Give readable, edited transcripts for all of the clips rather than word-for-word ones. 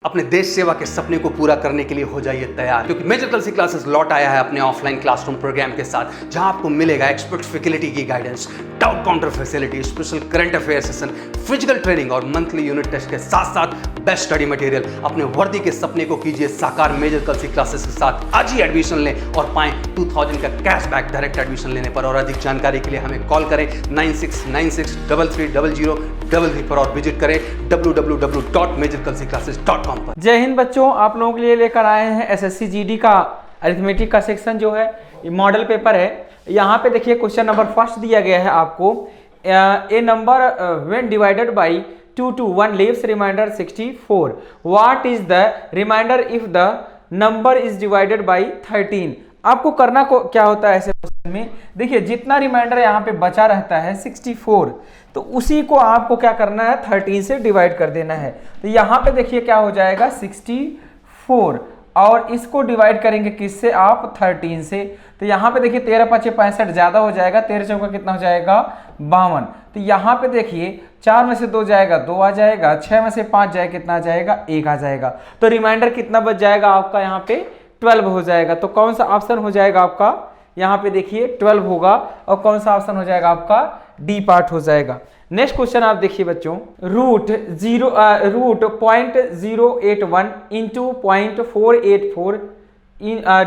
अपने देश सेवा के सपने को पूरा करने के लिए हो जाइए तैयार, क्योंकि मेजर कलसी क्लासेस लौट आया है अपने ऑफलाइन क्लासरूम प्रोग्राम के साथ, जहां आपको मिलेगा एक्सपर्ट फैकल्टी की guidance, doubt counter facility, special current affair session, physical training और मंथली यूनिट टेस्ट के साथ साथ बेस्ट स्टडी मटेरियल। अपने वर्दी के सपने को कीजिए साकार मेजर कलसी क्लासेस के साथ। आज ही एडमिशन लें और पाएं 2000 का कैशबैक डायरेक्ट एडमिशन लेने पर। और अधिक जानकारी के लिए हमें कॉल करें 9696333333 पर और विजिट करें www.majorkalsiclasses.com। जय हिंद बच्चों, आप लोगों के लिए लेकर आए हैं एसएससी जीडी का अरिथमेटिक का सेक्शन जो है ये मॉडल पेपर है। यहाँ पे देखिए क्वेश्चन नंबर फर्स्ट दिया गया है आपको, a number when divided by 2 to 1 leaves remainder 64, what is the remainder if the number is divided by 13। आपको करना को क्या होता है ऐसे क्वेश्चन में, देखिए जितना रिमाइंडर यहाँ पे बचा रहता है 64, तो उसी को आपको क्या करना है 13 से डिवाइड कर देना है। तो यहाँ पे देखिए क्या हो जाएगा 64 और इसको डिवाइड करेंगे किससे आप 13 से। तो यहाँ पे देखिए 13 5 65 ज्यादा हो जाएगा, 13 चौका कितना हो जाएगा 52। तो यहाँ पे देखिए 4 में से 2 जाएगा 2 आ जाएगा, 6 में से 5 जाएगा कितना आ जाएगा 1 आ जाएगा। तो रिमाइंडर कितना बच जाएगा आपका यहाँ पे 12 हो जाएगा। तो कौन सा ऑप्शन हो जाएगा आपका यहाँ पे देखिए 12 होगा, और कौन सा ऑप्शन हो जाएगा आपका डी पार्ट हो जाएगा। नेक्स्ट क्वेश्चन आप देखिए बच्चों, root 0.081 into 0.484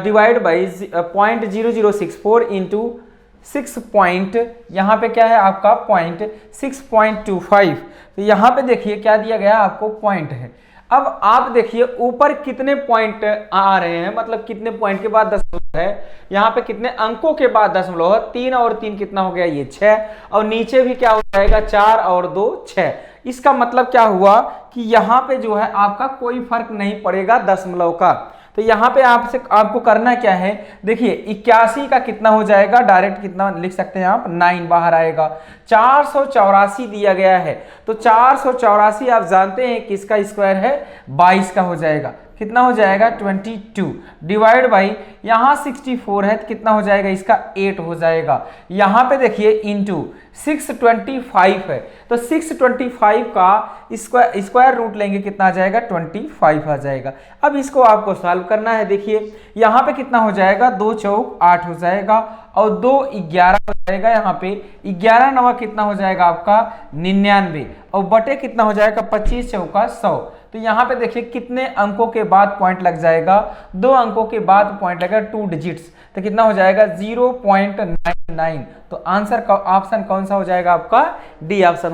divide by 0.0064 into 6 point, यहाँ पे क्या है आपका पॉइंट 6.25। तो यहाँ पे देखिए क्या दिया गया आपको पॉइंट है। अब आप देखिए ऊपर कितने पॉइंट आ रहे हैं, मतलब कितने पॉइंट के बाद दशमलव है, यहाँ पे कितने अंकों के बाद दशमलव है, 3 और 3 कितना हो गया ये 6, और नीचे भी क्या हो जाएगा 4 और 2 6। इसका मतलब क्या हुआ कि यहाँ पे जो है आपका कोई फर्क नहीं पड़ेगा दशमलव का। तो यहाँ पे आपको करना क्या है, देखिए 81 का कितना हो जाएगा, डायरेक्ट कितना लिख सकते हैं आप 9 बाहर आएगा। 484 दिया गया है, तो 484 आप जानते हैं किसका स्क्वायर है 22 का हो जाएगा, कितना हो जाएगा 22 डिवाइड बाई यहाँ 64 है तो कितना हो जाएगा इसका 8 हो जाएगा। यहाँ पे देखिए इंटू 625 है, तो 625 का स्क्वायर रूट लेंगे कितना आ जाएगा 25 आ जाएगा। अब इसको आपको सॉल्व करना है। देखिए यहाँ पे कितना हो जाएगा 2 चौक 8 हो जाएगा और 2 11 हो जाएगा। यहाँ पे 11 9 कितना हो जाएगा आपका 99 और बटे कितना हो जाएगा 25 चौका 100। तो यहाँ पे देखिए कितने अंकों के बाद पॉइंट लग जाएगा, 2 अंकों के बाद पॉइंट लगेगा 2 डिजिट्स, तो कितना हो जाएगा 0.99। तो आंसर का ऑप्शन कौन सा हो जाएगा आपका डी ऑप्शन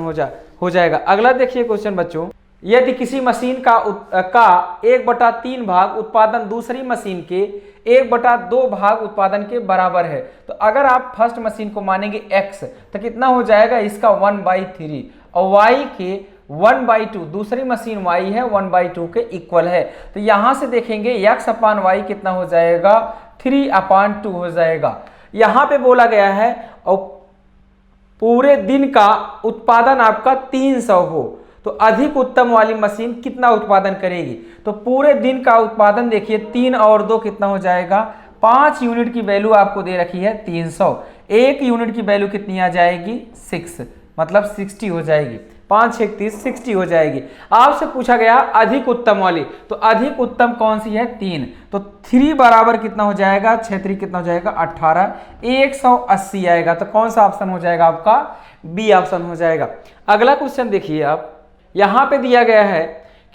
हो जाएगा। अगला देखिए क्वेश्चन बच्चों, यदि किसी मशीन का 1/3 भाग उत्पादन दूसरी मशीन के 1/2 भाग उत्पादन के बराबर है, तो अगर आप फर्स्ट मशीन को मानेंगे x तो कितना हो जाएगा इसका 1/3 और y के 1/2, दूसरी मशीन y है 1/2 के इक्वल है। तो यहां से देखेंगे x/y कितना हो जाएगा 3/2 हो जाएगा। यहां पे बोला गया है और पूरे दिन का उत्पादन आपका 300 हो तो अधिक उत्तम वाली मशीन कितना उत्पादन करेगी। तो पूरे दिन का उत्पादन देखिए 3 और 2 कितना हो जाएगा 5 यूनिट की वैल्यू आपको दे रखी है 300, 1 यूनिट की वैल्यू कितनी आ जाएगी 6, मतलब 60 हो जाएगी, 5 6 30 60 हो जाएगी। आपसे पूछा गया अधिक उत्तम वाली, तो अधिक उत्तम कौन सी है 3, तो 3 बराबर कितना हो जाएगा 6 3 कितना हो जाएगा 18, 180 आएगा। तो कौन सा ऑप्शन हो जाएगा आपका बी ऑप्शन हो जाएगा। अगला क्वेश्चन देखिए आप, यहां पे दिया गया है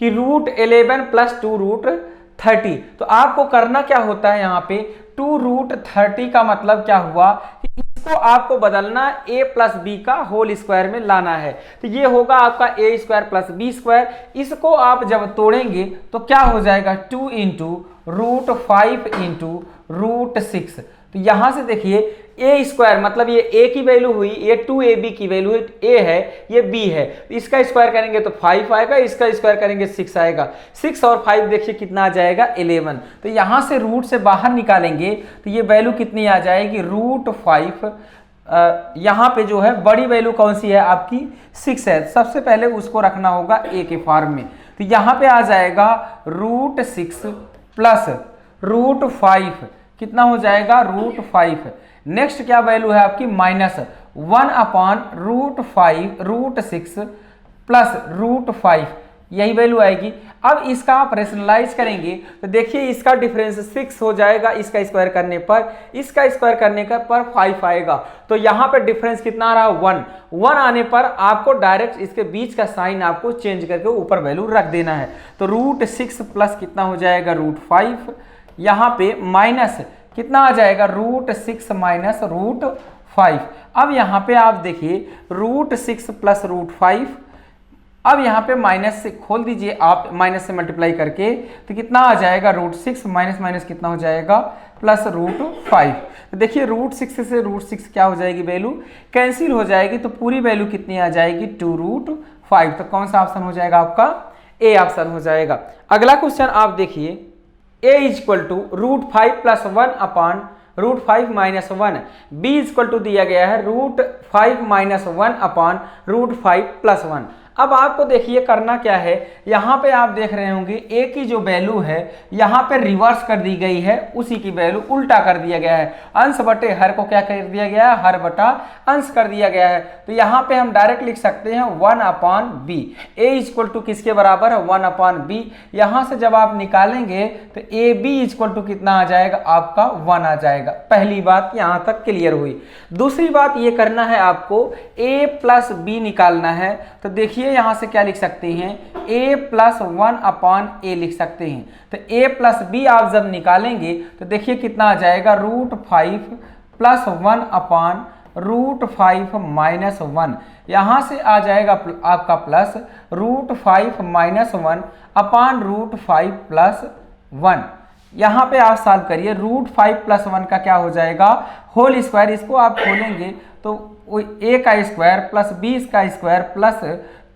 कि √11 + 2√30। तो आपको करना क्या होता है यहाँ पे 2√30 का मतलब क्या हुआ कि इसको आपको बदलना a + b का होल स्क्वायर में लाना है। तो ये होगा आपका a² + b²। इसको आप जब तोड़ेंगे तो क्या हो जाएगा 2 × √5 × √6। तो यहां से देखिए a² मतलब ये a की वैल्यू हुई, ये 2ab की वैल्यू a है, ये b है, इसका स्क्वायर करेंगे तो 5 आएगा, इसका स्क्वायर करेंगे 6 आएगा। 6 और 5 देखिए कितना आ जाएगा 11। तो यहां से रूट से बाहर निकालेंगे तो ये वैल्यू कितनी आ जाएगी √5। यहाँ पे जो है बड़ी वैल्यू कौन सी है आपकी 6 है, सबसे पहले उसको रखना होगा a के फॉर्म में। तो यहाँ पे आ जाएगा √6 + √5 कितना हो जाएगा √5। नेक्स्ट क्या वैल्यू है आपकी -1/√5 √6 + √5 यही वैल्यू आएगी। अब इसका आप रेशनलाइज करेंगे तो देखिए इसका डिफरेंस 6 हो जाएगा, इसका स्क्वायर करने पर, इसका स्क्वायर करने का पर 5 आएगा। तो यहाँ पे डिफरेंस कितना आ रहा है 1 आने पर आपको डायरेक्ट इसके बीच का साइन आपको चेंज करके ऊपर वैल्यू रख देना है। तो √6 प्लस कितना हो जाएगा √5, यहाँ पे माइनस कितना आ जाएगा √6 माइनस √5। अब यहाँ पे आप देखिए √6 प्लस √5, अब यहाँ पे माइनस से खोल दीजिए आप, माइनस से मल्टीप्लाई करके तो कितना आ जाएगा √6 माइनस माइनस कितना हो जाएगा प्लस √5। तो देखिए √6 से √6 क्या हो जाएगी वैल्यू कैंसिल हो जाएगी, तो पूरी वैल्यू कितनी आ जाएगी 2√5। तो कौन सा ऑप्शन हो जाएगा आपका ए ऑप्शन हो जाएगा। अगला क्वेश्चन आप देखिए a equal to √5 plus 1 upon √5 minus 1, b equal to दिया गया है √5 माइनस 1 अपान √5 प्लस 1। अब आपको देखिए करना क्या है, यहाँ पे आप देख रहे होंगे a की जो वैल्यू है यहाँ पे रिवर्स कर दी गई है, उसी की वैल्यू उल्टा कर दिया गया है, अंश बटे हर को क्या कर दिया गया है, हर बटा अंश कर दिया गया है। तो यहाँ पे हम डायरेक्ट लिख सकते हैं 1/b। a इक्वल टू किसके बराबर है 1/b। यहाँ से जब आप निकालेंगे तो ab इक्वल टू कितना आ जाएगा आपका 1 आ जाएगा। पहली बात यहाँ तक क्लियर हुई। दूसरी बात ये करना है आपको a प्लस b निकालना है। तो देखिए यहां से क्या लिख सकते हैं a प्लस 1/a लिख सकते हैं। तो a प्लस b आप जब निकालेंगे तो देखिए कितना आ जाएगा √5 प्लस 1/√5 माइनस 1। यहां से आ जाएगा आपका प्लस √5 माइनस 1/√5 प्लस 1। यहाँ पे आप सॉल्व करिए, √5 प्लस 1 का क्या हो जाएगा होल स्क्वायर, इसको आप खोलेंगे तो a का स्क्वायर प्लस b का स्क्वायर प्लस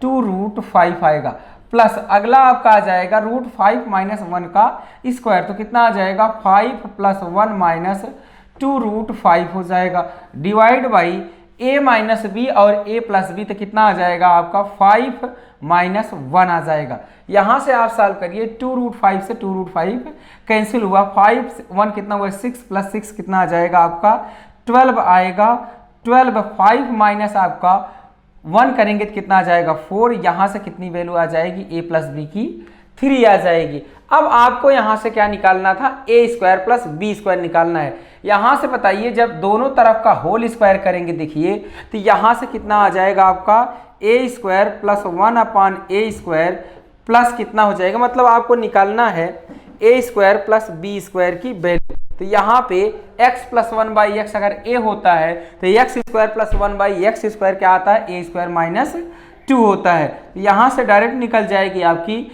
2√5 आएगा, प्लस अगला आपका आ जाएगा √5 माइनस 1 का स्क्वायर, तो कितना आ जाएगा 5 प्लस 1 माइनस 2√5 हो जाएगा, divide by a minus b और a प्लस बी, तो कितना आ जाएगा आपका 5 माइनस 1 आ जाएगा। यहाँ से आप सॉल्व करिए 2√5 से 2√5 कैंसिल हुआ, 5 1 कितना हुआ 6 प्लस 6 कितना आ जाएगा आपका 12 आएगा। 12 5 माइनस आपका 1 करेंगे तो कितना आ जाएगा 4। यहाँ से कितनी वैल्यू आ जाएगी a प्लस बी की 3 आ जाएगी। अब आपको यहाँ से क्या निकालना था a square plus b square निकालना है। यहाँ से बताइए जब दोनों तरफ का होल स्क्वायर करेंगे देखिए तो यहाँ से कितना आ जाएगा आपका a square plus 1/a square plus कितना हो जाएगा, मतलब आपको निकालना है a square plus b square की वैल्यू। तो यहाँ पे x प्लस 1/x अगर a होता है तो x square plus 1/x square क्या आता है a स्क्वायर माइनस 2 होता है। तो यहाँ से डायरेक्ट निकल जाएगी आपकी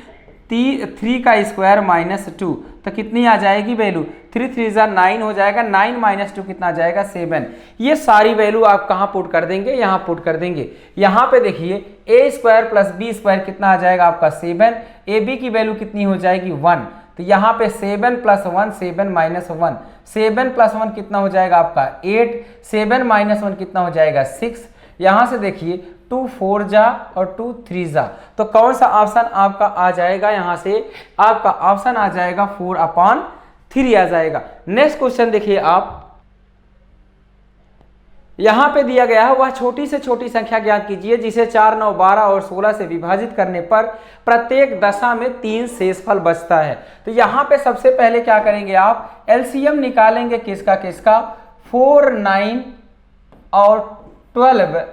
3 का स्क्वायर माइनस 2, तो कितनी आ जाएगी वैल्यू 3 3 9 हो जाएगा, 9 माइनस 2 कितना आ जाएगा 7। ये सारी वैल्यू आप कहाँ पुट कर देंगे, यहाँ पुट कर देंगे। यहाँ पे देखिए a square plus b square कितना आ जाएगा आपका 7, ab की वैल्यू कितनी हो जाएगी 1, तो यहाँ पे 7 प्लस 1 7 माइनस 1, 7 प्लस 1 कितना हो जाएगा आपका 8, 7 माइनस 1 कितना हो जाएगा 6। यहाँ से देखिए 2 4 जा और 2 3 जा, तो कौन सा ऑप्शन आपका आ जाएगा, यहाँ से आपका ऑप्शन आ जाएगा 4/3 आ जाएगा। नेक्स्ट क्वेश्चन देखिए आप, यहाँ पे दिया गया है वह छोटी से छोटी संख्या ज्ञात कीजिए जिसे 4 9 12 और 16 से विभाजित करने पर प्रत्येक दशा में 3 शेषफल बचता है। तो यहाँ पे सबसे पहले क्या करेंगे आप एलसीएम निकालेंगे किसका 4 9 और 12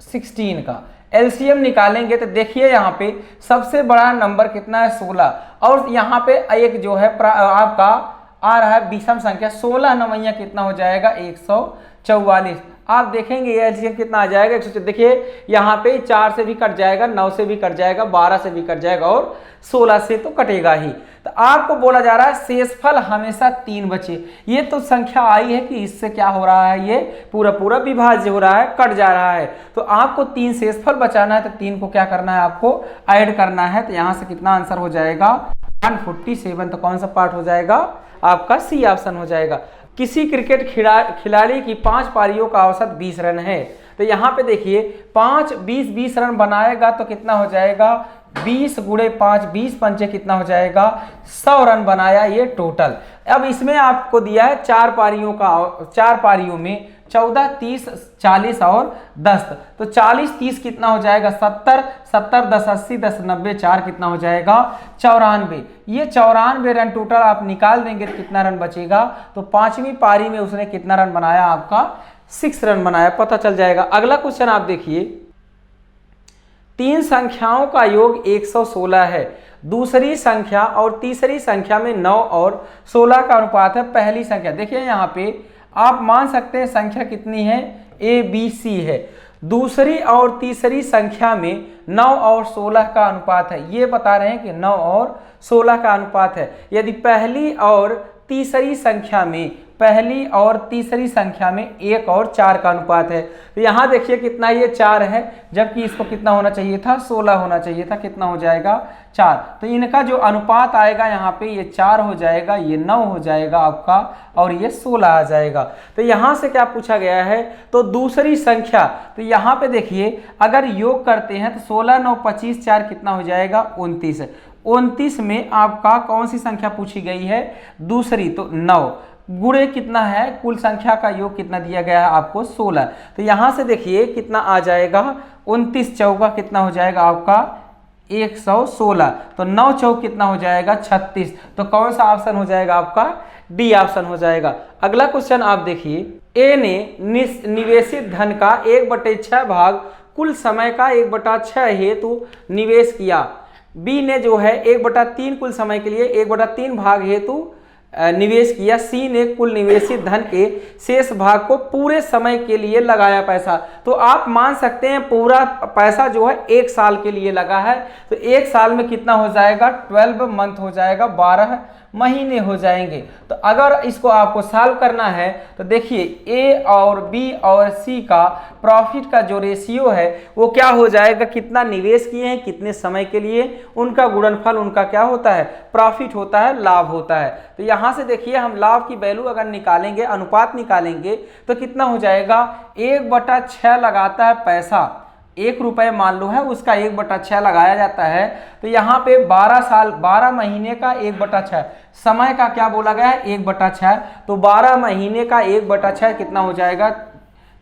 16 का एलसीएम निकालेंगे। तो देखिए यहाँ पे सबसे बड़ा नंबर कितना है 16, और यहाँ पे एक जो है आपका आ रहा है विषम संख्या 16 नवैया कितना हो जाएगा 144। आप देखेंगे एलसीएम कितना आ जाएगा 100। देखिए यहाँ पे 4 से भी कट जाएगा, 9 से भी कट जाएगा, 12 से भी कट जाएगा और 16 से तो कटेगा ही। तो आपको बोला जा रहा है शेषफल हमेशा 3 बचे। ये तो संख्या आई है कि इससे क्या हो रहा है, ये पूरा पूरा विभाज्य हो रहा है, कट जा रहा है। तो आपको 3 शेषफल बचाना है, तो 3 को क्या करना है आपको ऐड करना है। तो यहाँ से कितना आंसर हो जाएगा 147। तो कौन सा पार्ट हो जाएगा आपका सी ऑप्शन हो जाएगा। किसी क्रिकेट खिलाड़ी की 5 पारियों का औसत 20 रन है। तो यहाँ पे देखिए 5 20 20 रन बनाएगा तो कितना हो जाएगा 20 गुणे 5 20 पंचे कितना हो जाएगा 100 रन बनाया ये टोटल। अब इसमें आपको दिया है 4 पारियों का, 4 पारियों में 14 30 40 और 10, तो 40 30 कितना हो जाएगा 70 70 10 80 10 90 4 कितना हो जाएगा 94। ये 94 रन टोटल आप निकाल देंगे तो कितना रन बचेगा, तो 5वीं पारी में उसने कितना रन बनाया आपका 6 रन बनाया, पता चल जाएगा। अगला क्वेश्चन आप देखिए, 3 संख्याओं का योग 116 है, दूसरी संख्या और तीसरी संख्या में 9 और 16 का अनुपात है पहली संख्या। देखिए यहाँ पे आप मान सकते हैं संख्या कितनी है, ABC है, दूसरी और तीसरी संख्या में 9 और 16 का अनुपात है। ये बता रहे हैं कि 9 और 16 का अनुपात है। यदि पहली और तीसरी संख्या में 1 और 4 का अनुपात है, तो यहाँ देखिए कितना ये 4 है, जबकि इसको कितना होना चाहिए था 16 होना चाहिए था, कितना हो जाएगा 4। तो इनका जो अनुपात आएगा यहाँ पे ये 4 हो जाएगा, ये 9 हो जाएगा आपका, और ये 16 आ जाएगा। तो यहाँ से क्या पूछा गया है, तो दूसरी संख्या, तो यहाँ पे देखिए अगर योग करते हैं तो 16 9 25 4 कितना हो जाएगा 29। 29 में आपका कौन सी संख्या पूछी गई है, दूसरी, तो 9 गुणे कितना है, कुल संख्या का योग कितना दिया गया है आपको 16। तो यहाँ से देखिए कितना आ जाएगा 29 चौका कितना हो जाएगा आपका 116, तो 9 चौक कितना हो जाएगा 36। तो कौन सा ऑप्शन हो जाएगा आपका, डी ऑप्शन हो जाएगा। अगला क्वेश्चन आप देखिए, ए ने निवेशित धन का 1/6 भाग कुल समय का 1/6 हेतु निवेश किया। बी ने जो है 1/3 कुल समय के लिए 1/3 भाग हेतु निवेश किया। सी ने कुल निवेशित धन के शेष भाग को पूरे समय के लिए लगाया पैसा। तो आप मान सकते हैं पूरा पैसा जो है 1 साल के लिए लगा है, तो 1 साल में कितना हो जाएगा 12 मंथ हो जाएगा, 12 महीने हो जाएंगे। तो अगर इसको आपको सॉल्व करना है तो देखिए ए और बी और सी का प्रॉफिट का जो रेशियो है वो क्या हो जाएगा, कितना निवेश किए हैं कितने समय के लिए, उनका गुणनफल उनका क्या होता है, प्रॉफिट होता है, लाभ होता है। तो यहाँ से देखिए हम लाभ की वैल्यू अगर निकालेंगे, अनुपात निकालेंगे, तो कितना हो जाएगा 1/6 लगाता है पैसा, 1 रुपये मान लो है उसका 1/6 लगाया जाता है। तो यहाँ पे 12 साल 12 महीने का 1/6 समय का क्या बोला गया है 1/6, तो 12 महीने का 1/6 कितना हो जाएगा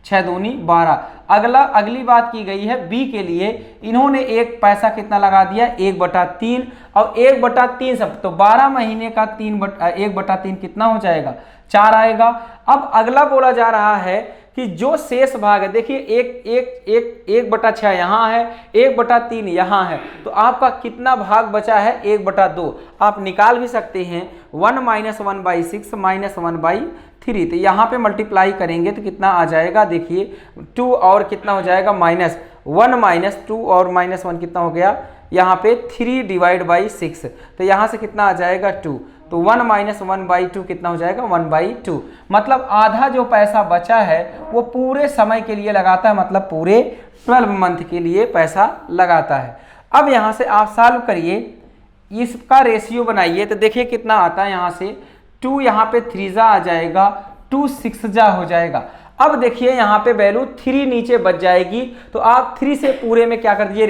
6 दूनी 12। अगली बात की गई है बी के लिए, इन्होंने एक पैसा कितना लगा दिया 1/3 और 1/3 सब, तो 12 महीने का 1/3 कितना हो जाएगा 4 आएगा। अब अगला बोला जा रहा है कि जो शेष भाग है, देखिए 1/6 यहाँ है, 1/3 यहाँ है, तो आपका कितना भाग बचा है 1/2। आप निकाल भी सकते हैं 1 - 1/6 - 1/3, तो यहाँ पे मल्टीप्लाई करेंगे तो कितना आ जाएगा, देखिए 2 और कितना हो जाएगा -1 - 2 और -1 कितना हो गया यहाँ पे 3/6, तो यहाँ से कितना आ जाएगा 2, तो 1 - 1/2 कितना हो जाएगा 1/2। मतलब आधा जो पैसा बचा है वो पूरे समय के लिए लगाता है, मतलब पूरे 12 मंथ के लिए पैसा लगाता है। अब यहाँ से आप सॉल्व करिए, इसका रेशियो बनाइए, तो देखिए कितना आता है, यहाँ से 2 यहाँ पे 3 आ जाएगा, 2 6 हो जाएगा। अब देखिए यहाँ पे वैल्यू 3 नीचे बच जाएगी, तो आप 3 से पूरे में क्या कर दीजिए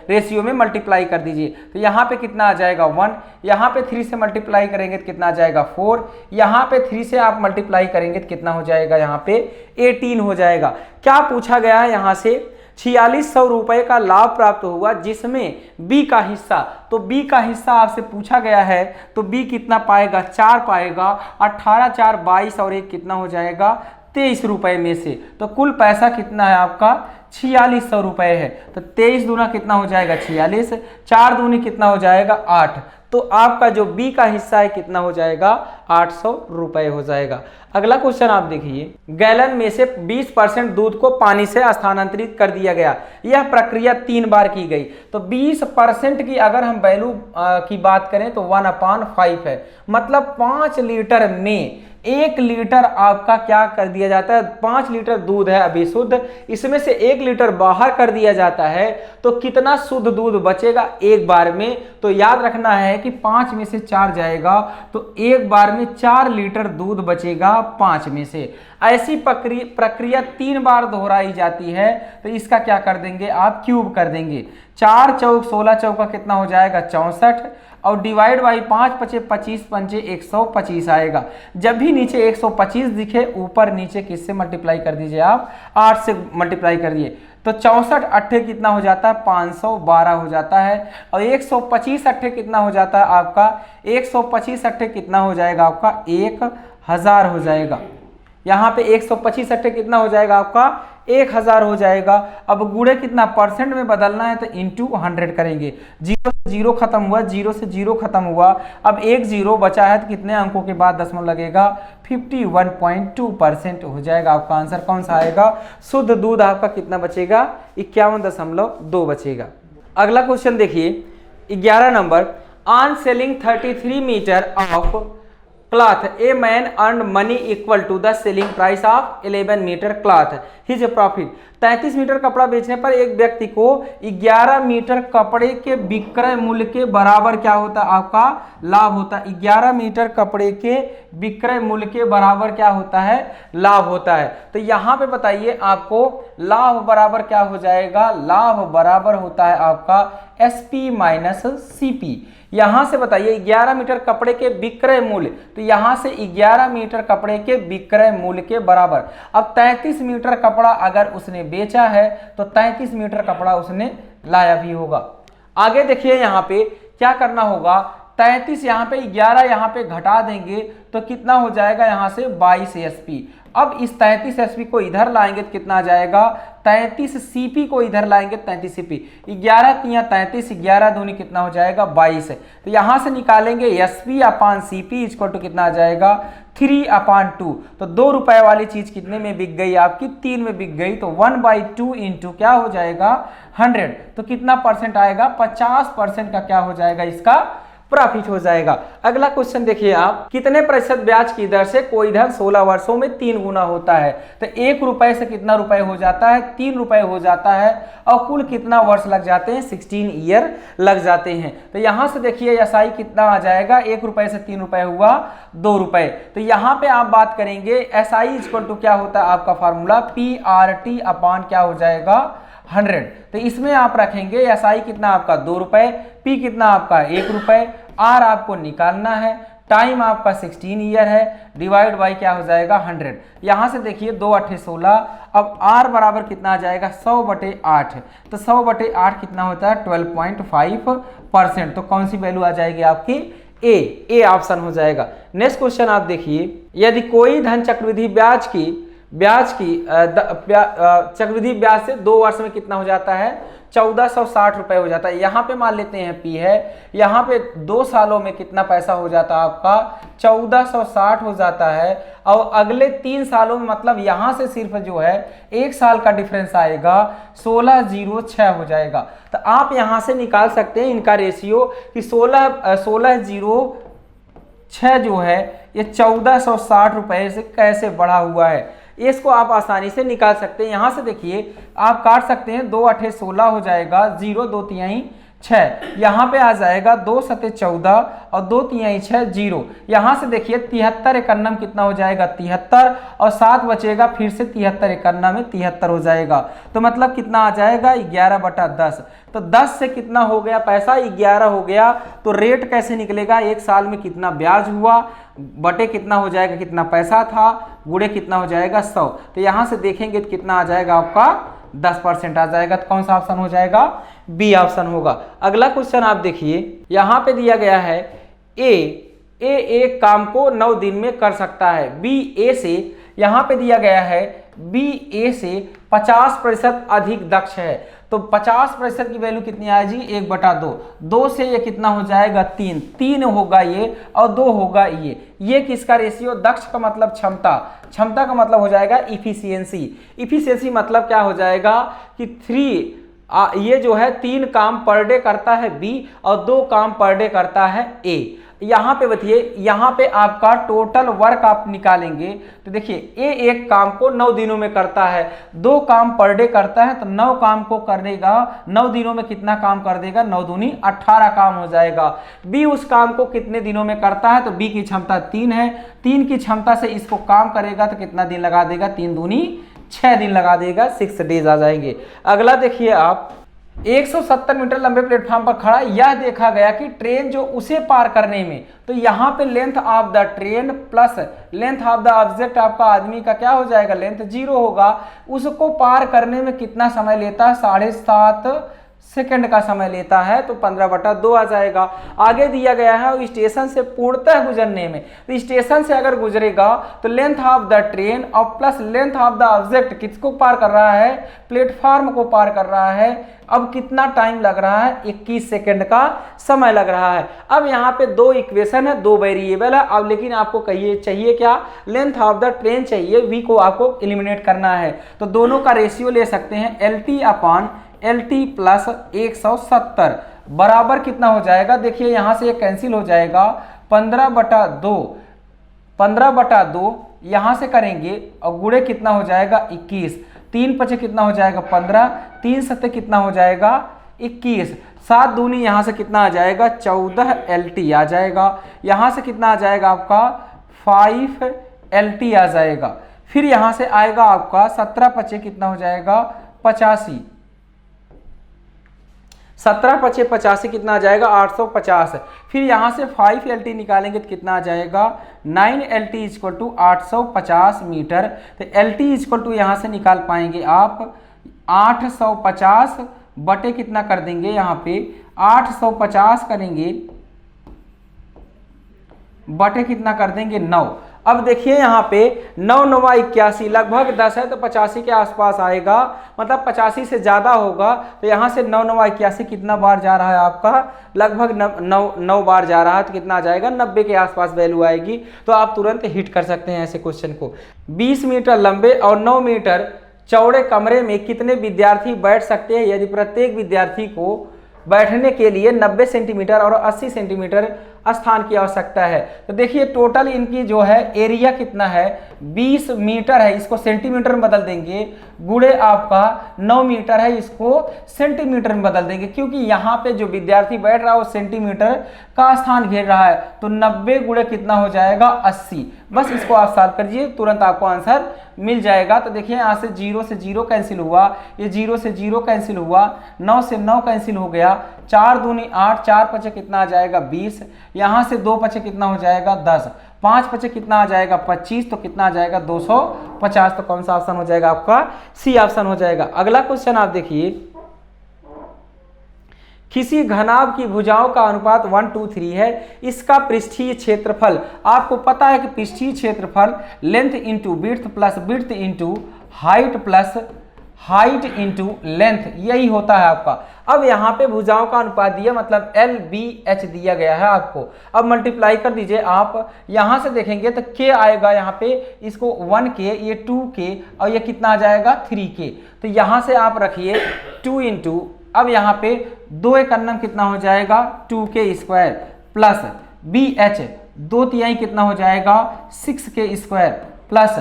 रेशियो में मल्टीप्लाई कर दीजिए, तो यहाँ पे कितना आ जाएगा 1, यहाँ पे 3 से मल्टीप्लाई करेंगे तो कितना आ जाएगा 4, यहाँ पे 3 से आप मल्टीप्लाई करेंगे तो कितना हो जाएगा यहाँ पे 18 हो जाएगा। क्या पूछा गया है यहाँ से, 4600 रुपये का लाभ प्राप्त हुआ जिसमें बी का हिस्सा, तो बी का हिस्सा आपसे पूछा गया है, तो बी कितना पाएगा 4 पाएगा, 18 4 22 और 1 कितना हो जाएगा 23 रुपये में से, तो कुल पैसा कितना है आपका 4600 रुपये है, तो 23 दूना कितना हो जाएगा 46, 4 दूनी कितना हो जाएगा 8, तो आपका जो बी का हिस्सा है कितना हो जाएगा 800 रुपये हो जाएगा। अगला क्वेश्चन आप देखिए, गैलन में से 20% दूध को पानी से स्थानांतरित कर दिया गया, यह प्रक्रिया 3 बार की गई। तो 20% की अगर हम वैल्यू की बात करें तो 1/5 है, मतलब 5 लीटर में 1 लीटर आपका क्या कर दिया जाता है, 5 लीटर दूध है अभी शुद्ध, इसमें से 1 लीटर बाहर कर दिया जाता है, तो कितना शुद्ध दूध बचेगा एक बार में, तो याद रखना है कि 5 में से 4 जाएगा, तो एक बार में 4 लीटर दूध बचेगा 5 में से। ऐसी प्रक्रिया 3 बार दोहराई जाती है, तो इसका क्या कर देंगे आप क्यूब कर देंगे। 4 चौक 16 चौका कितना हो जाएगा 64 और डिवाइड बाई 5 पचे 25 पंचे 125 आएगा। जब भी नीचे 125 दिखे ऊपर नीचे किससे मल्टीप्लाई कर दीजिए आप 8 से मल्टीप्लाई कर दिए तो 64 अट्ठे कितना हो जाता है 512 हो जाता है और 125 अट्ठे कितना हो जाता है आपका 125 अट्ठे कितना हो जाएगा आपका 1000 हो जाएगा। यहाँ पे 125 अट्ठे कितना हो जाएगा आपका 1000 हो जाएगा। अब गुणे कितना परसेंट में बदलना है तो इंटू 100 करेंगे। 0 से 0 खत्म हुआ, 0 से 0 खत्म हुआ, अब एक 0 बचा है तो कितने अंकों के बाद दशमलव लगेगा 51.2% हो जाएगा। आपका आंसर कौन सा आएगा? शुद्ध दूध आपका कितना बचेगा 51.2 बचेगा। अगला क्वेश्चन देखिए 11 नंबर, on selling 33 metre of cloth a man earn money equal to the selling price of 11 metre cloth his profit. 33 metre कपड़ा बेचने पर एक व्यक्ति को 11 मीटर कपड़े के विक्रय मूल्य के बराबर क्या होता है आपका लाभ होता है। 11 मीटर कपड़े के विक्रय मूल्य के बराबर क्या होता है लाभ होता है। तो यहाँ पे बताइए आपको लाभ बराबर क्या हो जाएगा? लाभ बराबर होता है आपका SP माइनस CP। यहां से बताइए 11 मीटर कपड़े के विक्रय मूल्य, तो यहां से 11 मीटर कपड़े के विक्रय मूल्य के बराबर। अब 33 मीटर कपड़ा अगर उसने बेचा है तो 33 मीटर कपड़ा उसने लाया भी होगा। आगे देखिए यहाँ पे क्या करना होगा, 33 यहाँ पे 11 यहाँ पे घटा देंगे तो कितना हो जाएगा यहाँ से 22 SP। अब इस 33 SP को इधर लाएंगे तो कितना आ जाएगा 33 CP को इधर लाएंगे 33 CP। 11 तिया 33, 11 दूनी कितना हो जाएगा 22 है। तो यहाँ से निकालेंगे SP upon CP equal to कितना आ जाएगा 3/2। तो 2 रुपए वाली चीज कितने में बिक गई आपकी 3 में बिक गई। तो 1/2 इंटू क्या हो जाएगा 100। तो कितना परसेंट आएगा 50% का क्या हो जाएगा इसका प्रॉफिट हो जाएगा। अगला क्वेश्चन देखिए आप, कितने प्रतिशत ब्याज की दर से कोई धन 16 वर्षों में 3 गुना होता है। तो 1 रुपए से कितना रुपए हो जाता है 3 रुपए हो जाता है और कुल कितना वर्ष लग जाते हैं 16 ईयर लग जाते हैं। तो यहां से देखिए SI कितना आ जाएगा 1 रुपए से 3 रुपए हुआ 2 रुपए। तो यहां पे आप बात करेंगे SI इक्वल टू क्या होता है आपका फार्मूला PRT अपान क्या हो जाएगा 100। तो इसमें आप रखेंगे SI कितना आपका 2 रुपए, P कितना आपका 1 रुपए, R आपको निकालना है, टाइम आपका 16 ईयर है, डिवाइड बाई क्या हो जाएगा 100। यहां से देखिए 2 8 16, अब R बराबर कितना आ जाएगा 100/8। तो 100/8 कितना होता है 12.5%। तो कौन सी वैल्यू आ जाएगी आपकी ए ऑप्शन हो जाएगा। नेक्स्ट क्वेश्चन आप देखिए, यदि कोई धन चक्रवृद्धि चक्रवृद्धि ब्याज से 2 वर्ष में कितना हो जाता है 1460 रुपए हो जाता है। यहाँ पे मान लेते हैं P है, यहाँ पे 2 सालों में कितना पैसा हो जाता है आपका 1460 हो जाता है। और अगले 3 सालों में मतलब यहाँ से सिर्फ जो है 1 साल का डिफरेंस आएगा 1606 हो जाएगा। तो आप यहाँ से निकाल सकते हैं इनका रेशियो कि 1606 जो है ये 1460 रुपए से कैसे बढ़ा हुआ है, इसको आप आसानी से निकाल सकते हैं। यहां से देखिए आप काट सकते हैं 2 8 16 हो जाएगा, 0 2 तिहाई 6, यहाँ पे आ जाएगा 2 7 14 और 2 तिहाई 6 0। यहाँ से देखिए 73 एकन्नम कितना हो जाएगा 73 और 7 बचेगा, फिर से 73 एकन्नम में 73 हो जाएगा। तो मतलब कितना आ जाएगा 11/10। तो 10 से कितना हो गया पैसा 11 हो गया। तो रेट कैसे निकलेगा 1 साल में कितना ब्याज हुआ बटे कितना हो जाएगा कितना पैसा था गुणे कितना हो जाएगा 100। तो यहाँ से देखेंगे तो कितना आ जाएगा आपका 10% आ जाएगा। तो कौन सा ऑप्शन हो जाएगा बी ऑप्शन होगा। अगला क्वेश्चन आप देखिए, यहाँ पे दिया गया है ए एक काम को 9 दिन में कर सकता है, बी ए से यहाँ पे दिया गया है बी ए से 50% अधिक दक्ष है। तो 50% की वैल्यू कितनी आएगी 1/2। 2 से ये कितना हो जाएगा 3 होगा ये और 2 होगा ये किसका रेशियो दक्ष का मतलब क्षमता का मतलब हो जाएगा इफिशियंसी मतलब क्या हो जाएगा कि 3 ये जो है 3 काम पर डे करता है बी और 2 काम पर डे करता है ए। यहाँ पे बताइए, यहाँ पे आपका टोटल वर्क आप निकालेंगे तो देखिए ए एक काम को 9 दिनों में करता है, 2 काम पर डे करता है तो 9 काम को करेगा 9 दिनों में कितना काम कर देगा 9 दूनी 18 काम हो जाएगा। बी उस काम को कितने दिनों में करता है तो बी की क्षमता 3 है, 3 की क्षमता से इसको काम करेगा तो कितना दिन लगा देगा 3 दूनी 6 दिन लगा देगा, 6 डेज आ जाएंगे। अगला देखिए आप 170 मीटर लंबे प्लेटफॉर्म पर खड़ा, यह देखा गया कि ट्रेन जो उसे पार करने में, तो यहाँ पे length of the train plus length of the object आपका आदमी का क्या हो जाएगा, लेंथ 0 होगा। उसको पार करने में कितना समय लेता है, 7.5 सेकंड का समय लेता है, तो 15/2 आ जाएगा। आगे दिया गया है स्टेशन से पूर्णतः गुजरने में, तो स्टेशन से अगर गुजरेगा तो लेंथ ऑफ द ट्रेन और plus length of the object किसको पार कर रहा है, प्लेटफॉर्म को पार कर रहा है। अब कितना टाइम लग रहा है, 21 सेकंड का समय लग रहा है। अब यहाँ पे 2 इक्वेशन है, 2 वेरिएबल है। अब लेकिन आपको चाहिए क्या, लेंथ ऑफ द ट्रेन चाहिए, v को आपको एलिमिनेट करना है। तो दोनों का रेशियो ले सकते हैं, LT प्लस 170 बराबर कितना हो जाएगा, देखिए यहाँ से ये कैंसिल हो जाएगा, 15/2 यहाँ से करेंगे और गुणे कितना हो जाएगा 21, 3 पचे कितना हो जाएगा 15, 3 सत्ते कितना हो जाएगा 21, 7 दूनी यहाँ से कितना आ जाएगा 14 LT आ जाएगा। यहाँ से कितना आ जाएगा आपका 5 LT आ जाएगा। फिर यहाँ से आएगा आपका 17 पचे कितना हो जाएगा 85, 17 पचे 85 कितना आ जाएगा 850। फिर यहाँ से 5 LT निकालेंगे तो कितना आ जाएगा 9 LT इक्वल टू 850 मीटर। तो LT इक्वल टू यहाँ से निकाल पाएंगे आप 850 बटे कितना कर देंगे, यहाँ पे 850 करेंगे बटे कितना कर देंगे 9। अब देखिए यहाँ पे 9 9 81 लगभग 10 है, तो 85 के आसपास आएगा, मतलब 85 से ज़्यादा होगा। तो यहाँ से 9 9 81 कितना बार जा रहा है आपका, लगभग 9 बार जा रहा है, तो कितना आ जाएगा 90 के आसपास वैल्यू आएगी। तो आप तुरंत हिट कर सकते हैं ऐसे क्वेश्चन को। 20 मीटर लंबे और 9 मीटर चौड़े कमरे में कितने विद्यार्थी बैठ सकते हैं, यदि प्रत्येक विद्यार्थी को बैठने के लिए 90 सेंटीमीटर और 80 सेंटीमीटर स्थान की आवश्यकता है। तो देखिए टोटल इनकी जो है एरिया कितना है 20 मीटर है, इसको सेंटीमीटर में बदल देंगे, गुणे आपका 9 मीटर है, इसको सेंटीमीटर में बदल देंगे, क्योंकि यहाँ पे जो विद्यार्थी बैठ रहा है वो सेंटीमीटर का स्थान घेर रहा है। तो 90 गुणे कितना हो जाएगा 80। बस इसको आप सॉल्व करिए, तुरंत आपको आंसर मिल जाएगा। तो देखिए यहाँ से 0 से 0 कैंसिल हुआ, ये 0 से 0 कैंसिल हुआ, 9 से 9 कैंसिल हो गया, 4 दूनी 8, 4 पचे कितना आ जाएगा 20, यहाँ से 2 पचे कितना हो जाएगा 10, 5 पचे कितना आ जाएगा 25, तो कितना आ जाएगा 250। तो कौन सा ऑप्शन हो जाएगा आपका, सी ऑप्शन हो जाएगा। अगला क्वेश्चन आप देखिए, किसी घनाभ की भुजाओं का अनुपात 1:3 है, इसका पृष्ठीय क्षेत्रफल, आपको पता है कि पृष्ठीय क्षेत्रफल length into width plus width into height plus height into length, यही होता है आपका। अब यहाँ पे भुजाओं का अनुपात दिया, मतलब LBH दिया गया है आपको। अब मल्टीप्लाई कर दीजिए आप, यहाँ से देखेंगे तो K आएगा, यहाँ पे इसको 1K, ये 2K और ये कितना आ जाएगा 3K। तो यहाँ से आप रखिए 2 इंटू, अब यहाँ पे 2 एक अन्नम कितना हो जाएगा 2K स्क्वायर प्लस BH 2/3 कितना हो जाएगा 6K square plus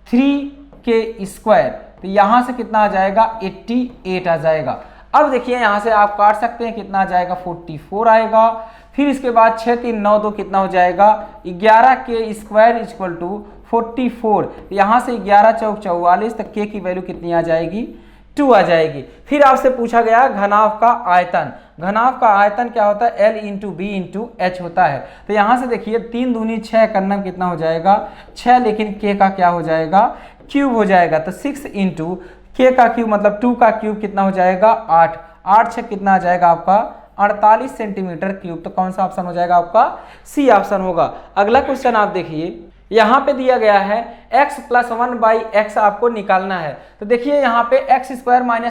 3K square. तो यहाँ से कितना आ जाएगा 88 आ जाएगा। अब देखिए यहाँ से आप काट सकते हैं, कितना आ जाएगा 44 आएगा। फिर इसके बाद 6 3 9 2 कितना हो जाएगा 11K स्क्वायर इक्वल टू 44। यहाँ से 11 चौक 44, तो K की वैल्यू कितनी आ जाएगी 2 आ जाएगी। फिर आपसे पूछा गया घनाभ का आयतन, घनाभ का आयतन क्या होता है L into b into h होता है। तो यहाँ से देखिए 3 दूनी 6 करना कितना हो जाएगा 6, लेकिन K का क्या हो जाएगा क्यूब हो जाएगा। तो 6 इंटू K का क्यूब मतलब 2 का क्यूब कितना हो जाएगा 8, 8 6 कितना आ जाएगा आपका 48 सेंटीमीटर क्यूब। तो कौन सा ऑप्शन हो जाएगा आपका, सी ऑप्शन होगा। अगला क्वेश्चन आप देखिए, यहाँ पे दिया गया है x + 1/x आपको निकालना है। तो देखिए यहाँ पे x² -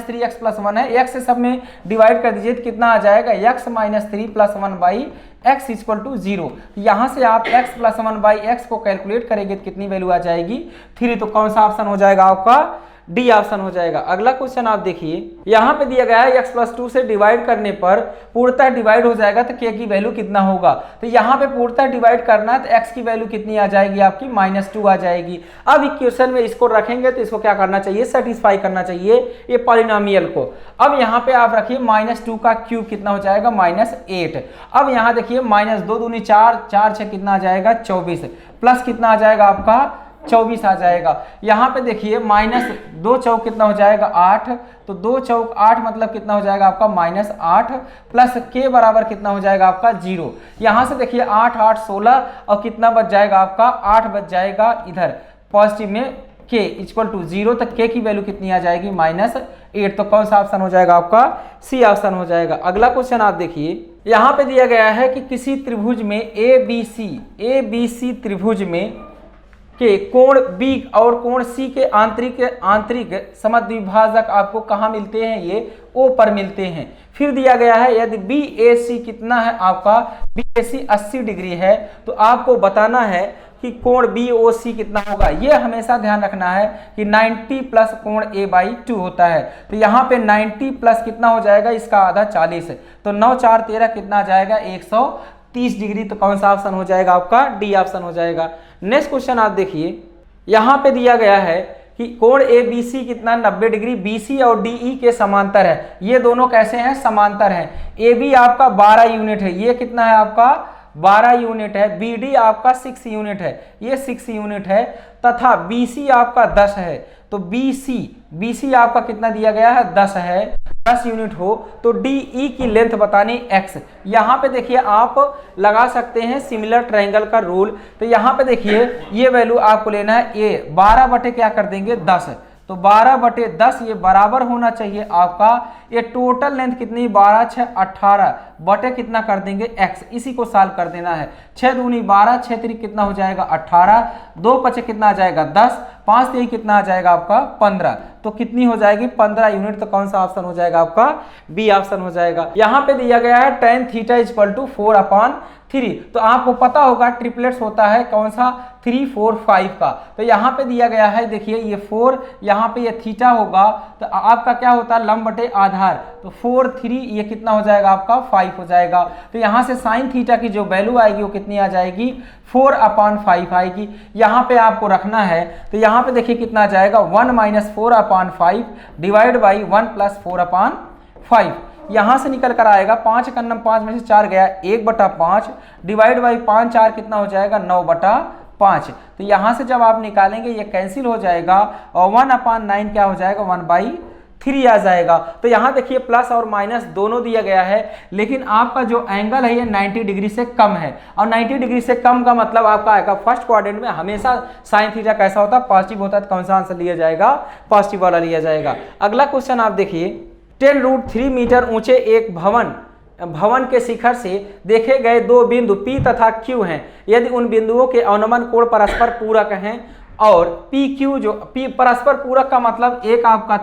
3x + 1 है, x से सब में डिवाइड कर दीजिए तो कितना आ जाएगा x - 3 + 1/x = 0। यहाँ से आप x + 1/x को कैलकुलेट करेंगे तो कितनी वैल्यू आ जाएगी 3। तो कौन सा ऑप्शन हो जाएगा आपका, डी ऑप्शन हो जाएगा। अगला क्वेश्चन आप देखिए, यहाँ पे दिया गया है x + 2 से डिवाइड करने पर पूर्णतः डिवाइड हो जाएगा तो k की वैल्यू कितना होगा। तो यहाँ पे पूर्णतः डिवाइड करना है तो x की वैल्यू कितनी आ जाएगी आपकी -2 आ जाएगी। अब इक्वेशन में इसको रखेंगे तो इसको क्या करना चाहिए, सेटिस्फाई करना चाहिए ये पॉलिनोमियल को। अब यहाँ पे आप रखिए -2 का क्यूब कितना हो जाएगा -8। अब यहाँ देखिए -2 दूनी 4, 4 6 कितना आ जाएगा 24 प्लस कितना आ जाएगा आपका 24 आ जाएगा। यहाँ पे देखिए माइनस 2 चौक कितना हो जाएगा 8, तो 2 चौक 8 मतलब कितना हो जाएगा आपका -8 प्लस के बराबर कितना हो जाएगा आपका 0। यहाँ से देखिए 8 8 16 और कितना बच जाएगा आपका 8 बच जाएगा इधर पॉजिटिव में के इक्वल टू 0 तक के की वैल्यू कितनी आ जाएगी -8। तो कौन सा ऑप्शन हो जाएगा आपका सी ऑप्शन हो जाएगा। अगला क्वेश्चन आप देखिए, यहाँ पे दिया गया है कि किसी त्रिभुज में ए बी सी त्रिभुज में के कोण B और कोण C के आंतरिक समद्विभाजक आपको कहाँ मिलते हैं, ये O पर मिलते हैं। फिर दिया गया है यदि BAC कितना है आपका, BAC 80 डिग्री है तो आपको बताना है कि कोण BOC कितना होगा। ये हमेशा ध्यान रखना है कि 90 प्लस कोण A/2 होता है। तो यहाँ पे 90 प्लस कितना हो जाएगा, इसका आधा 40 है, तो 9 4 13 कितना आ जाएगा 130 डिग्री। तो कौन सा ऑप्शन हो जाएगा आपका डी ऑप्शन हो जाएगा। नेक्स्ट क्वेश्चन आप देखिए, यहाँ पे दिया गया है कि कोण ABC कितना 90 डिग्री BC और DE के समांतर है। ये दोनों कैसे हैं, समांतर हैं। AB आपका 12 यूनिट है, ये कितना है आपका 12 यूनिट है। BD आपका 6 यूनिट है, ये 6 यूनिट है, तथा BC आपका 10 है। तो BC आपका कितना दिया गया है 10 है, 10 यूनिट हो तो DE की लेंथ बतानी x। यहाँ पे देखिए आप लगा सकते हैं सिमिलर ट्रायंगल का रूल। तो यहाँ पे देखिए ये वैल्यू आपको लेना है a 12 बटे क्या कर देंगे 10, तो 12 बटे 10 ये बराबर होना चाहिए आपका, ये टोटल लेंथ कितनी 12 6 18 बटे कितना कर देंगे x। इसी को सॉल्व कर देना है। 6 दूनी 12, 6 3 कितना हो जाएगा 18, 2 5 कितना आ जाएगा 10, 5 3 कितना आ जाएगा आपका 15। तो कितनी हो जाएगी 15 यूनिट। तो कौन सा ऑप्शन हो जाएगा आपका बी ऑप्शन हो जाएगा। यहाँ पे दिया गया है tan थीटा इक्वल टू 4/3। तो आपको पता होगा ट्रिपलेट्स होता है कौन सा 3 4 5 का। तो यहाँ पे दिया गया है देखिए ये 4, यहाँ पे ये थीटा होगा तो आपका क्या होता है लंब बटे आधार, तो 4 3 ये कितना हो जाएगा आपका 5 हो जाएगा। तो यहाँ से साइन थीटा की जो वैल्यू आएगी वो कितनी आ जाएगी 4/5 आएगी। यहाँ पे आपको रखना है तो यहाँ पे देखिए कितना आ जाएगा 1 - 4/5 डिवाइड बाई 1 + 4/5। यहाँ से निकल कर आएगा 5 का 5 में से 4 गया 1/5 डिवाइड बाई 5 4 कितना हो जाएगा 9/5। तो यहाँ से जब आप निकालेंगे ये कैंसिल हो जाएगा और 1/9 क्या हो जाएगा 1/3 आ जाएगा। तो यहाँ देखिए प्लस और माइनस दोनों दिया गया है, लेकिन आपका जो एंगल है ये 90 डिग्री से कम है, और 90 डिग्री से कम का मतलब आपका आएगा फर्स्ट क्वाड्रेंट में हमेशा साइन थीटा कैसा होता है पॉजिटिव होता है। तो कौन सा आंसर लिया जाएगा पॉजिटिव वाला लिया जाएगा। अगला क्वेश्चन आप देखिए, 10√3 मीटर ऊंचे एक भवन के शिखर से देखे गए दो बिंदु P तथा Q हैं। यदि उन बिंदुओं के अनुमान कोण परस्पर पूरक हैं और PQ जो P परस्पर पूरक का मतलब एक आपका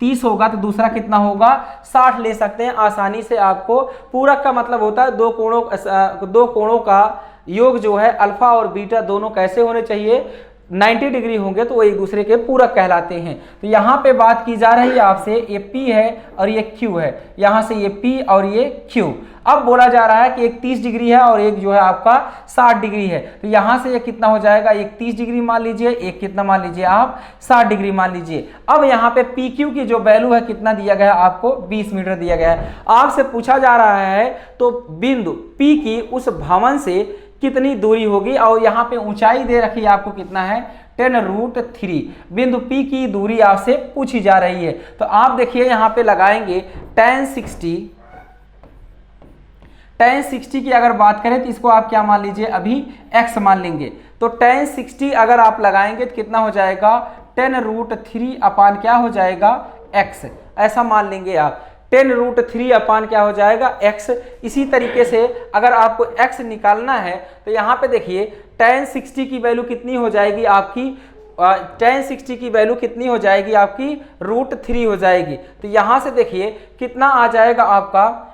30 होगा तो दूसरा कितना होगा 60 ले सकते हैं आसानी से। आपको पूरक का मतलब होता है दो कोणों का योग जो है अल्फा और बीटा दोनों कैसे होने चाहिए 90 डिग्री होंगे तो वो एक दूसरे के पूरक कहलाते हैं। तो यहाँ पे बात की जा रही है आपसे, ये P है और ये Q है, यहाँ से ये P और ये Q। अब बोला जा रहा है कि एक 30 डिग्री है और एक जो है आपका 60 डिग्री है। तो यहाँ से ये कितना हो जाएगा, एक 30 डिग्री मान लीजिए, एक कितना मान लीजिए आप 60 डिग्री मान लीजिए। अब यहाँ पे PQ की जो वैल्यू है कितना दिया गया है आपको 20 मीटर दिया गया है। आपसे पूछा जा रहा है तो बिंदु P की उस भवन से कितनी दूरी होगी, और यहाँ पे ऊंचाई दे रखी है आपको कितना है 10√3। बिंदु P की दूरी आपसे पूछी जा रही है। तो आप देखिए यहाँ पे लगाएंगे tan 60 की अगर बात करें तो इसको आप क्या मान लीजिए अभी x मान लेंगे। तो tan 60 अगर आप लगाएंगे तो कितना हो जाएगा 10√3 अपान क्या हो जाएगा x, ऐसा मान लेंगे आप 10√3 अपान क्या हो जाएगा x। इसी तरीके से अगर आपको x निकालना है तो यहाँ पे देखिए tan 60 की वैल्यू कितनी हो जाएगी आपकी tan 60 की वैल्यू कितनी हो जाएगी आपकी √3 हो जाएगी। तो यहाँ से देखिए कितना आ जाएगा आपका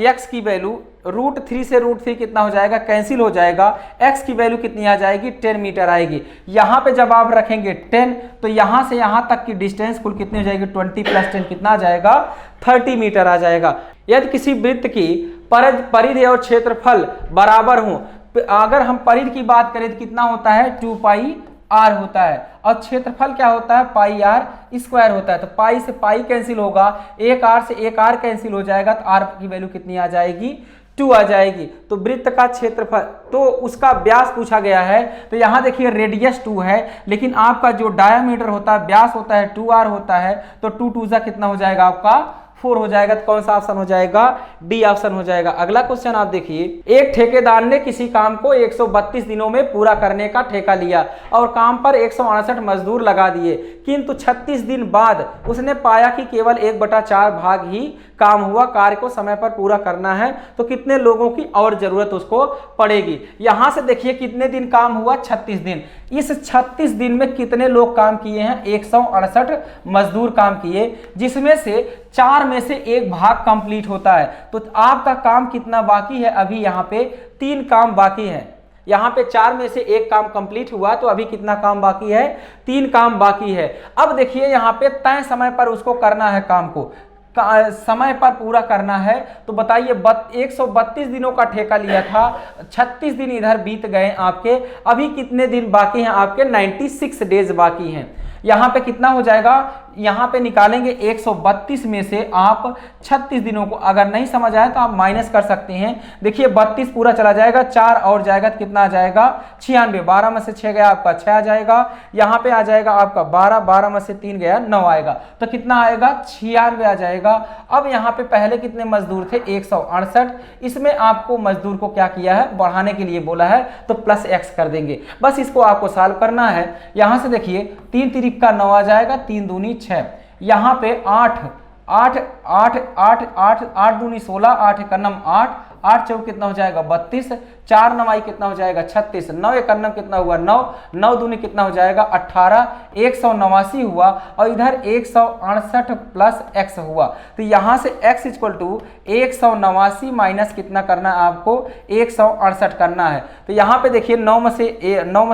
x की वैल्यू √3 से √3 कितना हो जाएगा कैंसिल हो जाएगा, x की वैल्यू कितनी आ जाएगी 10 मीटर आएगी। यहाँ पे जब आप रखेंगे 10 तो यहाँ से यहाँ तक की डिस्टेंस कुल कितनी हो जाएगी 20 + 10 कितना आ जाएगा 30 मीटर आ जाएगा। यदि किसी वृत्त की परिधि और क्षेत्रफल बराबर हो, अगर हम परिधि की बात करें तो कितना होता है 2πr होता है, और क्षेत्रफल क्या होता है πr² होता है। तो पाई से पाई कैंसिल होगा, एक r से एक r कैंसिल हो जाएगा, तो r की वैल्यू कितनी आ जाएगी 2 आ जाएगी। तो वृत्त का क्षेत्रफल, तो उसका व्यास पूछा गया है। तो यहाँ देखिए रेडियस 2 है, लेकिन आपका जो डायामीटर होता है, व्यास होता है 2r होता है, तो 2 2 जा कितना हो जाएगा आपका 4 हो जाएगा। तो कौन सा ऑप्शन हो जाएगा, डी ऑप्शन हो जाएगा। अगला क्वेश्चन आप देखिए, एक ठेकेदार ने किसी काम को 132 दिनों में पूरा करने का ठेका लिया और काम पर 168 मजदूर लगा दिए, किंतु 36 दिन बाद उसने पाया कि केवल 1/4 भाग ही काम हुआ। कार्य को समय पर पूरा करना है तो कितने लोगों की और जरूरत उसको पड़ेगी। यहां से देखिए कितने दिन काम हुआ, 36 दिन। इस 36 दिन में कितने लोग काम किए हैं, 168 मजदूर काम किए, जिसमें से 4 में से 1 भाग कंप्लीट होता है। तो आपका काम कितना बाकी है, अभी यहाँ पे 3 काम बाकी है। यहाँ पे 4 में से 1 काम कंप्लीट हुआ, तो अभी कितना काम बाकी है, 3 काम बाकी है। अब देखिए यहाँ पे तय समय पर उसको करना है, काम को समय पर पूरा करना है। तो बताइए 132 दिनों का ठेका लिया था, 36 दिन इधर बीत गए आपके, अभी कितने दिन बाकी हैं आपके, 96 डेज बाकी हैं। यहाँ पे कितना हो जाएगा, यहाँ पे निकालेंगे 132 में से आप 36 दिनों को, अगर नहीं समझ आए तो आप माइनस कर सकते हैं। देखिए 32 पूरा चला जाएगा, 4 और जाएगा तो कितना आ जाएगा 96, 12 में से 6 गया आपका 6 आ जाएगा। यहाँ पे आ जाएगा आपका 12, 12 में से 3 गया 9 आएगा, तो कितना आएगा 96 आ जाएगा। अब यहाँ पे पहले कितने मजदूर थे, 168, इसमें आपको मजदूर को क्या किया है, बढ़ाने के लिए बोला है, तो प्लस x कर देंगे। बस इसको आपको सॉल्व करना है। यहाँ से देखिए 3 तिरिक का 9 आ जाएगा, 3 दूनी 6, यहाँ पे 8 8 8 8 8 8 दूनी 16, 8 एकन्नम 8, 8 चौक कितना हो जाएगा 32, 4 नवाई कितना हो जाएगा 36, 9 एकन्नम कितना हुआ 9, 9 दूनी कितना हो जाएगा 18, 189 हुआ, और इधर 168 प्लस x हुआ। तो यहाँ से x इक्वल टू 189 माइनस कितना करना है आपको, 168 करना है। तो यहाँ पे देखिए 9 में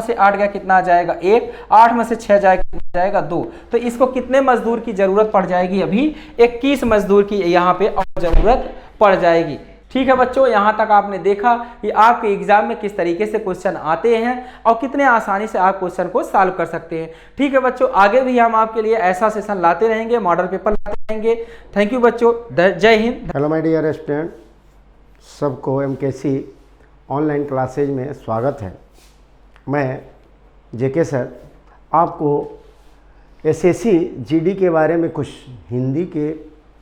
से 8 गया कितना आ जाएगा 1, 8 में से 6 जाएगा 2। तो इसको कितने मजदूर की जरूरत पड़ जाएगी, अभी 21 मजदूर की यहाँ पे और जरूरत पड़ जाएगी। ठीक है बच्चों, यहाँ तक आपने देखा कि आपके एग्जाम में किस तरीके से क्वेश्चन आते हैं और कितने आसानी से आप क्वेश्चन को सॉल्व कर सकते हैं। ठीक है बच्चों, आगे भी हम आपके लिए ऐसा सेशन लाते रहेंगे, मॉडल पेपर लाते रहेंगे। थैंक यू बच्चों, जय हिंद। हेलो माय डियर स्टूडेंट, सबको MKC ऑनलाइन क्लासेज में स्वागत है। मैं JK सर आपको SSC GD के बारे में कुछ हिंदी के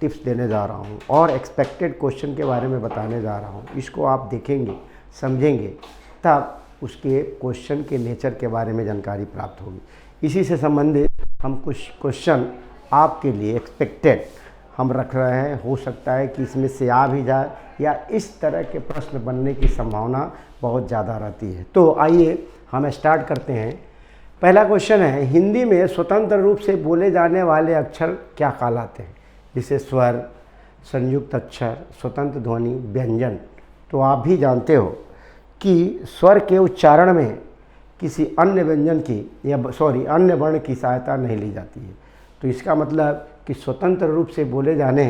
टिप्स देने जा रहा हूँ और एक्सपेक्टेड क्वेश्चन के बारे में बताने जा रहा हूँ। इसको आप देखेंगे, समझेंगे, तब उसके क्वेश्चन के नेचर के बारे में जानकारी प्राप्त होगी। इसी से संबंधित हम कुछ क्वेश्चन आपके लिए एक्सपेक्टेड हम रख रहे हैं। हो सकता है कि इसमें से आ भी जाए या इस तरह के प्रश्न बनने की संभावना बहुत ज़्यादा रहती है। तो आइए हम स्टार्ट करते हैं। पहला क्वेश्चन है, हिंदी में स्वतंत्र रूप से बोले जाने वाले अक्षर क्या कहलाते हैं? जिसे स्वर, संयुक्त अक्षर, स्वतंत्र ध्वनि, व्यंजन। तो आप भी जानते हो कि स्वर के उच्चारण में किसी अन्य व्यंजन की अन्य वर्ण की सहायता नहीं ली जाती है। तो इसका मतलब कि स्वतंत्र रूप से बोले जाने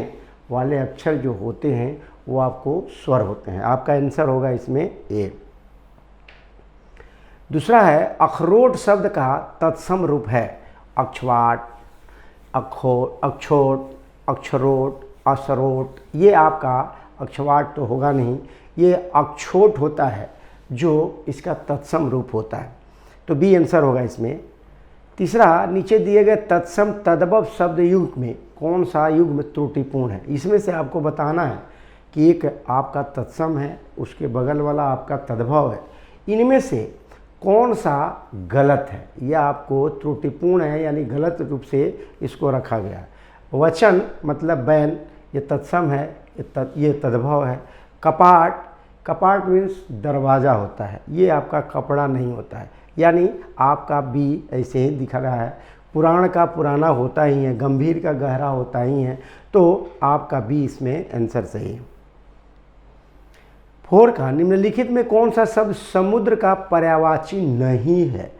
वाले अक्षर जो होते हैं वो आपको स्वर होते हैं। आपका आंसर होगा इसमें ए। दूसरा है, अखरोट शब्द का तत्सम रूप है अक्षवाट, अक्षोट, अक्षरोट, असरोट। ये आपका अक्षवाट तो होगा नहीं, ये अक्षोट होता है जो इसका तत्सम रूप होता है। तो बी आंसर होगा इसमें। तीसरा, नीचे दिए गए तत्सम तद्भव शब्द युग में कौन सा युग्म त्रुटिपूर्ण है? इसमें से आपको बताना है कि एक आपका तत्सम है, उसके बगल वाला आपका तद्भव है, इनमें से कौन सा गलत है? यह आपको त्रुटिपूर्ण है, यानी गलत रूप से इसको रखा गया है। वचन मतलब बैन, ये तत्सम है, ये तद्भव है। कपाट, कपाट मीन्स दरवाज़ा होता है, ये आपका कपड़ा नहीं होता है, यानी आपका बी ऐसे ही दिख रहा है। पुराण का पुराना होता ही है, गंभीर का गहरा होता ही है, तो आपका बी इसमें आंसर सही है। 4 का, निम्नलिखित में कौन सा शब्द समुद्र का पर्यायवाची नहीं है?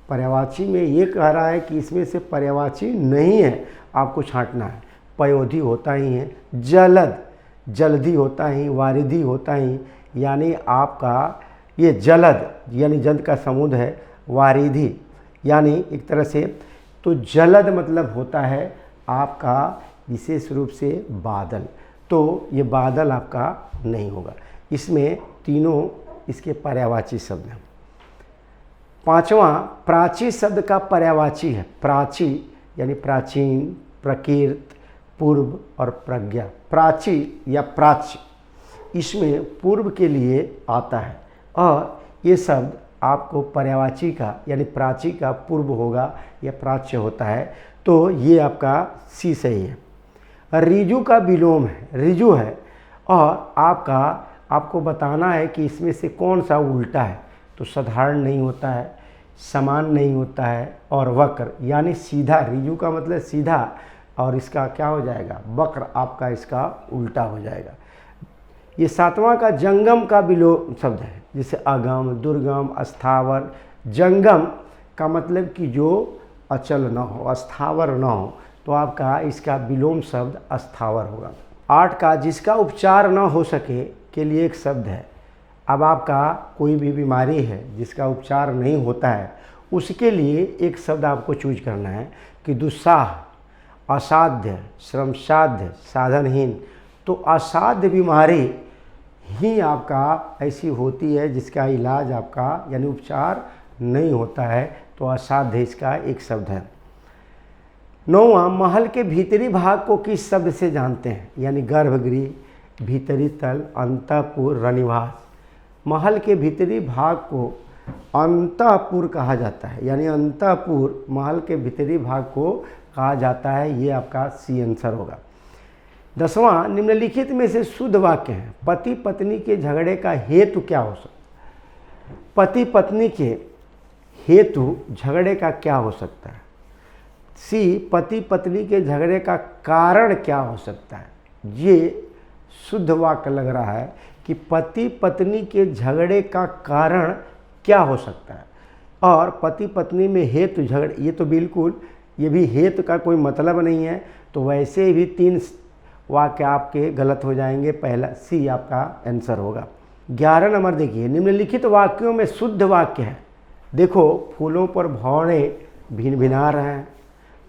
पर्यायवाची में ये कह रहा है कि इसमें से पर्यायवाची नहीं है, आपको छांटना है। पयोधी होता ही है, जलद, जल्दी होता ही, वारिधि होता ही, यानी आपका ये जलद यानी जंत का समुद्र है, वारिधि यानी एक तरह से, तो जलद मतलब होता है आपका विशेष रूप से बादल, तो ये बादल आपका नहीं होगा। इसमें तीनों इसके पर्यायवाची शब्द हैं। पांचवा प्राची शब्द का पर्यायवाची है। प्राची यानी प्राचीन, प्रकीर्त, पूर्व और प्रज्ञा। प्राची या प्राच्य इसमें पूर्व के लिए आता है और ये शब्द आपको पर्यायवाची का यानी प्राची का पूर्व होगा या प्राच्य होता है, तो ये आपका सी सही है। रिजु का विलोम है, रिजु है और आपको बताना है कि इसमें से कौन सा उल्टा है। तो साधारण नहीं होता है, समान नहीं होता है और वक्र यानी सीधा। रिजु का मतलब सीधा और इसका क्या हो जाएगा, वक्र आपका इसका उल्टा हो जाएगा। ये सातवां का जंगम का विलोम शब्द है, जैसे अगम, दुर्गम, अस्थावर। जंगम का मतलब कि जो अचल न हो, अस्थावर न हो, तो आपका इसका विलोम शब्द अस्थावर होगा। 8 का जिसका उपचार न हो सके के लिए एक शब्द है। अब आपका कोई भी बीमारी है जिसका उपचार नहीं होता है, उसके लिए एक शब्द आपको चूज करना है कि दुस्साह, असाध्य, श्रमसाध्य, साधनहीन। तो असाध्य बीमारी ही आपका ऐसी होती है जिसका इलाज आपका यानी उपचार नहीं होता है, तो असाध्य इसका एक शब्द है। 9वां महल के भीतरी भाग को किस शब्द से जानते हैं, यानी गर्भगृह, भीतरी तल, अंतःपुर, रनिवास। महल के भीतरी भाग को अंतःपुर कहा जाता है, यानी अंतःपुर महल के भीतरी भाग को कहा जाता है। ये आपका सी आंसर होगा। 10वां निम्नलिखित में से शुद्ध वाक्य है। पति पत्नी के झगड़े का हेतु क्या हो सकता है? पति पत्नी के हेतु झगड़े का क्या हो सकता है? सी पति पत्नी के झगड़े का कारण क्या हो सकता है? ये शुद्ध वाक्य लग रहा है कि पति पत्नी के झगड़े का कारण क्या हो सकता है। और पति पत्नी में हेतु झगड़े, ये तो बिल्कुल, ये भी हेतु का कोई मतलब नहीं है, तो वैसे भी 3 वाक्य आपके गलत हो जाएंगे। पहला सी आपका आंसर होगा। 11 नंबर देखिए, निम्नलिखित वाक्यों में शुद्ध वाक्य है। देखो फूलों पर भौरे भिन भिना रहे हैं,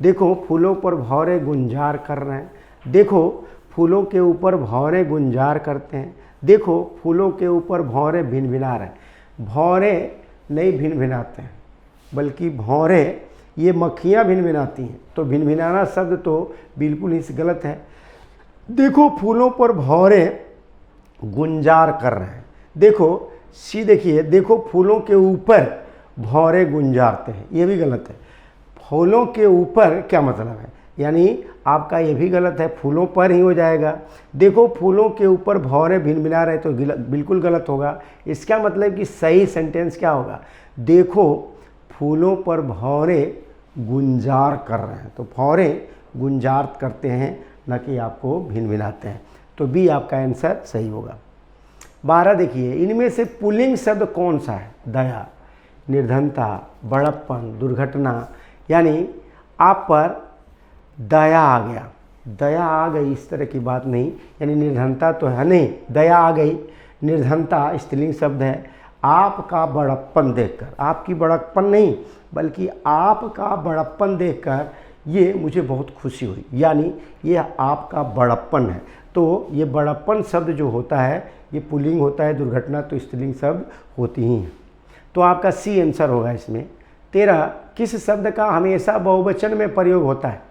देखो फूलों पर भौरे गुंजार कर रहे हैं, देखो फूलों के ऊपर भौरे गुंजार करते हैं, देखो फूलों के ऊपर भौरे भिन भिना रहे हैं। भौरे नहीं भिन भिनाते हैं, बल्कि भौरे ये मक्खियाँ भिन भिनाती हैं, तो भिन भिनाना शब्द तो बिल्कुल ही गलत है। देखो फूलों पर भौरे गुंजार कर रहे हैं, देखो सी देखिए, देखो फूलों के ऊपर भौरे गुंजारते हैं, ये भी गलत है। फूलों के ऊपर क्या मतलब है, यानी आपका ये भी गलत है, फूलों पर ही हो जाएगा। देखो फूलों के ऊपर भौरे भिनभिना रहे, तो बिल्कुल गलत होगा। इसका मतलब कि सही सेंटेंस क्या होगा, देखो फूलों पर भौरे गुंजार कर रहे हैं, तो भौरे गुंजार करते हैं, न कि आपको भिनभिनाते हैं। तो बी आपका आंसर सही होगा। 12 देखिए, इनमें से पुल्लिंग शब्द कौन सा है? दया, निर्धनता, बड़प्पन, दुर्घटना। यानी आप पर दया आ गया, दया आ गई, इस तरह की बात नहीं, यानी निर्धनता तो है नहीं, दया आ गई। निर्धनता स्त्रीलिंग शब्द है। आपका बड़प्पन देखकर, आपकी बड़प्पन नहीं बल्कि आपका बड़प्पन देखकर ये मुझे बहुत खुशी हुई, यानी ये आपका बड़प्पन है। तो ये बड़प्पन शब्द जो होता है ये पुल्लिंग होता है, दुर्घटना तो स्त्रीलिंग शब्द होती ही हैं। तो आपका सी आंसर होगा इसमें। 13 किस शब्द का हमेशा बहुवचन में प्रयोग होता है?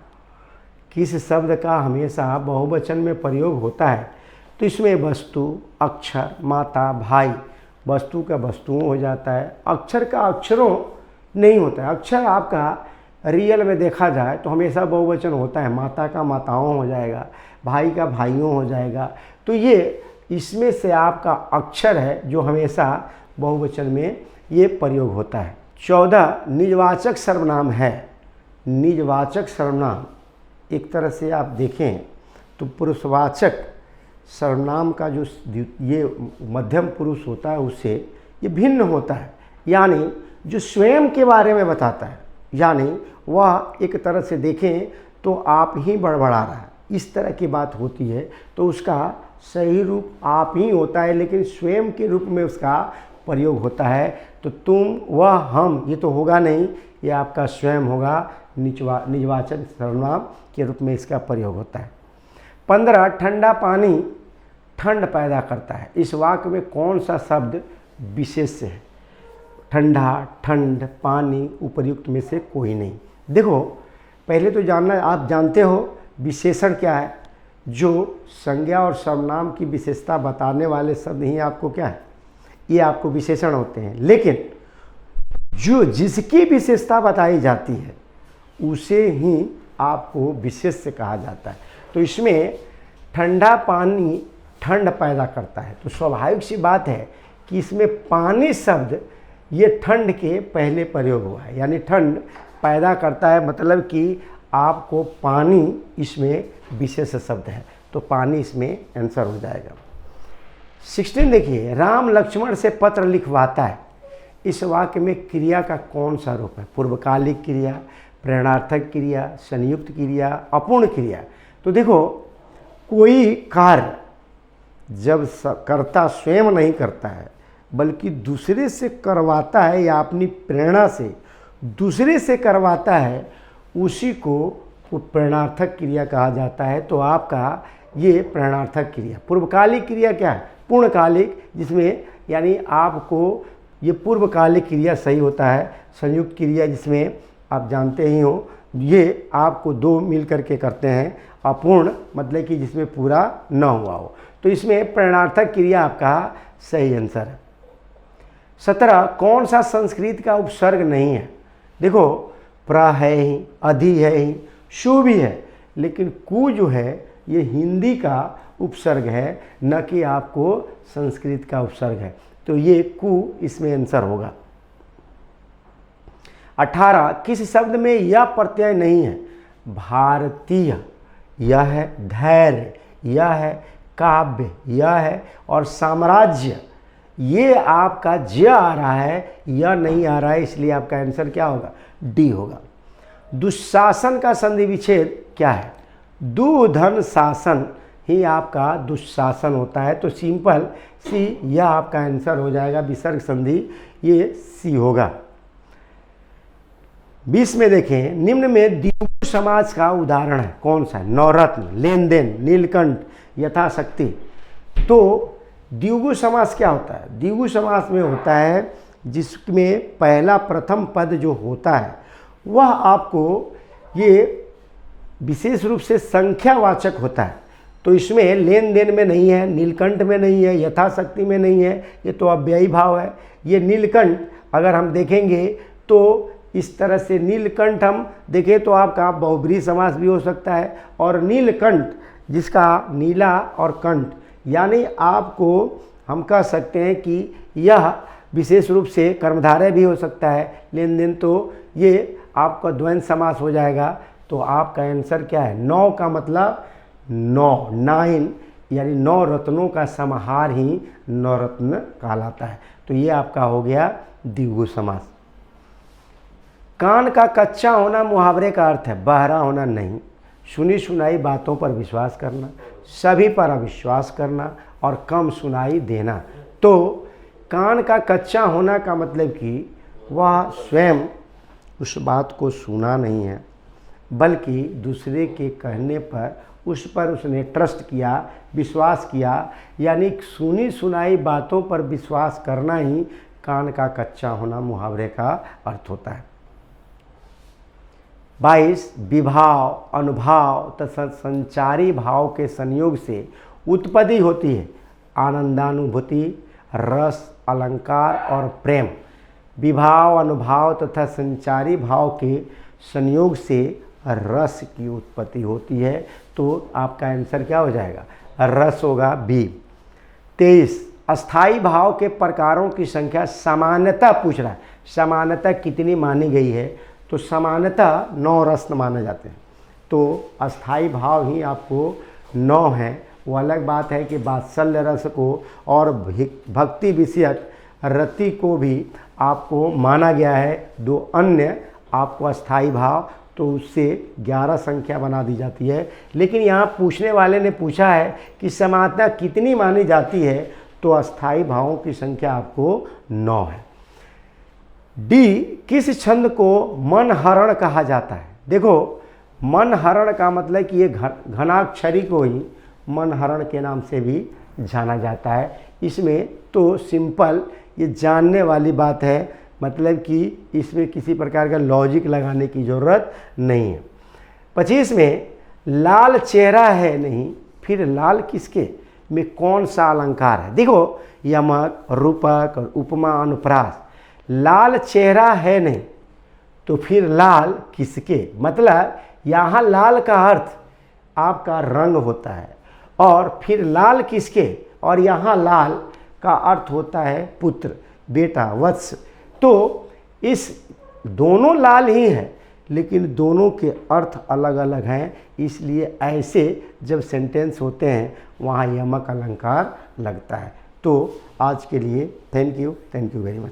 किस शब्द का हमेशा बहुवचन में प्रयोग होता है? तो इसमें वस्तु, अक्षर, माता, भाई। वस्तु का वस्तुओं हो जाता है, अक्षर का अक्षरों नहीं होता है। अक्षर आपका रियल में देखा जाए तो हमेशा बहुवचन होता है, माता का माताओं हो जाएगा, भाई का भाइयों हो जाएगा। तो ये इसमें से आपका अक्षर है जो हमेशा बहुवचन में ये प्रयोग होता है। 14 निजवाचक सर्वनाम है। निजवाचक सर्वनाम एक तरह से आप देखें तो पुरुषवाचक सर्वनाम का जो ये मध्यम पुरुष होता है उससे ये भिन्न होता है, यानी जो स्वयं के बारे में बताता है, यानी वह एक तरह से देखें तो आप ही बड़बड़ा रहा है, इस तरह की बात होती है, तो उसका सही रूप आप ही होता है, लेकिन स्वयं के रूप में उसका प्रयोग होता है। तो तुम, वह, हम, ये तो होगा नहीं, ये आपका स्वयं होगा। निजवाचक सर्वनाम के रूप में इसका प्रयोग होता है। 15 ठंडा पानी ठंड पैदा करता है। इस वाक्य में कौन सा शब्द विशेष्य है? ठंडा, ठंड, पानी, उपर्युक्त में से कोई नहीं। देखो पहले तो जानना, आप जानते हो विशेषण क्या है? जो संज्ञा और सर्वनाम की विशेषता बताने वाले शब्द ही आपको क्या है, ये आपको विशेषण होते हैं। लेकिन जो जिसकी विशेषता बताई जाती है उसे ही आपको विशेष्य कहा जाता है। तो इसमें ठंडा पानी ठंड पैदा करता है, तो स्वाभाविक सी बात है कि इसमें पानी शब्द ये ठंड के पहले प्रयोग हुआ है, यानी ठंड पैदा करता है, मतलब कि आपको पानी इसमें विशेष शब्द है, तो पानी इसमें आंसर हो जाएगा। 16 देखिए, राम लक्ष्मण से पत्र लिखवाता है। इस वाक्य में क्रिया का कौन सा रूप है? पूर्वकालिक क्रिया, प्रेरणार्थक क्रिया, संयुक्त क्रिया, अपूर्ण क्रिया। तो देखो कोई कार्य जब कर्ता स्वयं नहीं करता है बल्कि दूसरे से करवाता है या अपनी प्रेरणा से दूसरे से करवाता है, उसी को प्रेरणार्थक क्रिया कहा जाता है। तो आपका ये प्रेरणार्थक क्रिया। पूर्वकालिक क्रिया क्या है? पूर्णकालिक, जिसमें यानी आपको ये पूर्वकालिक क्रिया सही होता है। संयुक्त क्रिया जिसमें आप जानते ही हो, ये आपको दो मिल करके करते हैं। अपूर्ण मतलब कि जिसमें पूरा न हुआ हो, तो इसमें प्रेरणार्थक क्रिया आपका सही आंसर है। 17, कौन सा संस्कृत का उपसर्ग नहीं है? देखो प्र है ही, अधि है ही, शु भी है, लेकिन कु जो है ये हिंदी का उपसर्ग है, न कि आपको संस्कृत का उपसर्ग है, तो ये कु इसमें आंसर होगा। 18, किस शब्द में यह प्रत्यय नहीं है? भारतीय, यह है, धैर्य, यह है, काव्य, यह है, और साम्राज्य, ये आपका ज आ रहा है, यह नहीं आ रहा है, इसलिए आपका आंसर क्या होगा? डी होगा। दुशासन का संधि विच्छेद क्या है? दुधन शासन ही आपका दुशासन होता है, तो सिंपल सी यह आपका आंसर हो जाएगा। विसर्ग संधि ये सी होगा। 20 में देखें, निम्न में द्विगु समास का उदाहरण है, कौन सा है? नवरत्न, लेन देन, नीलकंठ, यथाशक्ति। तो द्विगु समास क्या होता है? द्विगु समास में होता है जिसमें पहला प्रथम पद जो होता है वह आपको ये विशेष रूप से संख्यावाचक होता है। तो इसमें लेन देन में नहीं है, नीलकंठ में नहीं है, यथाशक्ति में नहीं है, ये तो अव्ययी भाव है। ये नीलकंठ अगर हम देखेंगे तो इस तरह से नीलकंठ हम देखें तो आपका बहुब्रीहि समास भी हो सकता है। और नीलकंठ जिसका नीला और कंठ, यानी आपको हम कह सकते हैं कि यह विशेष रूप से कर्मधारय भी हो सकता है। लेन देन तो ये आपका द्वंद्व समास हो जाएगा। तो आपका आंसर क्या है? 9 का मतलब 9, 9, यानी 9 रत्नों का समाहार ही नवरत्न कहलाता है। तो ये आपका हो गया द्विगु समास। कान का कच्चा होना मुहावरे का अर्थ है बहरा होना नहीं, सुनी सुनाई बातों पर विश्वास करना, सभी पर अविश्वास करना और कम सुनाई देना। तो कान का कच्चा होना का मतलब कि वह स्वयं उस बात को सुना नहीं है, बल्कि दूसरे के कहने पर उस पर उसने ट्रस्ट किया, विश्वास किया, यानी सुनी सुनाई बातों पर विश्वास करना ही कान का कच्चा होना मुहावरे का अर्थ होता है। 22, विभाव, अनुभाव तथा संचारी भाव के संयोग से उत्पत्ति होती है आनंदानुभूति, रस, अलंकार और प्रेम। विभाव, अनुभाव तथा संचारी भाव के संयोग से रस की उत्पत्ति होती है। तो आपका आंसर क्या हो जाएगा? रस होगा, बी। 23, अस्थाई भाव के प्रकारों की संख्या सामान्यतः पूछ रहा है, सामान्यतः कितनी मानी गई है? तो सामान्यतः 9 रत्न माने जाते हैं। तो अस्थाई भाव ही आपको 9 है। वो अलग बात है कि वात्सल्य रस को और भक्ति विषयक रति को भी आपको माना गया है। 2 अन्य आपको अस्थाई भाव, तो उससे 11 संख्या बना दी जाती है। लेकिन यहाँ पूछने वाले ने पूछा है कि समानता कितनी मानी जाती है, तो अस्थाई भावों की संख्या आपको 9 है। डी, किस छंद को मनहरण कहा जाता है? देखो मनहरण का मतलब कि ये घनाक्षरी को ही मनहरण के नाम से भी जाना जाता है। इसमें तो सिंपल ये जानने वाली बात है, मतलब कि इसमें किसी प्रकार का लॉजिक लगाने की ज़रूरत नहीं है। 25 में लाल चेहरा है नहीं, फिर लाल किसके में कौन सा अलंकार है? देखो यमक, रूपक और उपमा अनुप्रास। लाल चेहरा है नहीं तो फिर लाल किसके, मतलब यहाँ लाल का अर्थ आपका रंग होता है, और फिर लाल किसके, और यहाँ लाल का अर्थ होता है पुत्र, बेटा, वत्स। तो इस दोनों लाल ही हैं, लेकिन दोनों के अर्थ अलग अलग हैं, इसलिए ऐसे जब सेंटेंस होते हैं वहाँ यमक अलंकार लगता है। तो आज के लिए थैंक यू वेरी मच।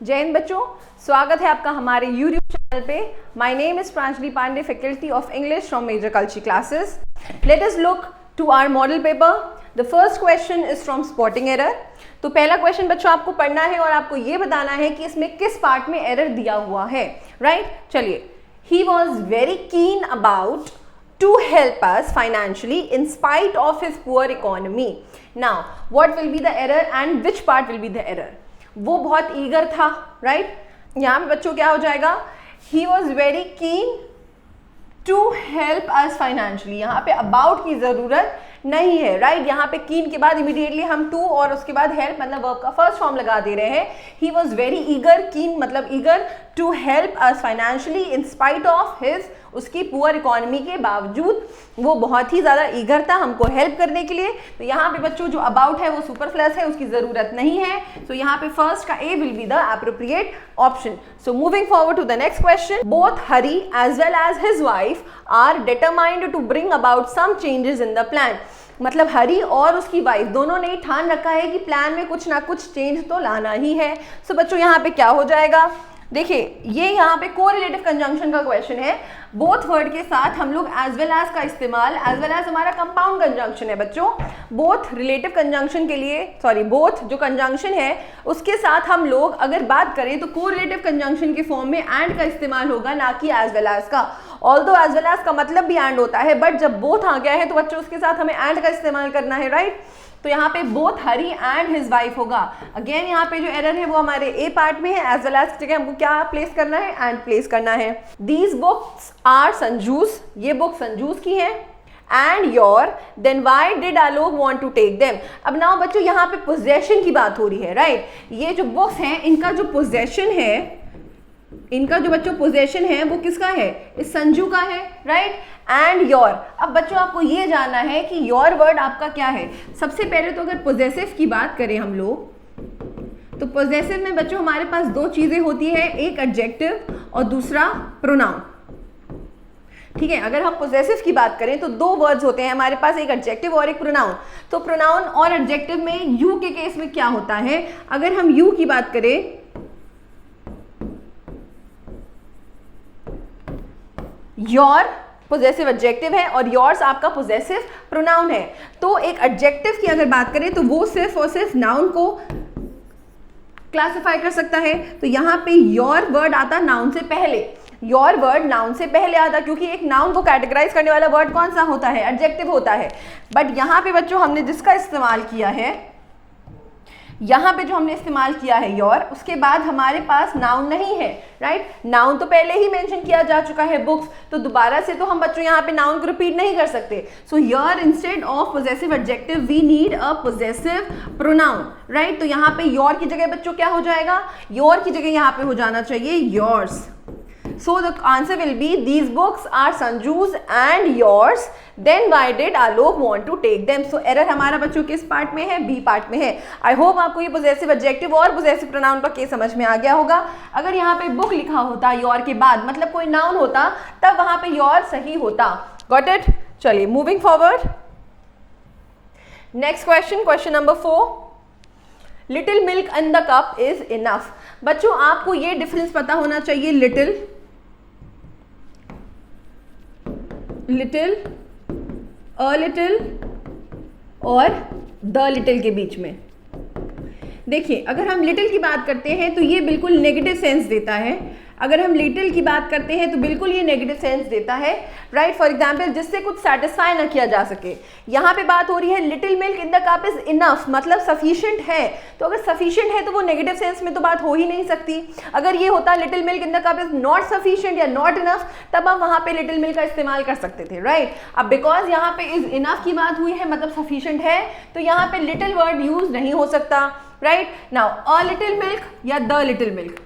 जय हिंद बच्चों, स्वागत है आपका हमारे YouTube चैनल पे। My name is Pranjali Pandey, faculty of English from major कल्ची classes. Let us look to our model paper. The first question is from spotting error. तो पहला क्वेश्चन बच्चों आपको पढ़ना है और आपको ये बताना है कि इसमें किस पार्ट में एरर दिया हुआ है, राइट? चलिए, he was very keen about to help us financially in spite of his poor economy. Now, what will be the error and which part will be the error? वो बहुत eager था, right? यहाँ पे बच्चों क्या हो जाएगा? He was very keen to help us financially. यहाँ पे about की ज़रूरत नहीं है, राइट? यहाँ पे कीन के बाद इमीडिएटली हम टू और उसके बाद हेल्प मतलब वर्ब का फर्स्ट फॉर्म लगा दे रहे हैं। He was very eager, keen मतलब eager, to help us financially in spite of his, उसकी पुअर इकोनॉमी के बावजूद वो बहुत ही ज़्यादा ईगर था हमको हेल्प करने के लिए। तो यहाँ पे बच्चों जो अबाउट है वो सुपरफ्लस है, उसकी ज़रूरत नहीं है। तो यहाँ पे फर्स्ट का A will be the appropriate option. So moving forward to the next question. Both Hari as well as his wife are determined to bring about some changes in the plan. मतलब हरी और उसकी वाइफ दोनों ने ठान रखा है कि प्लान में कुछ ना कुछ चेंज तो लाना ही है। सो बच्चों यहाँ पे क्या हो जाएगा? देखिए, ये यहाँ पे कोरिलेटिव कंजंक्शन का क्वेश्चन है। बोथ वर्ड के साथ हम लोग एज वेल एज का इस्तेमाल, एज वेल एज हमारा कंपाउंड कंजंक्शन है बच्चों। बोथ रिलेटिव कंजंक्शन के लिए, सॉरी बोथ जो कंजंक्शन है उसके साथ हम लोग अगर बात करें तो कोरिलेटिव कंजंक्शन के फॉर्म में एंड का इस्तेमाल होगा, ना कि एज वेल एज का। ऑल्दो एज वेल एज का मतलब भी एंड होता है, बट जब बोथ आ गया है तो बच्चों उसके साथ हमें एंड का इस्तेमाल करना है, राइट? तो यहाँ पे both Hari and his wife होगा। अगेन यहाँ पे जो एरर है वो हमारे ए पार्ट में है, एज वेल एज की जगह हमको क्या प्लेस करना है? एंड प्लेस करना है। दीज बुक्स आर संजूस, ये बुक संजूस की है। And your, then why did Alok want to take them. अब नाउ बच्चों यहाँ पे पोजेशन की बात हो रही है, राइट? ये जो बुक्स हैं इनका जो पोजेशन है, इनका जो बच्चों पोजेशन है वो किसका है? इस संजू का है, राइट? And your. अब बच्चों आपको ये जानना है कि योर वर्ड आपका क्या है। सबसे पहले तो अगर पोजेसिव की बात करें हम लोग, तो पोजेसिव में बच्चों हमारे पास दो चीजें होती है, एक एडजेक्टिव और दूसरा प्रोनाउन। ठीक है, अगर हम पोजेसिव की बात करें तो दो वर्ड्स होते हैं हमारे पास, एक एडजेक्टिव और एक प्रोनाउन। तो प्रोनाउन और एडजेक्टिव में यू के केस में क्या होता है? अगर हम यू की बात करें, योर पोजेसिव एडजेक्टिव है और योर्स आपका पोजेसिव प्रोनाउन है। तो एक एडजेक्टिव की अगर बात करें तो वो सिर्फ और सिर्फ नाउन को क्लासिफाई कर सकता है। तो यहाँ पे योर वर्ड आता नाउन से पहले, योर वर्ड नाउन से पहले आता, क्योंकि एक नाउन को कैटेगराइज करने वाला वर्ड कौन सा होता है? एडजेक्टिव होता है। बट यहाँ पे बच्चों हमने जिसका इस्तेमाल किया है, यहाँ पे जो हमने इस्तेमाल किया है योर, उसके बाद हमारे पास नाउन नहीं है, राइट? नाउन तो पहले ही मेंशन किया जा चुका है बुक्स, तो दोबारा से तो हम बच्चों यहाँ पे नाउन को रिपीट नहीं कर सकते। So your instead of possessive adjective we need a possessive pronoun, right? तो यहाँ पे योर की जगह बच्चों क्या हो जाएगा? योर की जगह यहाँ पे हो जाना चाहिए yours. So the answer will be these books are Sanju's and yours. Then why did Alok want to take them? So error हमारा बच्चों किस पार्ट में है? बी पार्ट में है। I hope आपको ये possessive adjective और possessive pronoun का केस समझ में आ गया होगा। अगर यहाँ पे book लिखा होता your के बाद, मतलब कोई noun होता, तब वहाँ पे your सही होता। Got it? चलिए moving forward. Next question, question number 4. Little milk in the cup is enough. बच्चों आपको ये डिफरेंस पता होना चाहिए, लिटिल, अ लिटिल और द लिटिल के बीच में। देखिए अगर हम लिटिल की बात करते हैं तो ये बिल्कुल नेगेटिव सेंस देता है। अगर हम लिटिल की बात करते हैं तो बिल्कुल ये नेगेटिव सेंस देता है, राइट। फॉर एग्जाम्पल जिससे कुछ सेटिस्फाई ना किया जा सके। यहाँ पे बात हो रही है little milk in the cup is enough, मतलब सफिशिएंट है। तो अगर सफिशिएंट है तो वो नेगेटिव सेंस में तो बात हो ही नहीं सकती। अगर ये होता little milk in the cup is not sufficient या नॉट इनफ, तब आप वहाँ पे लिटिल मिल्क का इस्तेमाल कर सकते थे, राइट। अब बिकॉज यहाँ पे इज इनफ की बात हुई है, मतलब सफिशिएंट है, तो यहाँ पे लिटिल वर्ड यूज नहीं हो सकता, राइट। नाउ अ लिटिल मिल्क या द लिटिल मिल्क,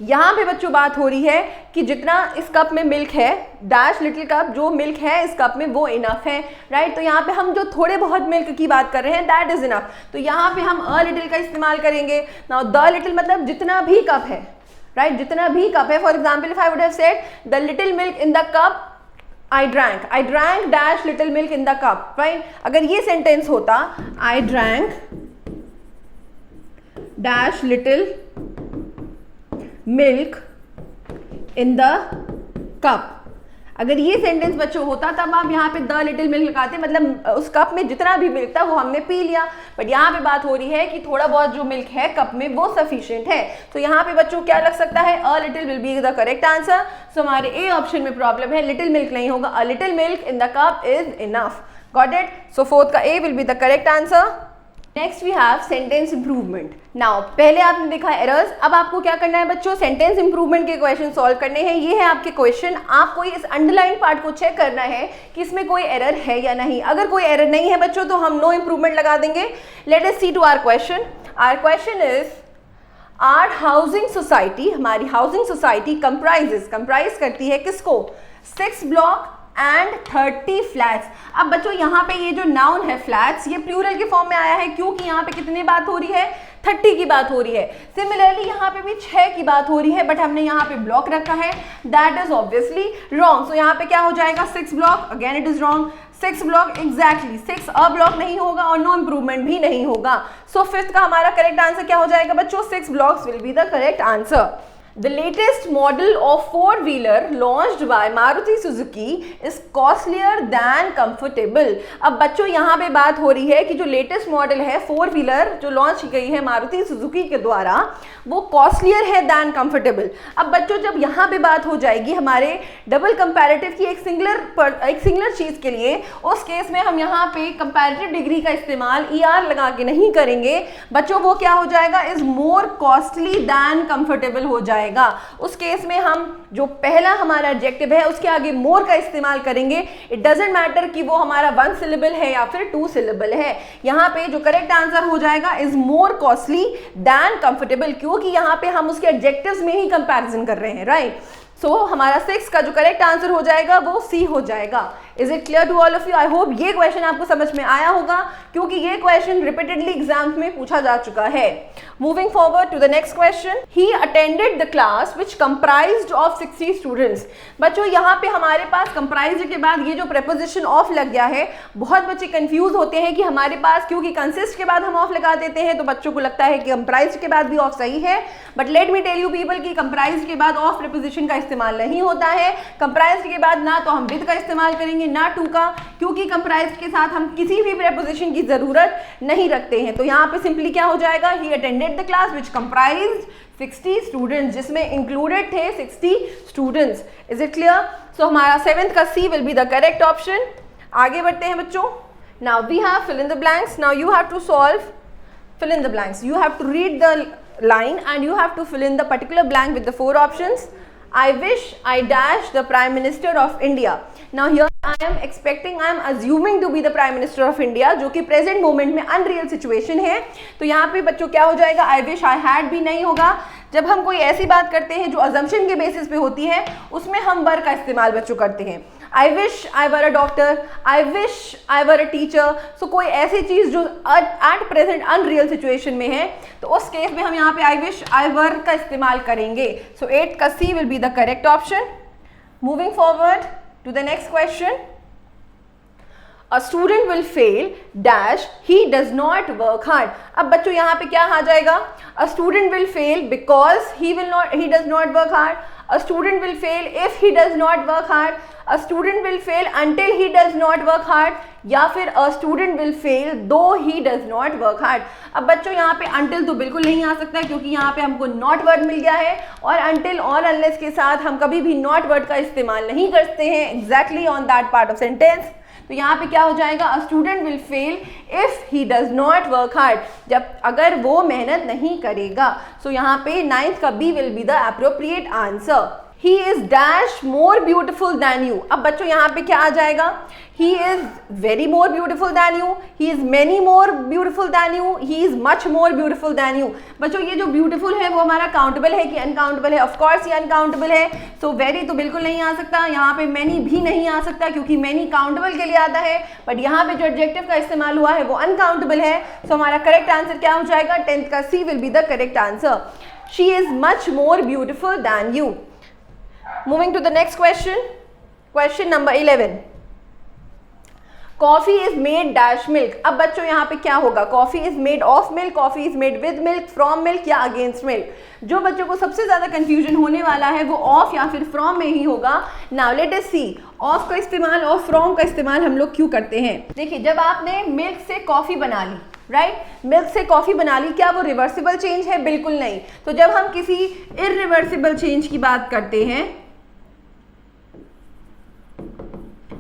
यहाँ पे बच्चों बात हो रही है कि जितना इस कप में मिल्क है, डैश लिटिल कप, जो मिल्क है इस कप में वो इनफ है, राइट। तो यहाँ पे हम जो थोड़े बहुत मिल्क की बात कर रहे हैं दैट इज इनफ, तो यहाँ पे हम अ लिटिल का इस्तेमाल करेंगे। नाउ द लिटिल मतलब जितना भी कप है, राइट, जितना भी कप है। For example if I would have said the little milk in the cup I drank dash little milk in the cup, right? अगर ये सेंटेंस होता I drank dash little milk in the cup, अगर ये sentence बच्चों होता तब आप यहाँ पे द लिटिल मिल्क लगाते, मतलब उस कप में जितना भी मिल्क था वो हमने पी लिया। बट यहाँ पे बात हो रही है कि थोड़ा बहुत जो मिल्क है कप में वो सफिशिएंट है, तो यहाँ पे बच्चों क्या लग सकता है, a little will be the correct answer. So हमारे ए ऑप्शन में प्रॉब्लम है, लिटिल मिल्क नहीं होगा, a little milk in the cup is enough. Got it? So fourth का A will be the correct answer. Next we have sentence improvement. Now पहले आपने देखा errors, अब आपको क्या करना है बच्चों, सेंटेंस इंप्रूवमेंट के क्वेश्चन सॉल्व करने हैं। ये है आपके क्वेश्चन, आपको इस अंडरलाइन पार्ट को चेक करना है कि इसमें कोई एरर है या नहीं। अगर कोई एरर नहीं है बच्चों तो हम नो इंप्रूवमेंट लगा देंगे। Let us see to our question. Our question is our housing society, हमारी हाउसिंग सोसाइटी कंप्राइज करती है किसको, 6 ब्लॉक एंड 30 फ्लैट्स। अब बच्चों यहाँ पे ये जो नाउन है फ्लैट्स, ये प्लूरल के फॉर्म में आया है क्योंकि यहाँ पे कितनी बात हो रही है, 30 की बात हो रही है। सिमिलरली यहाँ पे भी 6 की बात हो रही है, बट हमने यहाँ पे ब्लॉक रखा है, दैट इज ऑब्वियसली रॉन्ग। सो यहाँ पे क्या हो जाएगा, 6 block, again it is wrong. 6 block exactly 6 a block नहीं होगा और नो इंप्रूवमेंट भी नहीं होगा। सो फिफ्थ का हमारा करेक्ट आंसर क्या हो जाएगा बच्चों, 6 blocks will be the correct answer. The latest model of 4-wheeler launched by Maruti Suzuki is costlier than comfortable। अब बच्चों यहाँ पे बात हो रही है कि जो लेटेस्ट मॉडल है 4-wheeler जो लॉन्च की गई है मारुति सुजुकी के द्वारा, वो कॉस्टलियर है दैन कंफर्टेबल। अब बच्चों जब यहाँ पे बात हो जाएगी हमारे डबल कंपैरेटिव की एक सिंगुलर चीज़ के लिए, उस केस में हम यहाँ पे कंपैरेटिव डिग्री का इस्तेमाल ER लगा के नहीं करेंगे बच्चों, वो क्या हो जाएगा, is more costly than comfortable हो जाएगा। उस केस में हम जो पहला हमारा एडजेक्टिव है उसके आगे मोर का इस्तेमाल करेंगे। इट डजंट मैटर कि वो हमारा 1 सिलेबल है या फिर 2 सिलेबल है। यहाँ पे जो करेक्ट आंसर हो जाएगा is more costly than comfortable, क्योंकि यहाँ पे हम उसके एडजेक्टिव्स में ही कंपैरिजन कर रहे हैं, राइट। सो हमारा 6 का जो करेक्ट आंसर हो जाएगा वो सी हो जाएगा। Is it clear to all of you? I hope ये क्वेश्चन आपको समझ में आया होगा क्योंकि ये क्वेश्चन रिपीटेडली एग्जाम्स में पूछा जा चुका है। Moving forward to the next question. He attended the class which comprised of 60 students. बच्चों यहाँ पे हमारे पास कंप्राइज्ड के बाद ये जो प्रेपोजिशन ऑफ लग गया है, बहुत बच्चे कंफ्यूज होते हैं कि हमारे पास क्योंकि कंसिस्ट के बाद हम ऑफ लगा देते हैं तो बच्चों को लगता है कि कंप्राइज्ड के बाद भी ऑफ सही है, but let me tell you people कि कंप्राइज्ड के बाद ऑफ प्रेपोजिशन का इस्तेमाल नहीं होता है। कंप्राइज्ड के बाद ना तो हम विद का इस्तेमाल करेंगे ना टू का, क्योंकि कंप्राइज्ड के साथ हम किसी भी प्रेपोजिशन की जरूरत नहीं रखते हैं। तो यहाँ पे सिंपली क्या हो जाएगा, he attended the class which comprised 60 students, जिसमें इंक्लूडेड थे 60 students. Is it clear? So हमारा 7th का C will be the correct option. आगे बढ़ते हैं बच्चों। Now we have fill in the blanks. Now you have to solve fill in the blanks. You have to read the line and you have to fill in the particular blank with the 4 options. I wish I dash the Prime Minister of India. Now here I am expecting, I am assuming to be the Prime Minister of India, जो कि present moment में unreal situation है। तो यहाँ पे बच्चों क्या हो जाएगा, I wish I had भी नहीं होगा। जब हम कोई ऐसी बात करते हैं जो assumption के बेसिस पे होती है उसमें हम वर का इस्तेमाल बच्चों करते हैं। I wish I were a doctor, I wish I were a teacher। So कोई ऐसी चीज़ जो at present unreal situation में है तो उस केस में हम यहाँ पे I wish I were का इस्तेमाल करेंगे। So 8 का C will be the correct option. Moving forward to the next question. A student will fail dash he does not work hard। अब बच्चों यहाँ पे क्या आ जाएगा, a student will fail because he does not work hard। a student will fail if he does not work hard, a student will fail until he does not work hard, या फिर a student will fail though he does not work hard। अब बच्चों यहाँ पे until तो बिल्कुल नहीं आ सकता क्योंकि यहाँ पे हमको not word मिल गया है और until और unless के साथ हम कभी भी not word का इस्तेमाल नहीं करते हैं exactly on that part of sentence। तो यहाँ पे क्या हो जाएगा, a student will fail if he does not work hard, जब अगर वो मेहनत नहीं करेगा। सो यहाँ पे 9th का B will be the appropriate answer। He is dash more beautiful than you। अब बच्चों यहाँ पे क्या आ जाएगा, he is very more beautiful than you, he is many more beautiful than you, he is much more beautiful than you। बच्चों ये जो beautiful है वो हमारा countable है कि uncountable है? Of course ये uncountable है, so very तो बिल्कुल नहीं आ सकता, यहाँ पे many भी नहीं आ सकता क्योंकि many countable के लिए आता है, बट यहाँ पे जो adjective का इस्तेमाल हुआ है वो uncountable है। so हमारा correct answer क्या हो जाएगा, 10th का C will be the correct answer। She is much more beautiful than you। Moving to the next question, question number 11। Coffee is made dash milk। अब बच्चों यहाँ पे क्या होगा, coffee is made of milk, coffee is made with milk, from milk या against milk। जो बच्चों को सबसे ज़्यादा confusion होने वाला है वो of या फिर from में ही होगा। Now let us see, of का इस्तेमाल और from का इस्तेमाल हम लोग क्यों करते हैं। देखिए जब आपने milk से कॉफ़ी बना ली, राइट, मिल्क से कॉफ़ी बना ली, क्या वो रिवर्सिबल चेंज है? बिल्कुल नहीं। तो जब हम किसी इरिवर्सिबल चेंज की बात करते हैं,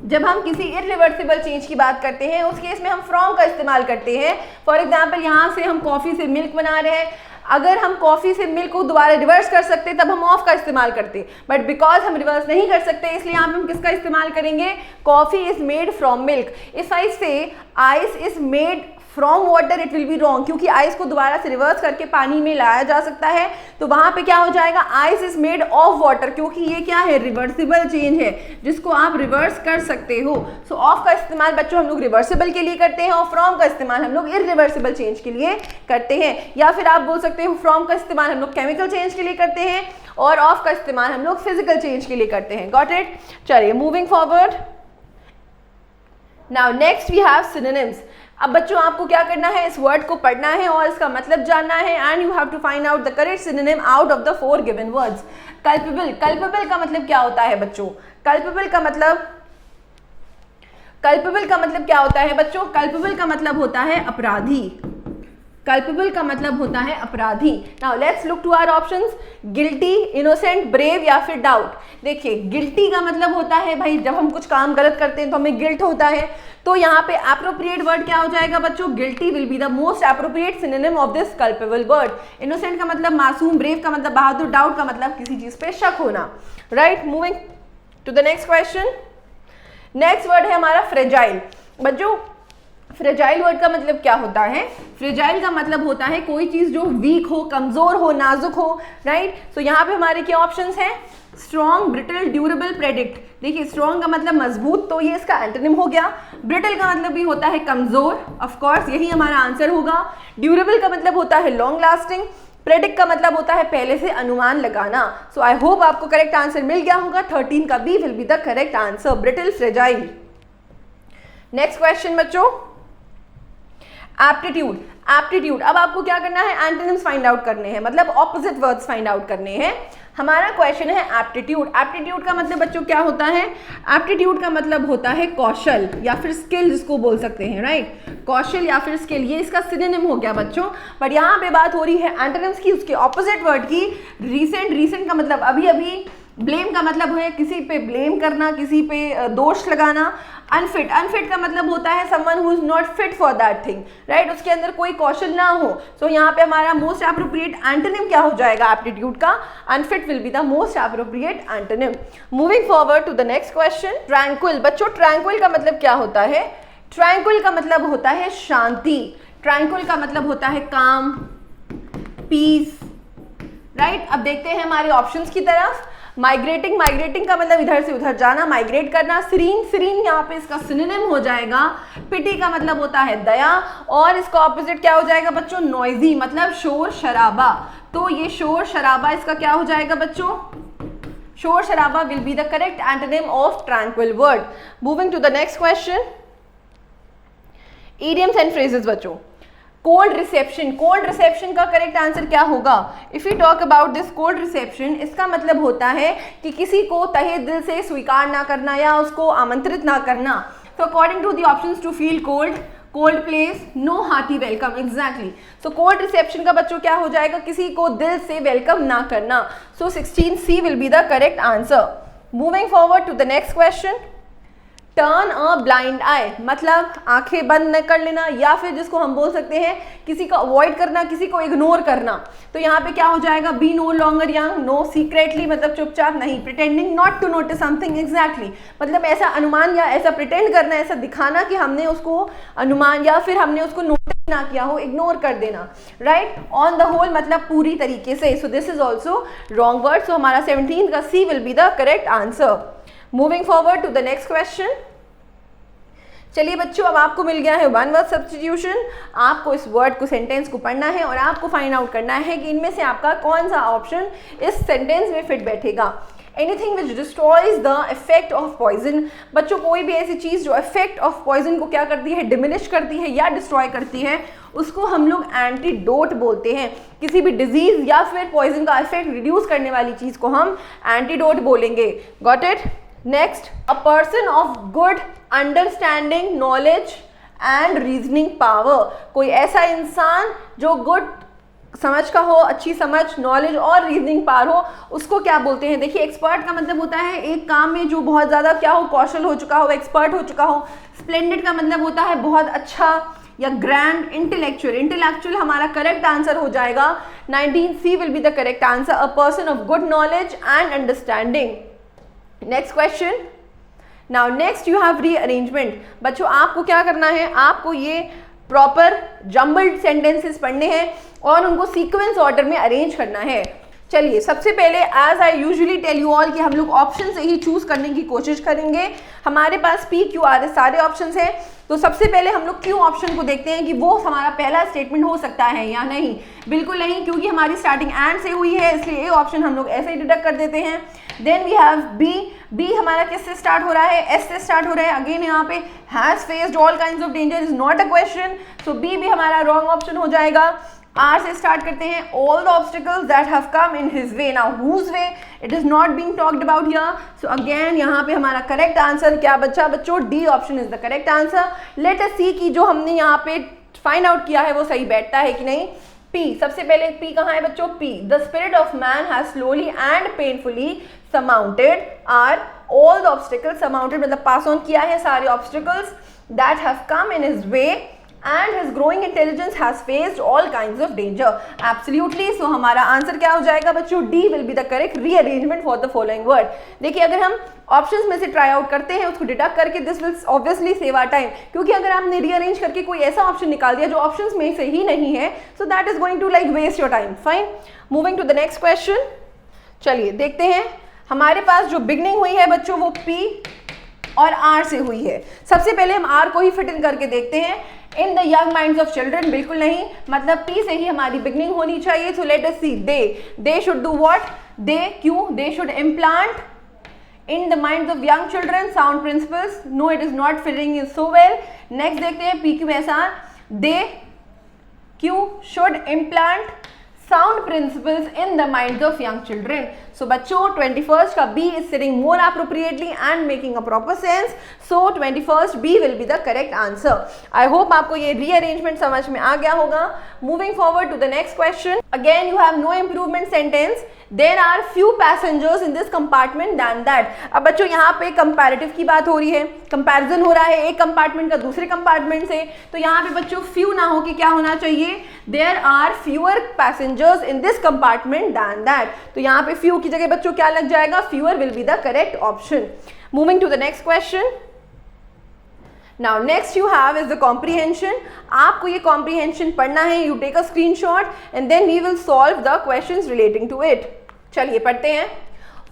जब हम किसी इरिवर्सिबल चेंज की बात करते हैं उस केस में हम फ्रॉम का इस्तेमाल करते हैं। फॉर एग्जांपल यहाँ से हम कॉफ़ी से मिल्क बना रहे हैं, अगर हम कॉफ़ी से मिल्क को दोबारा रिवर्स कर सकते तब हम ऑफ का इस्तेमाल करते, बट बिकॉज हम रिवर्स नहीं कर सकते इसलिए यहाँ पे हम किसका इस्तेमाल करेंगे, coffee is made from milk. If I say ice is made from water it will be wrong, क्योंकि आइस को दोबारा से रिवर्स करके पानी में लाया जा सकता है, तो वहां पे क्या हो जाएगा, ice is made of water, क्योंकि ये क्या है, रिवर्सिबल चेंज है जिसको आप रिवर्स कर सकते हो। सो ऑफ का इस्तेमाल बच्चों हम लोग रिवर्सिबल के लिए करते हैं और फ्रॉम का इस्तेमाल हम लोग इरिवर्सिबल चेंज के लिए करते हैं। या फिर आप बोल सकते हो फ्रॉम का इस्तेमाल हम लोग केमिकल चेंज के लिए करते हैं और ऑफ का इस्तेमाल हम लोग फिजिकल चेंज के लिए करते हैं। Got it? चलिए moving forward. Now next we have synonyms. अब बच्चों आपको क्या करना है, इस वर्ड को पढ़ना है और इसका मतलब जानना है and you have to find out the correct synonym out of the 4 given words. Culpable, culpable का मतलब क्या होता है बच्चों, कल्पेबल का मतलब क्या होता है बच्चों, कल्पेबल का मतलब होता है अपराधी, कल्पेबल का मतलब होता है अपराधी। Now let's look to our options, guilty, innocent, brave या फिर डाउट। देखिए गिल्टी का मतलब होता है भाई जब हम कुछ काम गलत करते हैं तो हमें गिल्ट होता है, तो यहाँ पे एप्रोप्रिएट वर्ड क्या हो जाएगा बच्चों, guilty will be the most appropriate synonym of this culpable word. Innocent का मतलब मासूम, ब्रेव का मतलब बहादुर, डाउट का मतलब किसी चीज पे शक होना। Right, moving to the next question. Next word है हमारा फ्रेजाइल। बच्चों फ्रेजाइल वर्ड का मतलब क्या होता है, फ्रेजाइल का मतलब होता है कोई चीज जो वीक हो, कमजोर हो, नाजुक हो। राइट, तो यहाँ पे हमारे क्या ऑप्शंस हैं, स्ट्रॉन्ग, ब्रिटल, ड्यूरेबल, प्रेडिक्ट। देखिए स्ट्रॉन्ग का मतलब मजबूत, तो ये इसका एंटोनिम हो गया। ब्रिटल का मतलब भी होता है कमजोर, ऑफ कोर्स यही हमारा आंसर होगा। ड्यूरेबल का मतलब होता है लॉन्ग लास्टिंग। प्रेडिक्ट का मतलब होता है पहले से अनुमान लगाना। सो आई होप आपको करेक्ट आंसर मिल गया होगा। 13 का b will be the correct answer, brittle, fragile. Next question बच्चों, एप्टीट्यूड। एप्टीट्यूड, अब आपको क्या करना है, एंटोनिम्स फाइंड आउट करने हैं, मतलब ऑपोजिट वर्ड्स फाइंड आउट करने हैं। हमारा क्वेश्चन है एप्टीट्यूड। एप्टीट्यूड का मतलब बच्चों क्या होता है, एप्टीट्यूड का मतलब होता है कौशल या फिर स्किल जिसको बोल सकते हैं। राइट, कौशल या फिर स्किल, ये इसका सिनोनिम हो गया बच्चों। बट यहाँ पे बात हो रही है एंटोनिम्स की, उसके ऑपोजिट वर्ड की। रीसेंट, रीसेंट का मतलब अभी अभी। ब्लेम का मतलब है किसी पे ब्लेम करना, किसी पे दोष लगाना। अनफिट, अनफिट का मतलब होता है someone who is not fit for that thing. Right, उसके अंदर कोई कौशल ना हो। सो यहाँ पे हमारा मोस्ट एप्रोप्रिएट एंटोनिम क्या हो जाएगा एप्टीट्यूड का, unfit will be the most appropriate antonym. Moving forward to the next question, tranquil. बच्चों ट्रैंक्विल का मतलब क्या होता है, ट्रैंक्विल का मतलब होता है शांति। ट्रैंक्विल का मतलब होता है काम, पीस। राइट, अब देखते हैं हमारे ऑप्शंस की तरफ। माइग्रेटिंग, माइग्रेटिंग का मतलब इधर से उधर जाना, माइग्रेट करना। सीरीन, सीरीन यहाँ पे इसका सिनोनिम हो जाएगा। पिटी का मतलब होता है दया, और इसका ऑपोजिट क्या हो जाएगा बच्चों, नॉइजी, मतलब शोर शराबा। तो ये शोर शराबा इसका क्या हो जाएगा बच्चों, शोर शराबा will be the correct antonym of tranquil word. Moving to the next question, idioms and phrases. बच्चों कोल्ड रिसेप्शन का करेक्ट आंसर क्या होगा? If you talk about this cold reception, इसका मतलब होता है कि किसी को तहे दिल से स्वीकार ना करना या उसको आमंत्रित ना करना। तो according to the options, to feel cold place, no hearty welcome, exactly. So cold reception का बच्चों क्या हो जाएगा? किसी को दिल से वेलकम ना करना। So 16C will be the correct answer. Moving forward to the next question, turn a blind eye, मतलब आंखें बंद न कर लेना, या फिर जिसको हम बोल सकते हैं किसी को अवॉइड करना, किसी को इग्नोर करना। तो यहाँ पे क्या हो जाएगा? B no longer young, no secretly मतलब चुपचाप नहीं, pretending not to notice something, exactly मतलब ऐसा अनुमान या ऐसा प्रिटेंड करना, ऐसा दिखाना कि हमने उसको अनुमान या फिर हमने उसको नोटिस ना किया हो, इग्नोर कर देना, राइट। ऑन द होल मतलब पूरी तरीके से। So this is also wrong word. So हमारा 17 का C will be the correct answer. Moving forward to the next question. चलिए बच्चों, अब आपको मिल गया है वन वर्ड सब्स्टिट्यूशन। आपको इस वर्ड को, सेंटेंस को पढ़ना है और आपको फाइंड आउट करना है कि इनमें से आपका कौन सा ऑप्शन इस सेंटेंस में फिट बैठेगा। Anything which destroys the effect of poison. बच्चों, कोई भी ऐसी चीज़ जो इफेक्ट ऑफ पॉइजन को क्या करती है? डिमिनिश करती है या डिस्ट्रॉय करती है, उसको हम लोग एंटीडोट बोलते हैं। किसी भी डिजीज या फिर पॉइजन का इफेक्ट रिड्यूस करने वाली चीज़ को हम एंटीडोट बोलेंगे। Got it? Next, a person of good understanding, knowledge and reasoning power. कोई ऐसा इंसान जो गुड समझ का हो, अच्छी समझ, नॉलेज और रीजनिंग पावर हो, उसको क्या बोलते हैं? देखिए, एक्सपर्ट का मतलब होता है एक काम में जो बहुत ज़्यादा क्या हो, कौशल हो चुका हो, एक्सपर्ट हो चुका हो। स्प्लेंडेड का मतलब होता है बहुत अच्छा या ग्रैंड। इंटेलेक्चुअल हमारा करेक्ट आंसर हो जाएगा 19C will be the correct answer, a person of good knowledge and understanding. Next question. Now next you have rearrangement. बच्चों, आपको क्या करना है? आपको ये प्रॉपर जम्बल्ड सेंटेंसेस पढ़ने हैं और उनको सीक्वेंस ऑर्डर में अरेंज करना है। चलिए, सबसे पहले as I usually tell you all कि हम लोग ऑप्शन से ही चूज करने की कोशिश करेंगे। हमारे पास PQR सारे ऑप्शंस हैं। तो सबसे पहले हम लोग क्यू ऑप्शन को देखते हैं कि वो हमारा पहला स्टेटमेंट हो सकता है या नहीं। बिल्कुल नहीं, क्योंकि हमारी स्टार्टिंग एंड से हुई है, इसलिए ए ऑप्शन हम लोग ऐसे ही डिडक्ट कर देते हैं। देन वी हैव बी हमारा किससे स्टार्ट हो रहा है? एस से स्टार्ट हो रहा है। अगेन यहाँ पे has faced all kinds of danger is not a question, so b भी हमारा रॉन्ग ऑप्शन हो जाएगा। आर से स्टार्ट करते हैं, all the obstacles that have come in his way. Now whose way? It is not being talked about here, so again यहाँ पे हमारा करेक्ट आंसर क्या बच्चा? बच्चों, D option is the correct answer. Let us see कि जो हमने यहाँ पे फाइंड आउट किया है वो सही बैठता है कि नहीं। पी, सबसे पहले पी कहाँ है बच्चों? P, the spirit of man has slowly and painfully surmounted are all the obstacles, surmounted मतलब पास ऑन किया है सारे obstacles that have come in his way and his growing intelligence has faced all kinds of danger. Absolutely. So हमारा answer क्या हो जाएगा बच्चों? D will be the correct rearrangement for the following word. देखिए, अगर हम ऑप्शंस में से ट्राई आउट करते हैं, उसको डिडक्ट करके, this will obviously save our time, क्योंकि अगर आपने रीअरेंज करके कोई ऐसा ऑप्शन निकाल दिया जो ऑप्शंस में से ही नहीं है, so that is going to like waste your time. Fine, moving to the next question. चलिए देखते हैं, हमारे पास जो बिगनिंग हुई है बच्चों वो P और R से हुई है। सबसे पहले हम R को ही फिट इन करके देखते हैं। In the young minds of children, बिल्कुल नहीं, मतलब P से ही हमारी बिगनिंग होनी चाहिए। So let us see, they should do what? They, क्यों? They should implant in the minds of young children sound principles. No, it is not fitting in so well. Next देखते हैं PQSR, they should implant sound principles in the minds of young children. So बच्चों 21st का B is sitting more appropriately and making a proper sense. So 21st B will be the correct answer. I hope आपको ये rearrangement समझ में आ गया होगा. Moving forward to the next question. Again you have no improvement sentence. There are few passengers in this compartment than that. अब बच्चों यहाँ पे comparative की बात हो रही है, comparison हो रहा है एक compartment का दूसरे compartment से, तो यहाँ पे बच्चों few ना हो के क्या होना चाहिए? There are fewer passengers in this compartment than that. तो यहाँ पे few की जगह बच्चों क्या लग जाएगा? Fewer will be the correct option. Moving to the next question. Now next you have is the comprehension. आपको ये comprehension पढ़ना है. You take a screenshot and then we will solve the questions relating to it. चलिए पढ़ते हैं.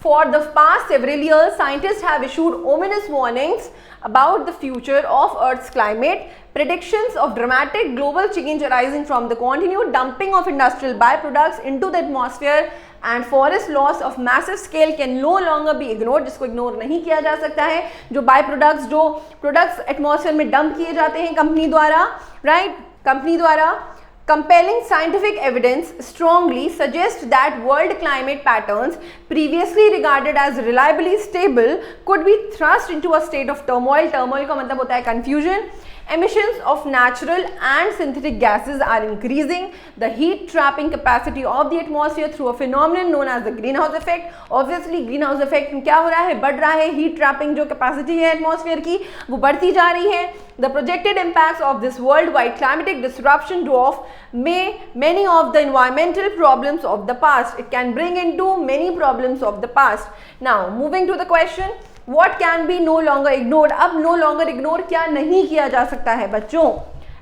For the past several years, scientists have issued ominous warnings about the future of Earth's climate. Predictions of dramatic global change arising from the continued dumping of industrial byproducts into the atmosphere and forest loss of massive scale can no longer be ignored. जिसको ignore नहीं किया जा सकता है. जो by products atmosphere में dump किए जाते हैं कंपनी द्वारा, राइट, कंपनी द्वारा, Compelling scientific evidence strongly suggests that world climate patterns previously regarded as reliably stable could be thrust into a state of turmoil. Turmoil का मतलब होता है confusion. Emissions of natural and synthetic gases are increasing the heat trapping capacity of the atmosphere through a phenomenon known as the greenhouse effect. Obviously greenhouse effect में क्या हो रहा है, बढ़ रहा है, heat trapping जो capacity है atmosphere की वो बढ़ती जा रही है. The projected impacts of this worldwide climatic disruption dwarf many of the environmental problems of the past. It can bring into many problems of the past. Now moving to the question, what can be no longer ignored. अब no longer ignore क्या नहीं किया जा सकता है बच्चों?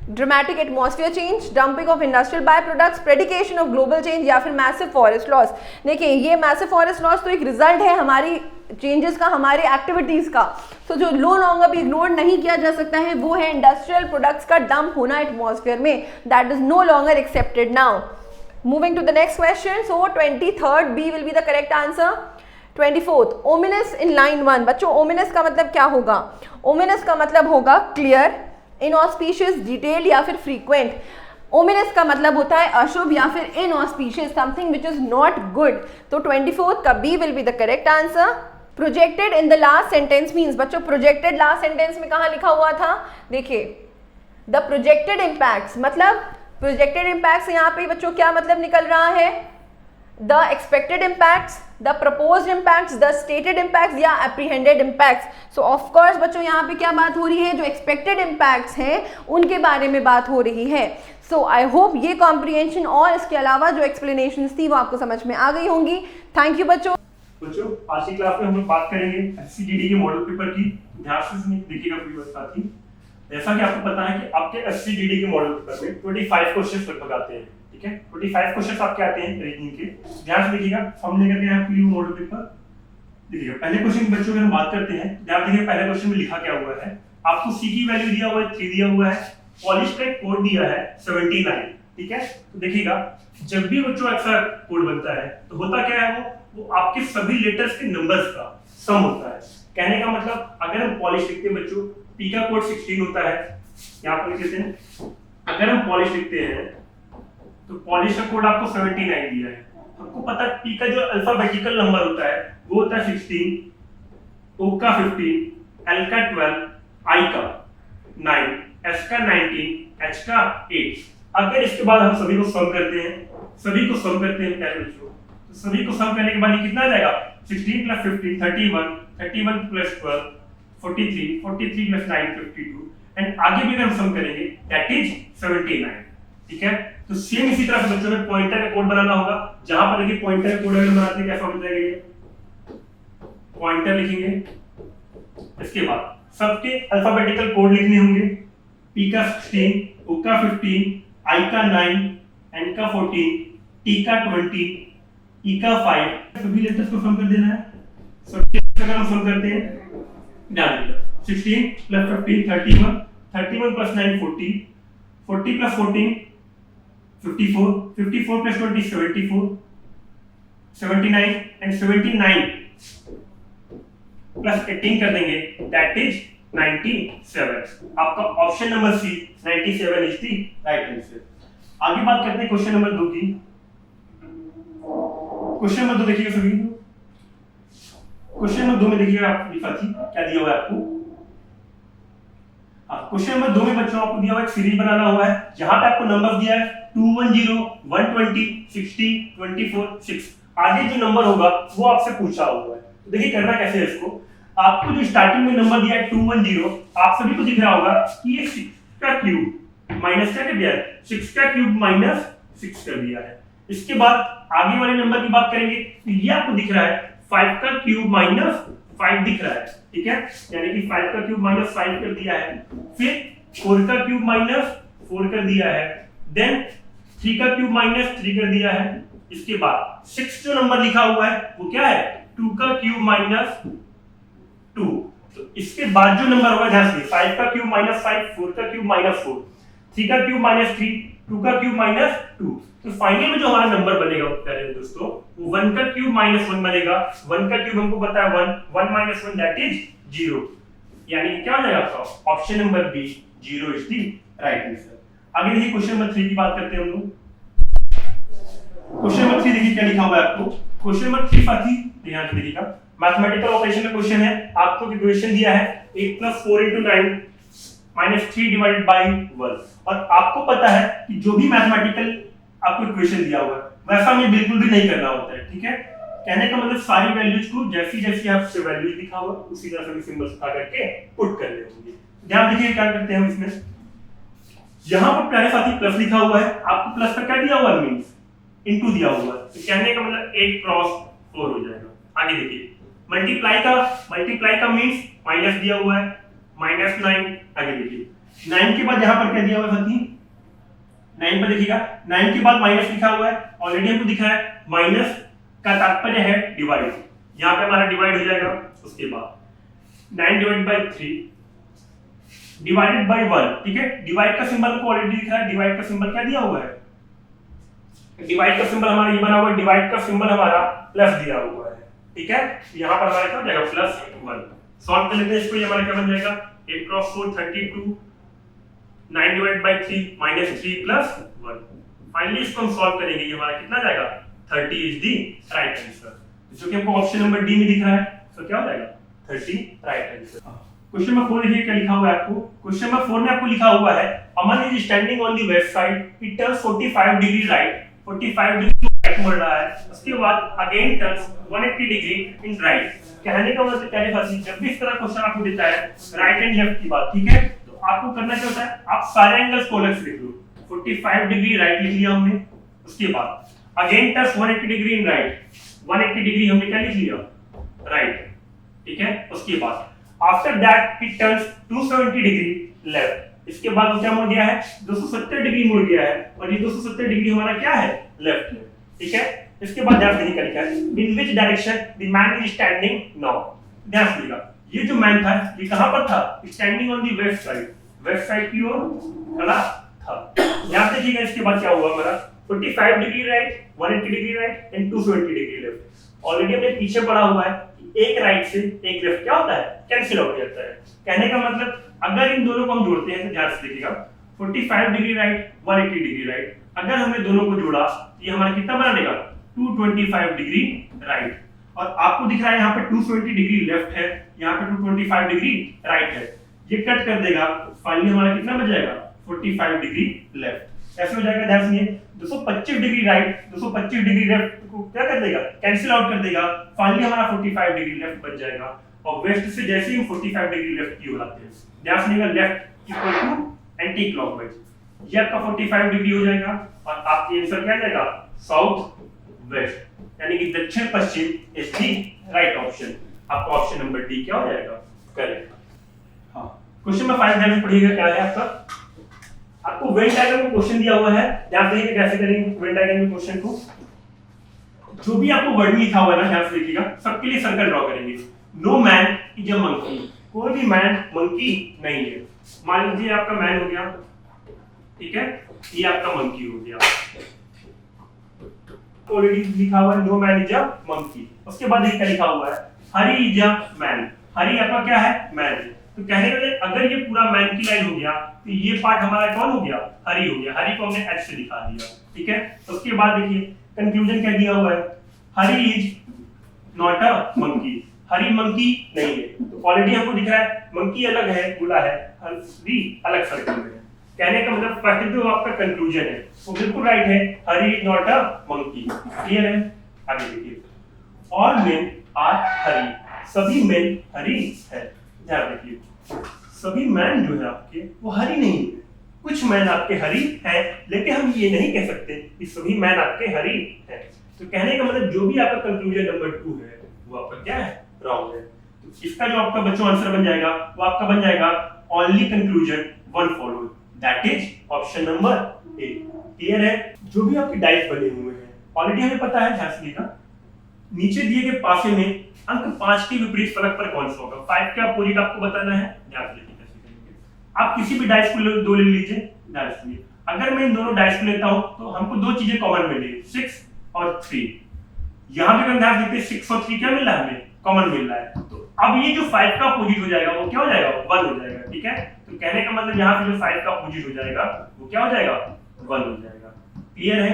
Dramatic atmosphere change, dumping of industrial by products, prediction of global change या फिर मैसिव फॉरेस्ट लॉस. देखिए ये मैसिव फॉरेस्ट लॉस तो एक रिजल्ट है हमारी चेंजेस का, हमारे एक्टिविटीज का. सो जो नो लॉन्गर भी इग्नोर नहीं किया जा सकता है वो है इंडस्ट्रियल प्रोडक्ट्स का डंप होना एटमॉस्फेयर में. That is no longer accepted. Now moving to the next question. So 23rd b will be the correct answer. 24th ominous in line 1. बच्चों ओमिनस का मतलब क्या होगा? ओमिनस का मतलब होगा क्लियर, इनऑस्पिशियस, डिटेल्ड या फिर फ्रीक्वेंट. ओमिनस का मतलब होता है अशुभ या फिर inauspicious, something which is not good. तो 24th का b will be the correct answer. Projected in the last sentence means, बच्चों प्रोजेक्टेड लास्ट सेंटेंस में कहाँ लिखा हुआ था? देखिए द प्रोजेक्टेड इम्पैक्ट्स, मतलब प्रोजेक्टेड इम्पैक्ट्स यहाँ पे बच्चों क्या मतलब निकल रहा है? The expected impacts, the proposed impacts, the stated impacts या apprehended impacts. So of course बच्चों यहाँ पे क्या बात हो रही है? जो expected impacts हैं उनके बारे में बात हो रही है. So I hope ये comprehension और इसके अलावा जो explanations थी वो आपको समझ में आ गई होंगी. Thank you बच्चों. बच्चों आज की क्लास में हम लोग बात करेंगे SCGD के मॉडल पेपर की. ध्यान से देखिएगा पूरी व्यवस्था थी. जैसा कि आपको पता है कि आपके SCGD के मॉडल पेपर में 25 क्वेश्चन लगभग आते हैं. ठीक है, 25 क्वेश्चन आपके आते हैं रीजनिंग के. ध्यान से देखिएगा, हम लेकर के आए हैं मॉडल पेपर. देखिएगा पहले क्वेश्चन बच्चों की हम बात करते हैं. ध्यान देखिए पहले क्वेश्चन में लिखा क्या हुआ है. आपको C की वैल्यू दिया हुआ है 3 दिया हुआ है, पॉलिश का कोड दिया है 79. ठीक है, तो देखिएगा जब भी बच्चों ऐसा कोड बनता है तो होता क्या है, वो आपके सभी लेटर्स के नंबर्स का सम होता है. कहने का मतलब अगर हम पॉलिश लिखते हैं बच्चों, P का कोड 16 होता है. यहाँ पर लिख देते हैं, अगर हम पॉलिश लिखते हैं तो पॉलिश का कोड आपको 79 दिया है. आपको पता है P का जो अल्फाबेटिकल नंबर होता है वो होता है 16, O का 15, L का 12, I का 9, S का 19, H का 8. अगर इसके बाद हम सभी को सम करते हैं पहले बच्चों, तो सभी को सम करने के बाद ये कितना आ जाएगा? 16 प्लस 15 31, 31 प्लस 12 43, 43 प्लस 9 52. एंड आगे भी अगर हम सम करेंगे दैट इज 79. ठीक है, तो सेम इसी तरह से बच्चों में पॉइंटर का कोड बनाना होगा. जहां पर देखिए पॉइंटर का कोड अगर बनाते हैं कैसा हो जाएगा, ये पॉइंटर लिखेंगे. इसके बाद सबके अल्फाबेटिकल कोड लिखने होंगे. P का 16, O का 15, I का 9, N का 14, T का 20, E का 5. सभी लेटर्स को सम कर देना है. सभी अगर हम सम करते हैं ध्यान दीजिए, 16 plus 15 31, 31 plus 9 40, 40 plus 14 54, 54 plus 20 74, 79 and 79 plus 18 कर देंगे that is 97. आपका option number c 97 is the right answer. आगे बात करते हैं क्वेश्चन नंबर 2 की. क्वेश्चन नंबर 2 देखिए सभी. क्वेश्चन नंबर 2 में देखिए आप लिखा थी क्या दिया हुआ है आपको. क्वेश्चन नंबर 2 में बच्चों आपको दिया हुआ एक सीरीज बनाना हुआ है जहां पे आपको नंबर दिया है 210 120 60 24 6. आगे जो नंबर होगा वो आपसे पूछा हुआ है. तो देखिए करना कैसे है इसको. आपको जो स्टार्टिंग में नंबर दिया है 210, आप सभी को दिख रहा होगा कि ये 6 का क्यूब माइनस क्या कर दिया है, 6 का क्यूब माइनस 6 कर दिया है. इसके बाद आगे वाले नंबर की बात करेंगे तो ये आपको दिख रहा है 5 का क्यूब माइनस 5 दिख रहा है. ठीक है, यानी कि 5 का क्यूब माइनस 5 कर दिया है. फिर 4 का क्यूब माइनस 4 कर दिया है. देन 3 का क्यूब माइनस 3 कर दिया है. इसके बाद 6 जो नंबर लिखा हुआ है वो क्या है, 2 का क्यूब माइनस 2. तो इसके बाद जो नंबर होगा ध्यान से 5 का क्यूब माइनस 5, 4 का क्यूब माइनस 4, 3 का क्यूब माइनस 3, 2 का क्यूब माइनस 2. तो फाइनल में जो हमारा नंबर बनेगा प्यारे दोस्तों वो 1 का क्यूब माइनस 1 बनेगा. 1 का क्यूब हमको पता है 1, 1 माइनस 1 दैट इज 0. यानी क्या हो जाएगा आपका option number b 0 is the right answer. आगे देखिए क्वेश्चन नंबर 3 की बात करते हैं हम लोग। क्वेश्चन नंबर 3 देखिए क्या लिखा हुआ है आपको। क्वेश्चन नंबर 3 साथी ध्यान से देखिएगा, मैथमेटिकल ऑपरेशन का क्वेश्चन है। आपको इक्वेशन दिया है 8 + 4 × 9 - 3 / 1, और आपको पता है कि जो भी मैथमेटिकल आपको इक्वेशन दिया हुआ है वैसा हमें बिल्कुल भी नहीं करना होता है, ठीक है। कहने का मतलब सारी वैल्यूज को जैसी जैसी आपसे वैल्यूज लिखा हुआ उसी तरह से सिंबल्स उठा करके पुट कर लेंगे। ध्यान दीजिए क्या करते हैं हम इसमें। यहां पर प्यारे साथी प्लस लिखा हुआ है, आपको प्लस का क्या दिया हुआ है मींस इनटू दिया हुआ है, तो कहने का मतलब 8 × 4 हो जाएगा। आगे देखिए मल्टीप्लाई का मींस माइनस दिया हुआ है -9। आगे देखिए 9 के बाद यहां पर क्या दिया हुआ है साथी, 9 पर देखिएगा 9 के बाद माइनस लिखा हुआ है, ऑलरेडी हमको दिखा है माइनस का तात्पर्य है डिवाइड, यहां पे हमारा डिवाइड हो जाएगा। उसके बाद 9 / 3 डिवाइडेड बाय 1, ठीक है। डिवाइड का सिंबल को ऑलरेडी दिखा है, डिवाइड का सिंबल क्या दिया हुआ है, डिवाइड का सिंबल हमारा ये बना हुआ है, डिवाइड का सिंबल हमारा प्लस दिया हुआ है, ठीक है। यहां पर हमारा क्या हो जाएगा +1। सॉल्व कर लेते हैं इसको, ये हमारा क्या बन जाएगा 8 × 4 32, 9 / 3 -3 + 1। फाइनली इसको हम सॉल्व करेंगे, ये हमारा कितना जाएगा 30 इज द राइट आंसर, जो कि हमको ऑप्शन नंबर डी में दिख रहा है। तो क्या हो जाएगा 30 राइट आंसर। क्वेश्चन नंबर 4 देखिए क्या लिखा हुआ है आपको। क्वेश्चन नंबर 4 में आपको लिखा हुआ है Aman is standing on the west side, it turns 45 degree right, 45 degree right मुड़ रहा है, उसके बाद again turns 180 degree in right. कहने का मतलब क्या है, जब भी इस तरह क्वेश्चन आपको देता है राइट एंड लेफ्ट की बात, ठीक है, तो आपको करना क्या होता है, आप सारे एंगल्स को अलग से लिख लो। 45 डिग्री राइट लिख लिया हमने, उसके बाद again turns 180 degree in right, 180 degree हमने क्या लिख लिया राइट, ठीक है। उसके बाद after that it turns 270 degree left, इसके बाद वो क्या मुड़ गया है 270 डिग्री मुड़ गया है, और ये 270 डिग्री हमारा क्या है लेफ्ट है, ठीक है। इसके बाद ध्यान से क्या लिखा है, in which direction the man is standing now. ध्यान से देखिएगा, ये जो मैन था ये कहां पर था, standing on the west side, west side की ओर खड़ा था। ध्यान से देखिएगा इसके बाद क्या हुआ हमारा 45 degree right, 180 degree right and 270 degree left. Already हमने पीछे पढ़ा हुआ है एक राइट से एक लेफ्ट क्या होता है कैंसिल आउट हो जाता है। कहने का मतलब अगर इन दोनों को हम जोड़ते हैं तो ध्यान से देखिएगा 45 डिग्री राइट, 180 डिग्री राइट, अगर हमने दोनों को जोड़ा तो ये हमारा कितना बना देगा 225 डिग्री राइट, और आपको दिख रहा है यहाँ पे 220 डिग्री लेफ्ट है, यहाँ पे 225 डिग्री राइट है, ये कट कर देगा, फाइनली हमारा कितना बच जाएगा 45 डिग्री लेफ्ट। ऐसे हो जाएगा, ध्यान सुनिए 225 डिग्री राइट, 225 डिग्री लेफ्ट को क्या कर देगा कैंसिल आउट कर देगा, फाइनली हमारा 45 डिग्री लेफ्ट बच जाएगा। और वेस्ट से जैसे ही 45 डिग्री लेफ्ट की ओर आते हैं, ध्यान सुनिएगा left equal to anticlockwise, ये आपका 45 डिग्री हो जाएगा, और आपका आंसर क्या जाएगा साउथ वेस्ट, यानी कि दक्षिण पश्चिम इज द राइट ऑप्शन। आपका ऑप्शन नंबर डी क्या हो जाएगा करेक्ट। हाँ, क्वेश्चन नंबर 5 ध्यान से पढ़िएगा क्या है आपका, आपको वेन डायग्राम में क्वेश्चन दिया हुआ है, ध्यान से देखिए कैसे करेंगे वेन डायग्राम में क्वेश्चन को। जो भी आपको वर्ड लिखा हुआ है ना ध्यान से देखिएगा, सबके लिए सर्कल ड्रॉ करेंगे। No man is a monkey, कोई भी मैन मंकी नहीं है। मान लीजिए आपका मैन हो गया, ठीक है, ये आपका मंकी हो गया, ऑलरेडी लिखा हुआ है no man is a monkey. उसके बाद क्या लिखा हुआ है हरी इज अ मैन, हरी आपका क्या है मैन है, तो कहने का मतलब अगर ये पूरा मैन की लाइन हो गया तो ये पार्ट हमारा कौन हो गया हरी हो गया, हरी को हमने एच से दिखा दिया, ठीक है। उसके बाद देखिए कंक्लूजन क्या दिया हुआ है, Hari is not a monkey, Hari monkey नहीं है, तो ऑलरेडी हमको दिख रहा है मंकी अलग है बुला है, हरी अलग सर्कल में है। कहने का मतलब फर्स्ट जो आपका कंक्लूजन है वो बिल्कुल राइट है, Hari is not a monkey, clear है। आगे देखिए ऑल मेन आर हरी, सभी मेन हरी है, ध्यान रखिए सभी मैन जो है आपके वो हरी नहीं है, कुछ मैन आपके हरी है, लेकिन हम ये नहीं कह सकते कि सभी मैन आपके हरी है। तो कहने का मतलब जो भी आपका कंक्लूजन नंबर 2 है वो आपका क्या है रॉन्ग है। तो इसका जो आपका बच्चों आंसर बन जाएगा वो आपका बन जाएगा only conclusion one followed, that is option number A. Clear है। जो भी आपके डाइस बने हुए हैं ऑलरेडी हमें पता है, ध्यान से देखना नीचे दिए गए पासे में अंक 5 के विपरीत फलक पर कौन सा होगा, 5 का अपोजिट आपको बताना है, ध्यान से देखिए कैसे करेंगे। आप किसी भी डाइस को दो ले लीजिए, ध्यान से अगर मैं इन दोनों डाइस को लेता हूं तो हमको दो चीजें कॉमन मिलेगी 6 और 3। यहां पे अगर ध्यान देते 6 और 3 क्या मिल रहा है हमें कॉमन मिल रहा है, तो अब ये जो 5 का अपोजिट हो जाएगा वो क्या हो जाएगा 1 हो जाएगा, ठीक है, तो कहने का मतलब यहाँ पे जो 5 का अपोजिट हो जाएगा वो क्या हो जाएगा, 1 हो जाएगा। क्लियर है,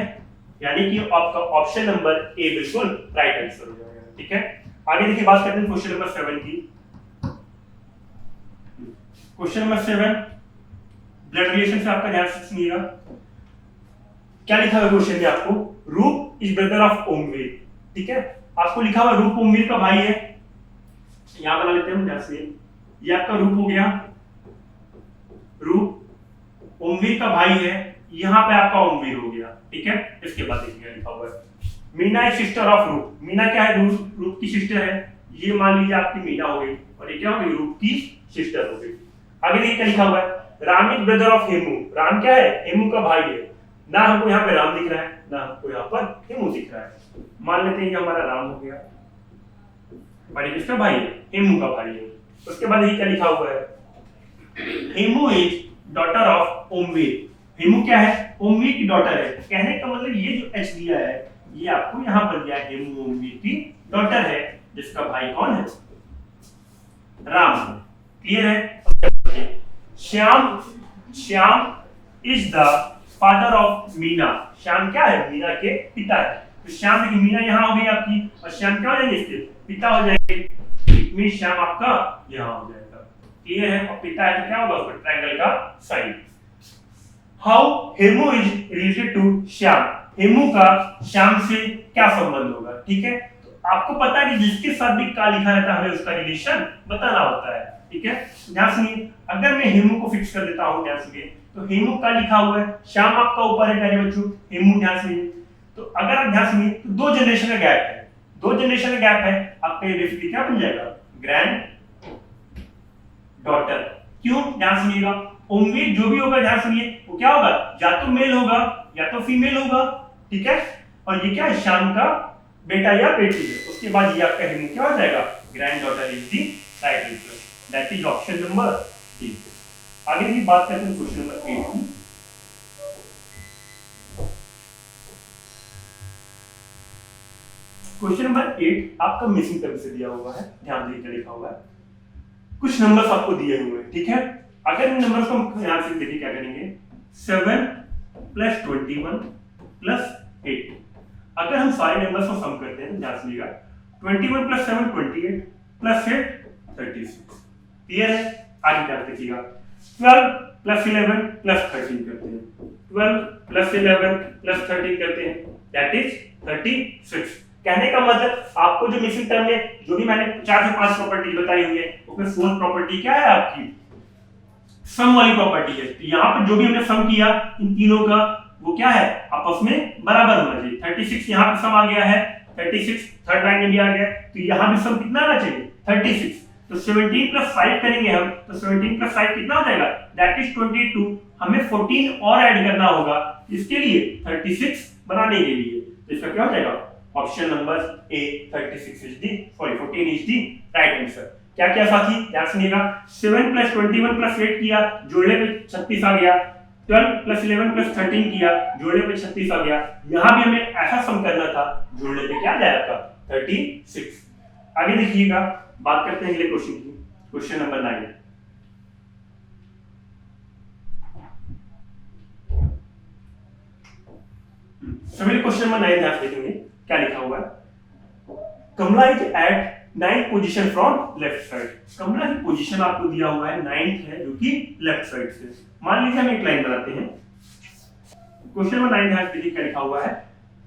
यानी कि आपका ऑप्शन नंबर ए बिल्कुल राइट आंसर हो जाएगा। ठीक है, आगे देखिए बात करते हैं क्वेश्चन नंबर 7 की। क्वेश्चन नंबर 7 ब्लड रिलेशन से आपका ध्यान से सुनिएगा। क्या लिखा हुआ क्वेश्चन में आपको, रूप इज ब्रदर ऑफ ओमवीर। ठीक है, आपको लिखा हुआ रूप ओमवीर का भाई है, यहां बना लेते हैं ध्यान से, ये आपका रूप हो गया, रूप ओमवीर का भाई है, यहां पे आपका ओमवीर हो गया। ठीक है, इसके बाद देखिए लिखा हुआ है मीना इज सिस्टर ऑफ रूप। मीना क्या है, रूप की सिस्टर है, ये मान लीजिए आपकी मीना हो गई और ये क्या हो गई, रूप की सिस्टर हो गई। आगे देखिए क्या लिखा हुआ है, Ram is brother of Hemu. Ram क्या है, हेमू का भाई है, ना हमको यहाँ पे राम दिख रहा है ना हमको यहाँ पर हेमू दिख रहा है, मान लेते हैं कि हमारा राम हो गया और ये किसका भाई है, हेमू का भाई है। उसके बाद ये क्या लिखा हुआ है, Hemu is daughter of Omvir. Hemu क्या है, ओमवीर की डॉटर है। कहने का मतलब ये जो एच दिया है ये आपको यहाँ पर दिया है, हेमू ओमवीर की डॉटर है, जिसका भाई कौन है, राम है। क्लियर है, Shyam is the father of Meena. Shyam क्या है, मीना के पिता है। तो श्याम की मीना यहाँ हो गई आपकी, और श्याम क्या हो जाएंगे, इसके पिता हो जाएंगे, श्याम आपका यहाँ हो जाएगा। क्लियर है, और पिता है तो क्या होगा, उसका ट्रायंगल का sine. How Hemu is related to Shyam. Hemu का श्याम से क्या संबंध होगा। ठीक है, तो आपको पता है कि जिसके साथ भी का लिखा रहता है हमें उसका रिलेशन बताना होता है। ठीक है, ध्यान सुनिए, अगर मैं हेमू को फिक्स कर देता हूं, ध्यान सुनिए, तो हेमू का लिखा हुआ है, श्याम आपका ऊपर है प्यारे बच्चों, हेमू ध्यान सुनिए, तो अगर आप ध्यान सुनिए तो 2 जनरेशन का गैप है, 2 जनरेशन का गैप है, आपका ये बेसिकली क्या बन जाएगा, ग्रैंड डॉटर। क्यों, ध्यान सुनिएगा, ओमवीर जो भी होगा ध्यान सुनिए वो क्या होगा, या तो मेल होगा या तो फीमेल होगा। ठीक है, और ये क्या है, श्याम का बेटा या बेटी है। उसके बाद ये आपका हेमू क्या हो जाएगा, grand daughter is the right answer, that is option number D. आगे की बात करते हैं क्वेश्चन नंबर 8 की। क्वेश्चन नंबर 8 आपका मिसिंग टर्म से दिया हुआ है, ध्यान दीजिए लिखा हुआ है, कुछ नंबर्स आपको दिए हुए हैं। ठीक है, अगर इन नंबर्स को हम ध्यान से देखिए क्या करेंगे, 7 + 21 + 8। अगर हम सारे नंबर्स को सम करते हैं ध्यान सुनिएगा, 21 + 7 28 + 8 36। क्लियर है, आगे क्या देखिएगा, 12 + 11 + 13 करते हैं, 12 + 11 + 13 करते हैं, दैट इज 36। कहने का मतलब आपको जो मिसिंग टर्म है, जो भी मैंने 4 से 5 प्रॉपर्टी बताई हुई है, उसमें फोर्थ प्रॉपर्टी क्या है आपकी, सम वाली प्रॉपर्टी है। तो यहाँ पर जो भी हमने सम किया इन तीनों का वो क्या है, आपस में बराबर होना चाहिए। 36 यहाँ पे सम आ गया है, 36 थर्ड लाइन में भी आ गया, तो यहाँ भी सम कितना आना चाहिए, 36। तो 17 + 5 करेंगे हम, तो 17 + 5 कितना हो जाएगा, दैट इज 22। हमें 14 और ऐड करना होगा, इसके लिए 36 बनाने के लिए, तो इसका क्या हो जाएगा, option number A 36 is the, sorry 14 is the right answer. क्या क्या साथी ध्यान सुनिएगा, 7 + 21 + 8 किया, जोड़ने पे 36 आ गया, 12 + 11 + 13 किया, जोड़ने पे 36 आ गया। यहां भी हमें ऐसा सम करना था, जोड़ने पे क्या आ जाएगा, 36। आगे देखिएगा, बात करते हैं अगले क्वेश्चन की, क्वेश्चन नंबर 9। सभी क्वेश्चन नंबर 9 ध्यान से देखेंगे क्या लिखा हुआ है, Kamala is at 9th position from left side. Kamala की पोजीशन आपको दिया हुआ है 9th है, जो कि लेफ्ट साइड से। मान लीजिए हम एक लाइन बनाते हैं, क्वेश्चन नंबर 9 ध्यान से क्या लिखा हुआ है,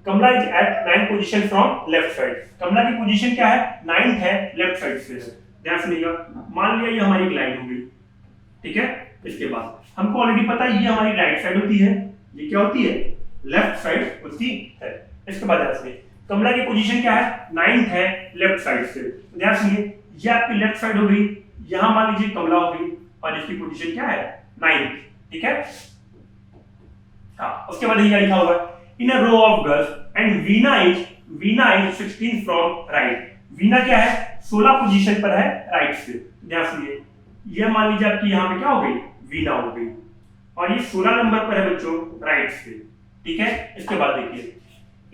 Kamala is at 9th position from left side. Kamala की पोजीशन क्या है, 9th है, लेफ्ट साइड से है। ध्यान सुनिएगा, मान लिया ये हमारी एक लाइन हो गई, ठीक है, इसके बाद हमको ऑलरेडी पता है ये हमारी राइट साइड होती है, ये क्या होती है, लेफ्ट साइड होती है। इसके बाद ध्यान सुनिए, कमला की पोजीशन क्या है, 9th है, लेफ्ट साइड से। ध्यान सुनिए, ये आपकी लेफ्ट साइड हो गई, यहां मान लीजिए कमला हो गई, और इसकी पोजीशन क्या है, 9th। ठीक है, हाँ, उसके बाद ये लिखा हुआ है, in a row of girls and Veena is 16 from right. Veena क्या है, 16 पोजीशन पर है राइट से। ध्यान सुनिए, ये मान लीजिए आपकी यहाँ पे क्या हो गई, वीना हो गई, और ये 16 नंबर पर है बच्चों राइट से। ठीक है, इसके बाद देखिए,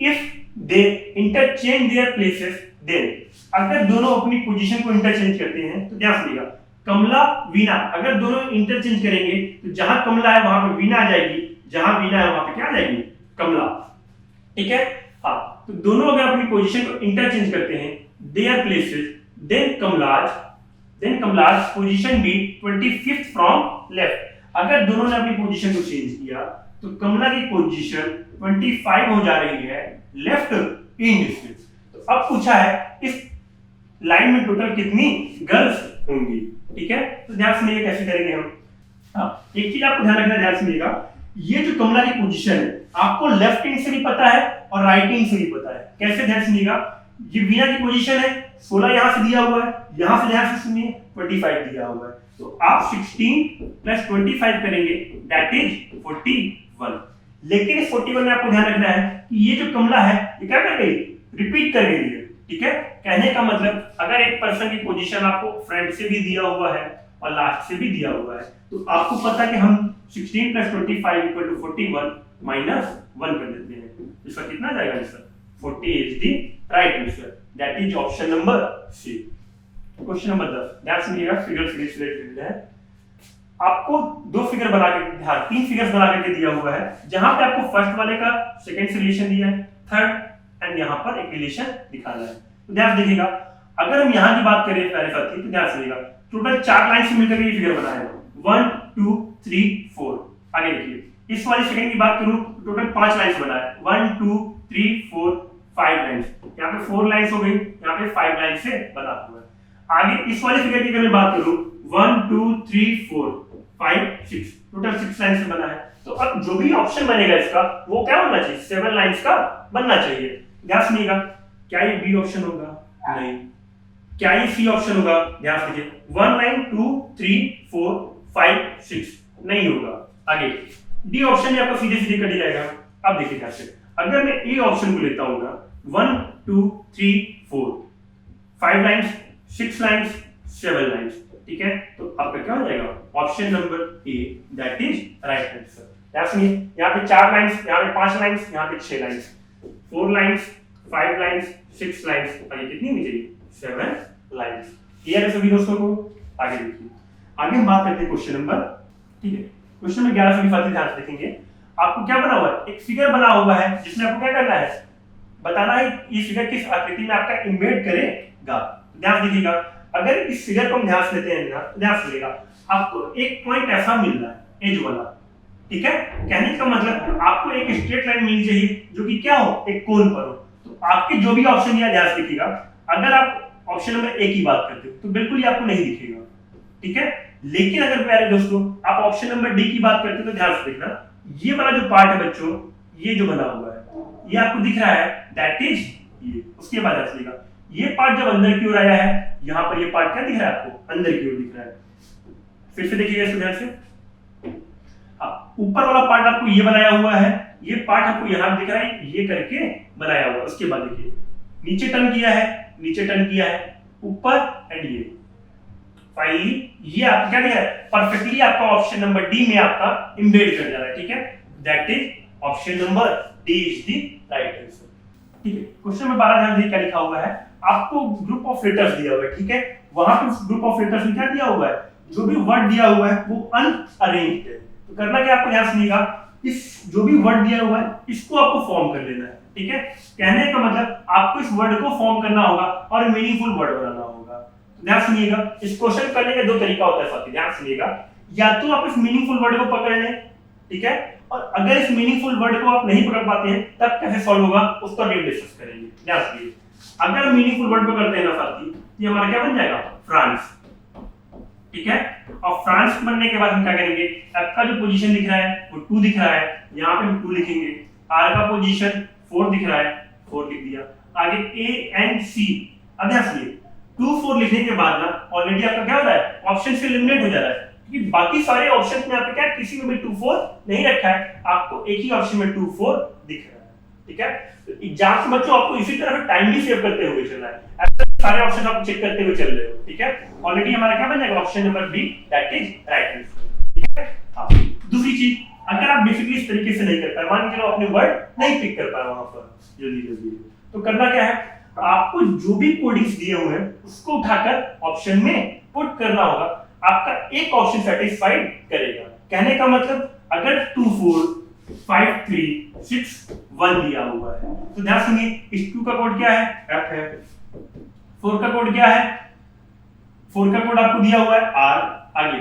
if they interchange their places then, अगर दोनों अपनी पोजीशन को इंटरचेंज करते हैं तो ध्यान सुनिएगा, कमला वीणा, अगर दोनों इंटरचेंज करेंगे तो जहां कमला है वहां पे वीणा आ जाएगी, जहां वीणा है वहां पे क्या आ जाएगी, कमला। ठीक है, हाँ, तो दोनों अगर अपनी पोजीशन को इंटरचेंज करते हैं, there places, then Kamla's position be 25th from left. अगर दोनों ने अपनी पोजीशन को चेंज किया तो कमला की पोजीशन 25 हो जा रही है लेफ्ट इन डिस्टेंस। तो अब पूछा है इस लाइन में टोटल कितनी गर्ल्स होंगी। ठीक है, तो ध्यान सुनिए कैसे करेंगे हम। हाँ, एक चीज आपको ध्यान रखना, ध्यान सुनिएगा, ये जो कमला की पोजीशन है आपको लेफ्ट हैंड से भी पता है और राइट हैंड से भी पता है। कैसे, ध्यान सुनिएगा, ये वीणा की पोजीशन है 16 यहां से दिया हुआ है, यहां से ध्यान से सुनिए 25 दिया हुआ है, तो आप 16 प्लस 25 करेंगे दैट इज 41। लेकिन इस 41 में आपको ध्यान रखना है कि ये जो कमला है ये क्या कर गई, रिपीट कर गई है। ठीक है, कहने का मतलब अगर एक पर्सन की पोजीशन आपको फ्रंट से भी दिया हुआ है और लास्ट से भी दिया हुआ है तो आपको पता है कि हम 16 प्लस 25 इक्वल टू 41 माइनस 1 कर देते हैं। इसका कितना जाएगा answer, 40 is the right answer, that is option number C. Question number 10, ध्यान सुनिएगा, फिगर से रिलेटेड है। आपको दो फिगर बना के, ध्यान, 3 फिगर्स बना करके दिया हुआ है, जहां पे आपको फर्स्ट वाले का सेकंड से रिलेशन दिया है, थर्ड एंड यहां पर एक रिलेशन दिखाना है। तो ध्यान देखिएगा, अगर हम यहां की बात करें प्यारे साथी तो ध्यान सुनिएगा, टोटल 4 लाइन से मिलकर ये फिगर बना है, 1 2 3 4। आगे देखिए, इस वाली सेकंड की बात करूं तो टोटल 5 लाइन से बना है, 1 2 3 4 5 लाइन। यहां पे 4 लाइन हो गई, यहां पे 5 लाइन से बना हुआ है। आगे इस वाली फिगर की अगर मैं बात करूं 1 2 3 4 5 6, टोटल 6 लाइन से बना है। तो अब जो भी ऑप्शन बनेगा इसका वो क्या होना चाहिए, 7 लाइंस का बनना चाहिए। ध्यान सुनिएगा, क्या ये बी ऑप्शन होगा, नहीं। क्या ये सी ऑप्शन होगा, ध्यान दीजिए, 1 लाइन 2 3 4 5 6 नहीं होगा। आगे डी ऑप्शन में आपको सीधे सीधे कट जाएगा। अब देखिए ध्यान से, अगर मैं ए ऑप्शन को लेता हूं ना, 1 2 3 4 5 लाइंस 6 लाइंस 7 लाइंस। ठीक है, तो आपका क्या हो जाएगा, option number A, that is right answer. ध्यान सुनिए, यहाँ पे 4 लाइंस, यहाँ पे 5 लाइंस, यहाँ पे 6 लाइंस, 4 लाइंस 5 लाइंस 6 लाइंस, आगे कितनी होनी चाहिए, 7 लाइंस। क्लियर है सभी दोस्तों को। आगे देखिए, आगे हम बात करते हैं क्वेश्चन नंबर, ठीक है, क्वेश्चन नंबर 11 सभी साथी ध्यान से देखेंगे। आपको क्या बना हुआ है, एक फिगर बना हुआ है जिसमें आपको क्या करना है, बताना है ये फिगर किस आकृति में आपका इम्बेड करेगा। ध्यान दीजिएगा, अगर इस फिगर को हम ध्यान से लेते हैं ना, ध्यान से लेगा, आपको एक पॉइंट ऐसा मिल रहा है, एज वाला। ठीक है, कहने का मतलब आपको एक स्ट्रेट लाइन मिलनी चाहिए जो कि क्या हो, एक कोण पर हो। तो आपके जो भी ऑप्शन दिया, ध्यान से देखिएगा, अगर आप ऑप्शन नंबर ए की बात करते हो तो बिल्कुल ही आपको नहीं दिखेगा। ठीक है, लेकिन अगर प्यारे दोस्तों आप ऑप्शन नंबर डी की बात करते हो तो ध्यान से देखना, ये वाला जो पार्ट है बच्चों, ये जो बना हुआ है ये आपको दिख रहा है, दैट इज ये। उसके बाद ध्यान से देखिएगा, ये पार्ट जब अंदर की ओर आया है, यहां पर ये पार्ट क्या दिख रहा है आपको, अंदर की ओर दिख रहा है। फिर से देखिएगा इसको ध्यान से, ऊपर वाला पार्ट आपको ये बनाया हुआ है, ये पार्ट आपको यहां दिख रहा है, ये करके बनाया हुआ है। उसके बाद देखिए, नीचे टर्न किया है, नीचे टर्न किया है, ऊपर एंड ये फाइनली ये आपको क्या दिख रहा है, परफेक्टली आपका ऑप्शन नंबर डी में आपका एम्बेड कर जा रहा है। ठीक है, that is option number D is the right answer. ठीक है, क्वेश्चन नंबर 12 ध्यान दीजिए क्या लिखा हुआ है, आपको ग्रुप ऑफ लेटर्स दिया हुआ है। ठीक है, वहां पे ग्रुप ऑफ लेटर्स में क्या दिया हुआ है, जो भी वर्ड दिया हुआ है वो अनअरेंज्ड है। तो करना क्या, आपको ध्यान सुनिएगा, इस जो भी वर्ड दिया हुआ है इसको आपको फॉर्म कर लेना है। ठीक है, कहने का मतलब आपको इस वर्ड को फॉर्म करना होगा और मीनिंगफुल वर्ड बनाना होगा। तो ध्यान सुनिएगा, इस क्वेश्चन करने का 2 तरीका होता है साथी, ध्यान सुनिएगा, या तो आप इस मीनिंगफुल वर्ड को पकड़ लें, ठीक है, और अगर इस मीनिंगफुल वर्ड को आप नहीं पकड़ पाते हैं तब कैसे सॉल्व होगा उसको हम डिस्कस करेंगे। ध्यान सुनिए, अगर मीनिंगफुल वर्ड पकड़ते हैं ना साथी, ये हमारा क्या बन जाएगा, फ्रांस। ठीक है, और फ्रांस बनने के बाद हम क्या करेंगे, एफ का जो पोजीशन दिख रहा है वो 2 दिख रहा है, यहाँ पे हम 2 लिखेंगे, आर का पोजीशन 4 दिख रहा है, 4 लिख दिया, आगे ए एंड सी। अब ध्यान सुनिए, 2 4 लिखने के बाद ना ऑलरेडी आपका क्या हो रहा है, ऑप्शन से एलिमिनेट हो जा रहा है, क्योंकि बाकी सारे ऑप्शंस में आपने क्या किसी में भी 2 4 नहीं रखा है, आपको एक ही ऑप्शन में 2 4 दिख रहा है। ठीक है, तो एग्जाम से बच्चों आपको इसी तरह टाइम भी सेव करते हुए चलना है, सारे ऑप्शन आप चेक करते हुए चल रहे हो। ठीक है, ऑलरेडी हमारा क्या बन जाएगा, option number B, that is right answer. ठीक है, हां, दूसरी चीज, अगर आप बेसिकली इस तरीके से नहीं कर पाए, मान लीजिए अपने वर्ड नहीं पिक कर पाए वहां पर जल्दी जल्दी, तो करना क्या है, आपको जो भी कोडिंग्स दिए हुए हैं उसको उठाकर ऑप्शन में पुट करना होगा। आपका एक ऑप्शन सेटिस्फाइड करेगा। कहने का मतलब अगर 2 4 5 3 6 1 दिया हुआ है तो ध्यान सुनिए, इस 2 का कोड क्या है, F है। 4 का कोड क्या है, 4 का कोड आपको दिया हुआ है R। आगे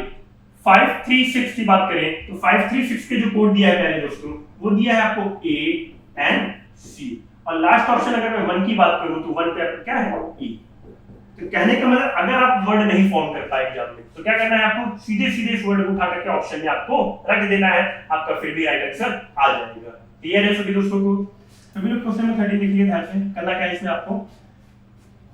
5 3 6 की बात करें तो 5 3 6 के जो कोड दिया है प्यारे दोस्तों, वो दिया है आपको A and C। और लास्ट ऑप्शन अगर मैं 1 की बात करूं तो 1 पे आपका क्या है, E। तो कहने का मतलब अगर आप वर्ड नहीं फॉर्म कर पाए एग्जाम में तो क्या करना है, आपको सीधे सीधे इस वर्ड को उठा करके ऑप्शन में आपको रख देना है, आपका फिर भी राइट आंसर आ जाएगा। क्लियर है सभी दोस्तों को? सभी लोग क्वेश्चन नंबर 30 देखिए ध्यान से। करना क्या है इसमें, आपको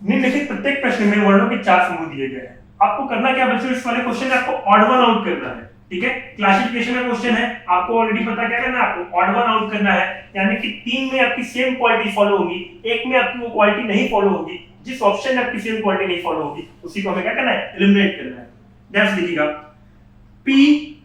निम्नलिखित प्रत्येक प्रश्न में वर्णों के 4 समूह दिए गए हैं। आपको करना क्या बच्चों, इस वाले क्वेश्चन में आपको ऑड वन आउट करना है। ठीक है, क्लासिफिकेशन का क्वेश्चन है, आपको ऑलरेडी पता क्या करना है, आपको ऑड वन आउट करना है। यानी कि 3 में आपकी सेम क्वालिटी फॉलो होगी, एक में आपकी वो क्वालिटी नहीं फॉलो होगी। जिस ऑप्शन में आपकी सेम क्वालिटी नहीं फॉलो होगी उसी को हमें क्या करना है, एलिमिनेट करना है। ध्यान से देखिएगा, P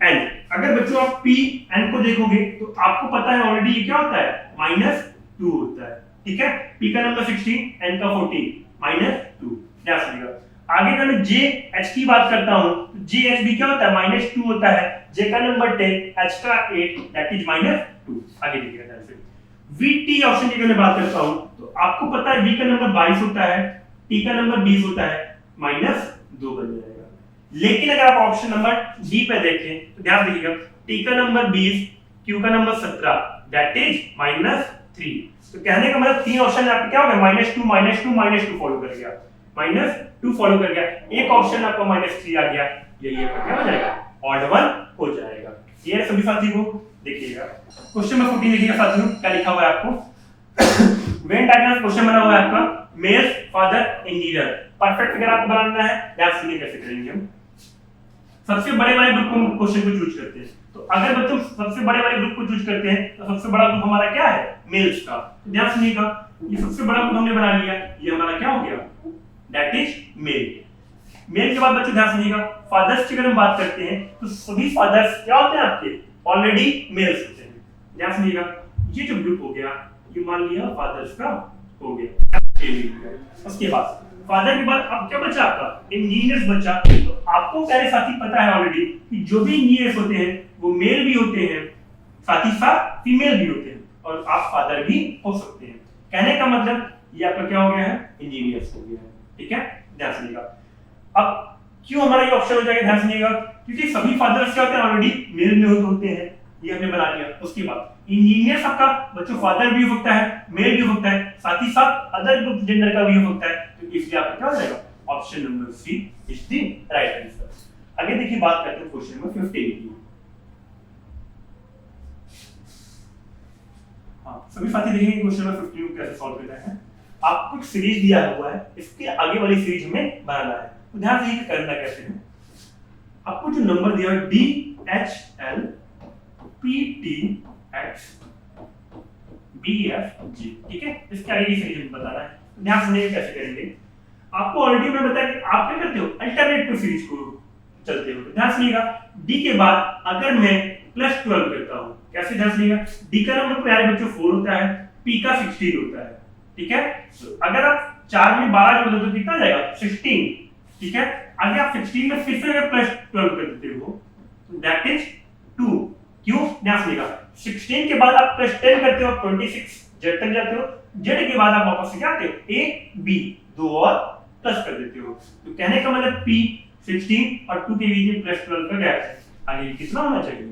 N। अगर बच्चों आप P N को देखोगे तो आपको पता है ऑलरेडी ये क्या होता है, -2 होता है। ठीक है, P का नंबर 16, N का 14, -2। ध्यान से देखिएगा। आगे अगर मैं J H की बात करता हूं तो J H भी क्या होता है, -2 होता है। J का नंबर 10, H का 8, दैट इज -2। आगे देखिएगा ध्यान से। V T ऑप्शन की अगर मैं बात करता हूं तो आपको पता है V का नंबर 22 होता है, T का नंबर 20 होता है, -2 बन जाएगा। लेकिन अगर आप ऑप्शन नंबर D पे देखें तो ध्यान देखिएगा, T का नंबर 20, Q का नंबर 17, दैट इज -3। तो कहने का मतलब 3 ऑप्शन में आपका क्या हो गया, -2 फॉलो कर गया, -2 फॉलो कर गया। एक ऑप्शन आपका -3 आ गया, यही आपका क्या हो जाएगा, ऑड वन हो जाएगा। ये सभी साथी को देखिएगा। क्वेश्चन नंबर 14 देखिएगा साथियों, क्या लिखा हुआ है आपको, वेन डायग्राम क्वेश्चन बना हुआ है आपका, male father engineer. Perfect figure आपको बनाना है, ध्यान सुनिए कैसे करेंगे हम। सबसे बड़े वाले ग्रुप को क्वेश्चन को चूज करते हैं। तो अगर बच्चों सबसे बड़े वाले ग्रुप को चूज करते हैं तो सबसे बड़ा ग्रुप हमारा क्या है, मेल्स का। ध्यान सुनिएगा, ये सबसे बड़ा ग्रुप हमने बना लिया, ये हमारा क्या हो गया, दैट इज मेल। मेल के बाद बच्चों ध्यान सुनिएगा, फादर्स की अगर हम बात करते हैं तो सभी फादर्स क्या होते हैं आपके, ऑलरेडी मेल्स होते हैं। ध्यान सुनिएगा, ये जो ग्रुप हो गया ये मान लिया फादर्स का हो गया। उसके बाद फादर के बाद अब क्या बचा आपका, इंजीनियर्स बचा। तो आपको प्यारे साथी पता है ऑलरेडी कि जो भी इंजीनियर्स होते हैं वो मेल भी होते हैं, साथ ही साथ फीमेल भी होते हैं, और आप फादर भी हो सकते हैं। कहने का मतलब ये आपका क्या हो गया है, इंजीनियर्स हो गया है। ठीक है, ध्यान सुनिएगा। अब क्यों हमारा ये ऑप्शन हो जाएगा, ध्यान सुनिएगा, क्योंकि सभी फादर्स क्या होते हैं, ऑलरेडी मेल में होते हैं, ये हमने बना लिया। उसके बाद इंजीनियर आपका बच्चों फादर भी हो सकता है, मेल भी हो सकता है, साथ ही साथ अदर ग्रुप जेंडर का भी हो सकता है। तो इसलिए आपका क्या हो जाएगा, option number C is the right answer. आगे देखिए बात करते हैं क्वेश्चन नंबर 15 की। हाँ सभी साथी देखिए क्वेश्चन नंबर 15 को कैसे सॉल्व करना है। आपको एक सीरीज दिया हुआ है, इसके आगे वाली सीरीज हमें बनाना है। तो ध्यान से करना कैसे है, आपको जो नंबर दिया है DHL PTX BFG, ठीक है, इसके आगे की सीरीज बताना है। ध्यान से कैसे करेंगे, आपको ऑलरेडी मैं बताया कि आप क्या करते हो, अल्टरनेटिव सीरीज को चलते हो। ध्यान सुनिएगा, D के बाद अगर मैं +12 करता हूं, कैसे, ध्यान सुनिएगा, D का नंबर प्यारे बच्चों 4 होता है, P का 16 होता है। ठीक है, तो अगर आप 4 में 12 जोड़ दो तो कितना जाएगा, 16। ठीक है, आगे आप 16 में फिर से अगर +12 कर देते हो दैट इज 2। क्यों, ध्यान सुनिएगा, 16 के बाद आप +10 करते हो 26 Z तक जाते हो, Z के बाद आप वापस से क्या आते हो, A B, 2 और प्लस कर देते हो। तो कहने का मतलब P 16 और 2 के बीच में +12 का गैप है। आगे कितना होना चाहिए,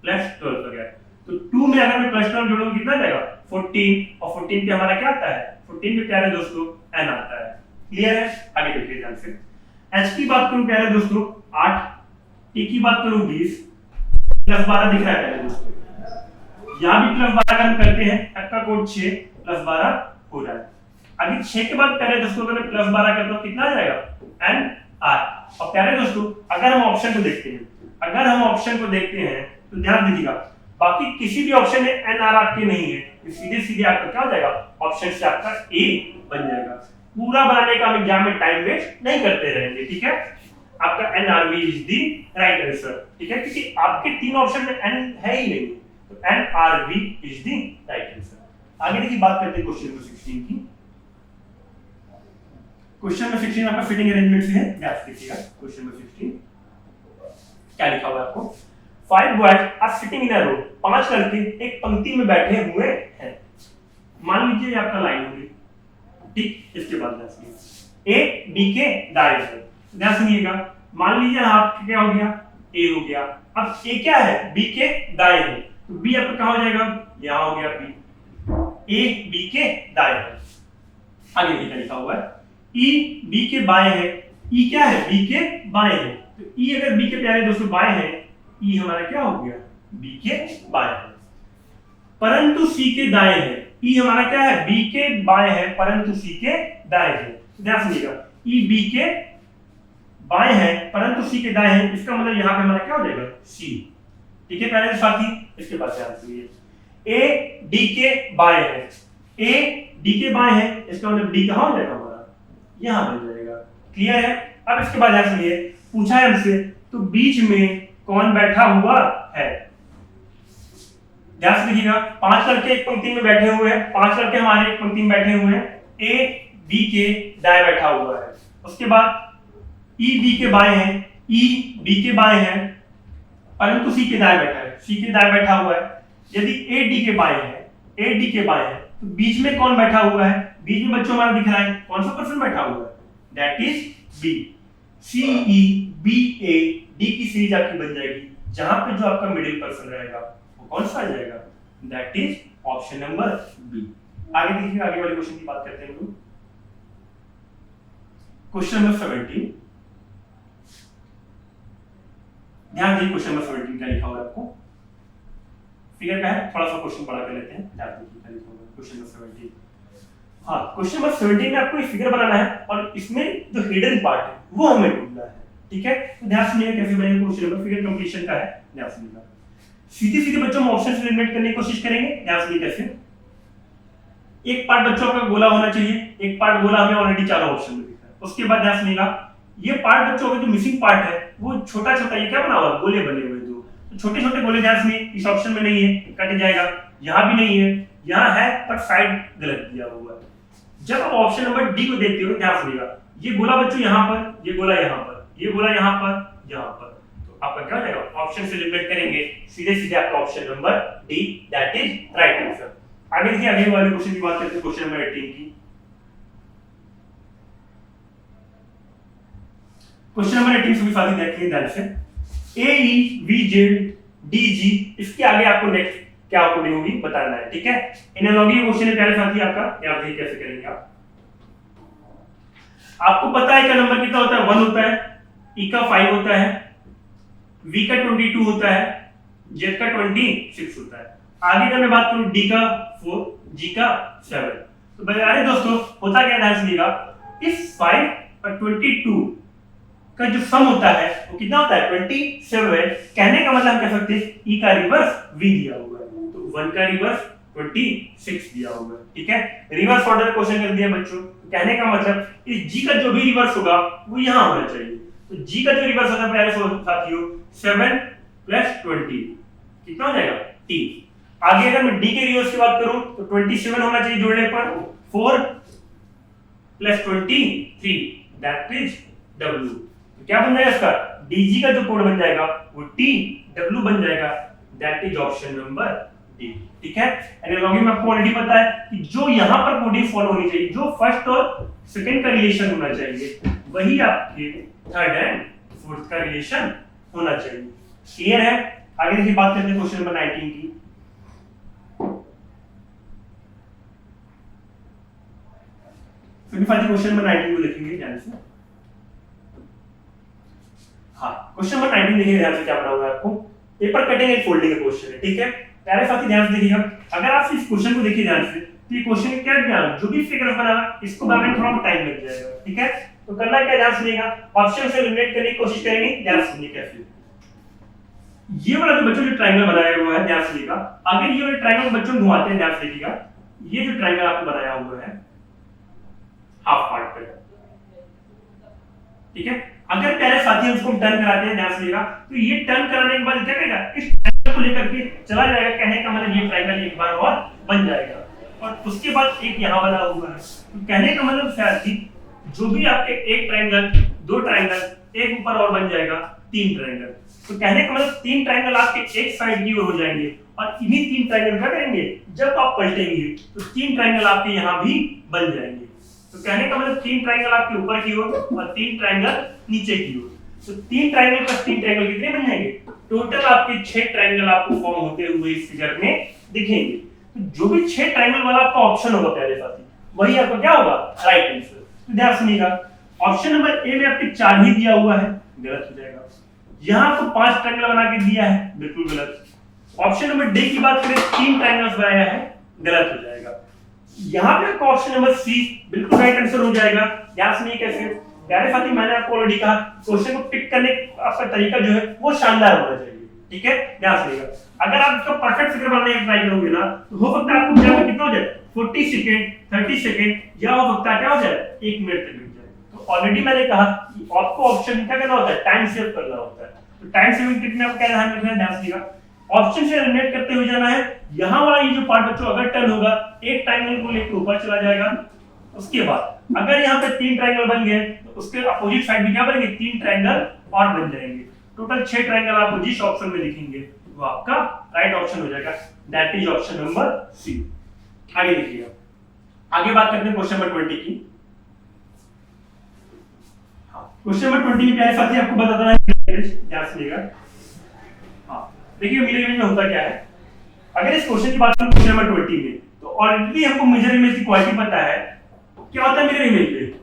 +12 का गैप। तो 2 में अगर मैं +12 जोड़ूंगा कितना जाएगा, 14, और 14 पे हमारा क्या आता है, 14 पे प्यारे दोस्तों n आता है। क्लियर है, आगे देखिए ध्यान से। H की बात करूं प्यारे दोस्तों 8, T की बात करूं 20, +12 दिख रहा है प्यारे दोस्तों। यहां भी +12 हम करते हैं, F का कोड 6 +12 हो रहा है। अभी 6 के बाद प्यारे दोस्तों अगर मैं +12 करता हूं कितना आ जाएगा, n r। और प्यारे दोस्तों अगर हम ऑप्शन को देखते हैं, तो ध्यान दीजिएगा, बाकी किसी भी ऑप्शन में n r आपके नहीं है, तो सीधे सीधे आपका क्या हो जाएगा, ऑप्शन से आपका A बन जाएगा। पूरा बनाने का हम एग्जाम में टाइम वेस्ट नहीं करते रहेंगे। ठीक है, आपका NRV is the right answer. ठीक है, क्योंकि आपके 3 ऑप्शन में n है ही नहीं, तो NRV is the right answer. आगे देखिए बात करते हैं क्वेश्चन नंबर 16 की। क्वेश्चन नंबर 16 आपका फिटिंग अरेंजमेंट से है, ध्यान से देखिएगा। क्वेश्चन नंबर 16 क्या लिखा हुआ है आपको, 5 boys are sitting in a रो, 5 लड़के एक पंक्ति में बैठे हुए हैं। मान लीजिए ये आपका लाइन होगी, ठीक। इसके बाद ए बी के दाएं है, ध्यान सुनिएगा। मान लीजिए आपका क्या हो गया, ए हो गया। अब ए क्या है, बी के दाएं है, तो बी आपका कहां हो जाएगा, यहां हो गया बी। ए बी के दाएं है। आगे क्या लिखा हुआ है, ई बी के बाएं है। ई क्या है, बी के बाएं है, तो ई अगर बी के प्यारे दोस्तों बाएं है, ई हमारा क्या हो गया, बी के बाएं है। परंतु सी के दाएं है, ई हमारा क्या है, बी के बाएं है परंतु सी के दाएं है। ध्यान सुनिएगा, ई बी के बाएं है परंतु सी के दाएं है, इसका मतलब यहां पे हमारा क्या हो जाएगा, सी। ठीक है प्यारे साथी, इसके बाद ध्यान सुनिए, ए डी के बाएं है, ए डी के बाएं है, इसका मतलब डी कहां हो जाएगा हमारा, यहां बन जाएगा। क्लियर है। अब इसके बाद ध्यान सुनिए, पूछा है हमसे तो बीच में कौन बैठा हुआ है। ध्यान से देखिएगा, 5 लड़के एक पंक्ति में बैठे हुए हैं, 5 लड़के हमारे एक पंक्ति में बैठे हुए हैं, ए बी के दाएं बैठा हुआ है। उसके बाद ई बी के बाएं है, ई बी के बाएं है परंतु सी के दाएं बैठा है, सी के दाएं बैठा हुआ है। यदि ए डी के बाएं है, ए डी के बाएं है, तो बीच में कौन बैठा हुआ है, बीच में बच्चों हमारा दिख रहा है, कौन सा पर्सन बैठा हुआ है, that is B. C E B A D की सीरीज आपकी बन जाएगी, जहां पे जो आपका मिडिल पर्सन रहेगा वो कौन सा आ जाएगा, that is option number B. आगे देखिए, आगे वाले क्वेश्चन की बात करते हैं हम लोग। क्वेश्चन नंबर 17, ध्यान दीजिए क्वेश्चन नंबर 17 क्या लिखा हुआ है आपको, फिगर का है, थोड़ा सा क्वेश्चन बड़ा कर लेते हैं। ध्यान दीजिए क्या लिखा हुआ है क्वेश्चन नंबर 17। हाँ, क्वेश्चन नंबर 17 में आपको एक फिगर बनाना है और इसमें जो हिडन पार्ट है वो हमें ढूंढना है। ठीक है, तो ध्यान सुनिए कैसे बनेगा क्वेश्चन नंबर, फिगर कंप्लीशन का है। ध्यान सुनिएगा, सीधे सीधे बच्चों हम ऑप्शन से एलिमिनेट करने की कोशिश करेंगे। ध्यान सुनिए कैसे, एक पार्ट बच्चों का गोला होना चाहिए, एक पार्ट गोला हमें ऑलरेडी चारों ऑप्शन में दिखा है। उसके बाद ध्यान सुनिएगा, ये पार्ट बच्चों का जो मिसिंग पार्ट है वो छोटा छोटा, ये क्या बना हुआ, गोले बने हुए दो, तो छोटे छोटे गोले ध्यान सुनिए इस ऑप्शन में नहीं है, कट जाएगा। यहाँ भी नहीं है, यहाँ है पर साइड गलत दिया हुआ है। जब आप ऑप्शन नंबर डी को देखते हो, ध्यान सुनिएगा, ये गोला बच्चों यहाँ पर, ये गोला यहाँ पर, ये गोला यहाँ पर, यहाँ पर, तो आपका क्या हो जाएगा, ऑप्शन से एलिमिनेट करेंगे, सीधे सीधे आपका option number D that is right answer. आगे देखिए, अगले वाले क्वेश्चन की बात करते हैं, क्वेश्चन नंबर 18 की। क्वेश्चन नंबर 18 सभी साथी देखिए ध्यान से, A E V Z D G, इसके आगे आपको नेक्स्ट क्या कोडिंग होगी बताना है। ठीक है, एनालॉजी क्वेश्चन है प्यारे साथी आपका, ध्यान देखिए कैसे करेंगे आप। आपको पता है का नंबर कितना होता है, 1 होता है, ई का 5 होता है, वी का 22 होता है, जेड का 26 होता है। आगे का मैं बात करूं, डी का 4, जी का 7। तो अरे दोस्तों होता क्या, ध्यान सुनिएगा, इस 5 और 22 का जो सम होता है वो कितना होता है, 27। कहने का मतलब हम कह सकते हैं ई का रिवर्स वी दिया हुआ है, तो 1 का रिवर्स 26 दिया हुआ है। ठीक है, रिवर्स ऑर्डर क्वेश्चन कर दिया बच्चों, तो कहने का मतलब इस जी का जो भी रिवर्स होगा वो यहाँ होना चाहिए। तो जी का जो रिवर्स होता है प्यारे साथियों 7 + 20 कितना हो जाएगा, 3। आगे अगर मैं डी के रिवर्स की बात करूं तो 27 होना चाहिए जोड़ने पर, 4 + 23 दैट इज डब्ल्यू। तो क्या बन जाएगा इसका, डीजी का जो कोड बन जाएगा वो टी डब्ल्यू बन जाएगा, that is option number D. ठीक है, एनालॉजी में आपको ऑलरेडी पता है कि जो यहां पर कोडिंग फॉलो होनी चाहिए, जो फर्स्ट और सेकंड का रिलेशन होना चाहिए वही आपके थर्ड एंड फोर्थ का रिलेशन होना चाहिए। क्लियर है। आगे देखिए, बात करते हैं क्वेश्चन नंबर 19 की। क्वेश्चन नंबर 19 को लिखेंगे ध्यान से। हाँ, क्वेश्चन नंबर 19 देखिए ध्यान से, क्या बना हुआ है आपको, पेपर कटिंग एंड फोल्डिंग का क्वेश्चन है। ठीक है, प्यारे साथी ध्यान से देखिएगा, अगर आप इस क्वेश्चन को देखिए ध्यान से, तो ये क्वेश्चन में क्या ध्यान, जो भी फिगर बना है इसको बनाने में थोड़ा टाइम लग जाएगा। ठीक है, तो करना क्या, ध्यान सुनिएगा, ऑप्शन से एलिमिनेट करने की कोशिश करेंगे। ध्यान सुनिए कैसे, ये वाला जो बच्चों जो ट्रायंगल बनाया हुआ है, ध्यान सुनिएगा, अगर ये वाला ट्रायंगल बच्चों घुमाते हैं, ध्यान से देखिएगा, ये जो ट्रायंगल आपको बनाया हुआ है हाफ पार्ट पे, ठीक है, अगर प्यारे साथी उसको टर्न कराते हैं, ध्यान से देखिएगा, तो ये टर्न कराने के बाद क्या करेगा, इस ट्रायंगल को लेकर के चला जाएगा, कहने का मतलब ये ट्रायंगल एक बार और बन जाएगा, और उसके बाद एक यहां बना हुआ है, तो कहने का मतलब साथी जो भी आपके एक ट्रायंगल, दो ट्रायंगल, एक ऊपर और बन जाएगा, 3 ट्रायंगल। तो कहने का मतलब 3 ट्रायंगल आपके एक साइड की ओर हो जाएंगे और इन्हीं 3 ट्रायंगल क्या करेंगे, जब आप पलटेंगे तो 3 ट्रायंगल आपके यहाँ भी बन जाएंगे। तो कहने का मतलब 3 ट्रायंगल आपके ऊपर की ओर और 3 ट्रायंगल नीचे की ओर। तो 3 ट्रायंगल प्लस 3 ट्रायंगल कितने बन जाएंगे, टोटल आपके 6 ट्रायंगल आपको फॉर्म होते हुए इस फिगर में दिखेंगे। तो जो भी 6 ट्रायंगल वाला आपका ऑप्शन होगा प्यारे साथी, वही आपका क्या होगा, राइट आंसर। तो ध्यान सुनिएगा, ऑप्शन नंबर ए में आपके 4 ही दिया हुआ है, गलत हो जाएगा। यहाँ आपको 5 ट्रायंगल बना के दिया है, बिल्कुल गलत। ऑप्शन नंबर डी की बात करें, 3 ट्रायंगल्स बनाया है, गलत हो जाएगा। यहाँ पे आपका ऑप्शन नंबर सी बिल्कुल राइट आंसर हो जाएगा। ध्यान सुनिए कैसे, प्यारे साथी मैंने आपको ऑलरेडी कहा क्वेश्चन को पिक करने का आपका तरीका जो है वो शानदार होना चाहिए, ठीक है। ध्यान सुनिएगा, अगर आप इसका परफेक्ट फिगर बनाने का ट्राई करोगे ना तो हो सकता है आपको क्या कितना हो जाए, 40 सेकंड, 30 सेकंड, या हो सकता है क्या हो जाए, 1 मिनट तक लग जाए। तो ऑलरेडी मैंने कहा कि आपको ऑप्शन क्या करना होता है, टाइम सेव करना होता है। तो टाइम सेविंग टिप में आपको क्या ध्यान रखना है, ध्यान सुनिएगा, ऑप्शन से एलिमिनेट करते हुए जाना है। यहाँ वाला ये जो पार्ट बच्चों अगर टर्न होगा, एक ट्रायंगल को लेकर ऊपर चला जाएगा। उसके बाद अगर यहाँ पे 3 ट्रायंगल बन गए तो उसके अपोजिट साइड भी क्या बनेंगे, 3 ट्रायंगल और बन जाएंगे। टोटल 6 ट्रायंगल आपको जिस ऑप्शन में दिखेंगे वो आपका राइट ऑप्शन हो जाएगा, that is option number C. आगे देखिएगा, आगे बात करते हैं क्वेश्चन नंबर 20 की। क्वेश्चन नंबर 20 में प्यारे साथी आपको बताना है, ध्यान सुनिएगा। देखिए मिरर इमेज में होता क्या है, अगर इस क्वेश्चन की बात करें क्वेश्चन नंबर 20 में, तो ऑलरेडी हमको मिरर इमेज की क्वालिटी पता है। क्या होता है मिरर इमेज में,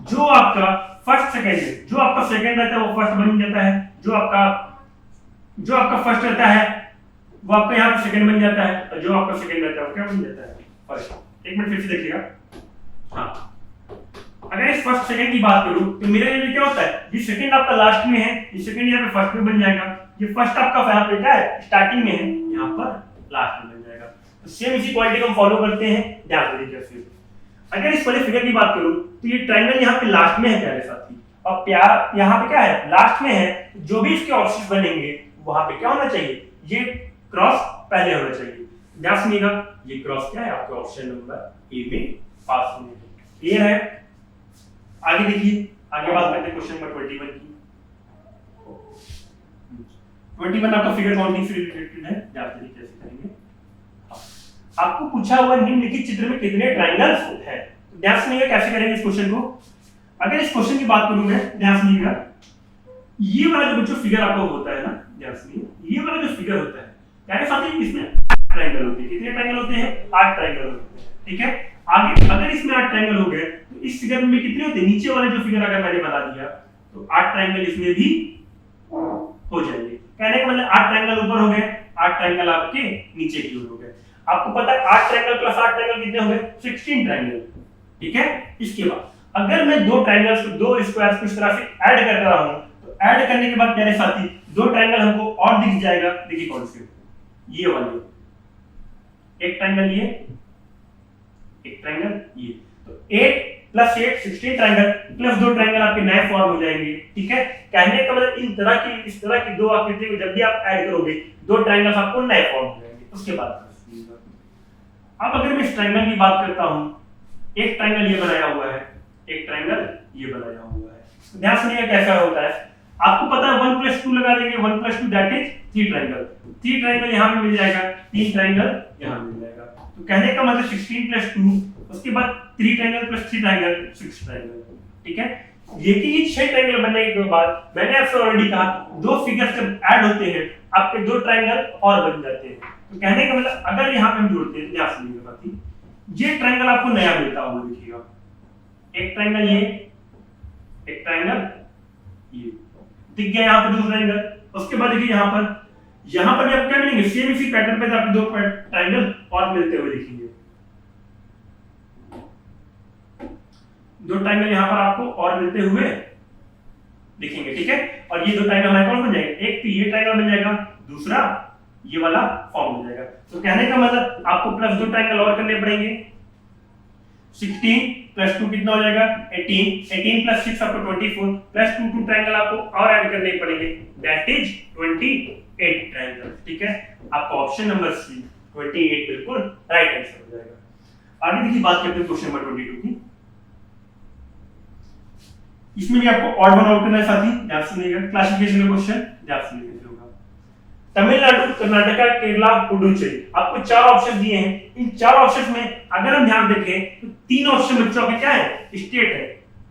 जो आपका फर्स्ट सेकंड है, जो आपका सेकंड रहता है वो फर्स्ट बन जाता है, जो आपका फर्स्ट रहता है वो आपका यहाँ पे सेकंड बन जाता है, और जो आपका सेकंड रहता है वो क्या बन जाता है, फर्स्ट। एक मिनट फिर से देखिएगा। हाँ, अगर इस फर्स्ट सेकंड की बात करूं तो मिरर इमेज में क्या होता है, ये सेकंड आपका लास्ट में है, ये सेकंड यहाँ पे फर्स्ट में बन जाएगा, ये फर्स्ट आपका यहाँ पे क्या है, स्टार्टिंग में है, यहाँ पर लास्ट में बन जाएगा। तो सेम इसी क्वालिटी को हम फॉलो करते हैं, ध्यान दीजिए कैसे। अगर इस वाले फिगर की बात करूं तो ये ट्रायंगल यहाँ पे लास्ट में है प्यारे साथी, और प्यार यहाँ पे क्या है, लास्ट में है। जो भी इसके ऑप्शंस बनेंगे वहां पे क्या होना चाहिए, ये क्रॉस पहले होना चाहिए। ध्यान सुनिएगा, ये क्रॉस क्या है आपका ऑप्शन नंबर ए में पास होने है, क्लियर है। आगे देखिए, आगे बात करते हैं क्वेश्चन नंबर 21 की। 21 आपका फिगर काउंटिंग से रिलेटेड है, ध्यान से कैसे करेंगे। आपको पूछा हुआ निम्नलिखित चित्र में कितने ट्रायंगल्स हैं, ध्यान सुनिएगा कैसे करेंगे इस क्वेश्चन को। अगर इस क्वेश्चन की बात करूं मैं, ध्यान सुनिएगा, ये वाला जो बच्चों फिगर आपको होता है ना, ध्यान सुनिए, ये वाला जो फिगर होता है यानी साथ ही इसमें 8 ट्रायंगल होते हैं। कितने ट्रायंगल होते हैं, 8 ट्रायंगल होते हैं, ठीक है। आगे अगर इसमें 8 ट्रायंगल हो गए तो इस फिगर में कितने होते हैं, नीचे वाले जो फिगर अगर मैंने बता दिया तो 8 ट्रायंगल इसमें भी हो जाएंगे। कहने का मतलब 8 ट्रायंगल ऊपर हो गए, 8 ट्रायंगल आपके नीचे की ओर हो गए। आपको पता है 8 ट्रायंगल प्लस 8 ट्रायंगल कितने हो गए, 16 ट्रायंगल, ठीक है। इसके बाद अगर मैं 2 ट्रायंगल्स को, 2 स्क्वायर्स को इस तरह से ऐड कर रहा हूं तो ऐड करने के बाद प्यारे साथी 2 ट्रायंगल हमको और दिख जाएगा। देखिए कौन से, ये वाले, एक ट्रायंगल ये, एक ट्रायंगल ये, तो 8 प्लस 8 16 ट्रायंगल प्लस 2 ट्रायंगल आपके नए फॉर्म हो जाएंगे, ठीक है। कहने का मतलब इस तरह की 2 आकृति को जब भी आप ऐड करोगे 2 ट्रायंगल्स आपको नए फॉर्म हो जाएंगे। उसके बाद अब अगर मैं इस ट्रायंगल की बात करता हूं, एक ट्रायंगल ये बनाया हुआ है, एक ट्रायंगल ये बनाया हुआ है, तो ध्यान सुनिए कैसा होता है। आपको पता है 1 + 2 लगा देंगे, 1 + 2 दैट इज 3 ट्रायंगल। 3 ट्रायंगल यहां पे मिल जाएगा, 3 ट्रायंगल यहां मिल जाएगा। तो कहने का मतलब 16 + 2, उसके बाद 3 ट्रायंगल प्लस 3 ट्रायंगल 6 ट्रायंगल, ठीक है। ये कि ये 6 ट्रायंगल बनने के बाद मैंने आपसे ऑलरेडी कहा 2 फिगर्स जब ऐड होते हैं आपके 2 ट्रायंगल और बन जाते हैं। तो कहने का मतलब अगर यहाँ पे हम जोड़ते हैं, ध्यान सुनिएगा बात, ये ट्रायंगल आपको नया मिलता हुआ देखिएगा, एक ट्रायंगल ये, एक ट्रायंगल ये दिख गया यहाँ पे 2 ट्रायंगल। उसके बाद देखिए यहाँ पर भी आपको क्या मिलेंगे, सेम इसी पैटर्न पे आपके 2 ट्रायंगल और मिलते हुए दिखेंगे। 2 ट्रायंगल यहाँ पर आपको और मिलते हुए दिखेंगे, ठीक है। और ये 2 ट्रायंगल हमारे कौन बन जाएंगे, एक तो ये ट्रायंगल बन जाएगा, दूसरा ये वाला फॉर्म हो जाएगा। तो कहने का मतलब आपको प्लस 2 ट्रायंगल और करने पड़ेंगे। 16 + 2 कितना हो जाएगा, 18, 18 + 6 आपको 24, प्लस 2 ट्रायंगल आपको और ऐड करने पड़ेंगे, दैट इज 28 ट्रायंगल, ठीक है। आपका ऑप्शन नंबर सी 28 बिल्कुल राइट आंसर हो जाएगा। आगे देखिए बात करते हैं क्वेश्चन नंबर 22 की। इसमें भी आपको ऑड वन आउट करना है साथी, ध्यान से सुनिएगा। क्लासिफिकेशन का क्वेश्चन ध्यान से सुनिएगा होगा। तमिलनाडु, कर्नाटका, केरला, पुडुचेरी, आपको 4 ऑप्शन दिए हैं। इन 4 ऑप्शन में अगर हम ध्यान देखें तो 3 ऑप्शन बच्चों के क्या है, स्टेट है।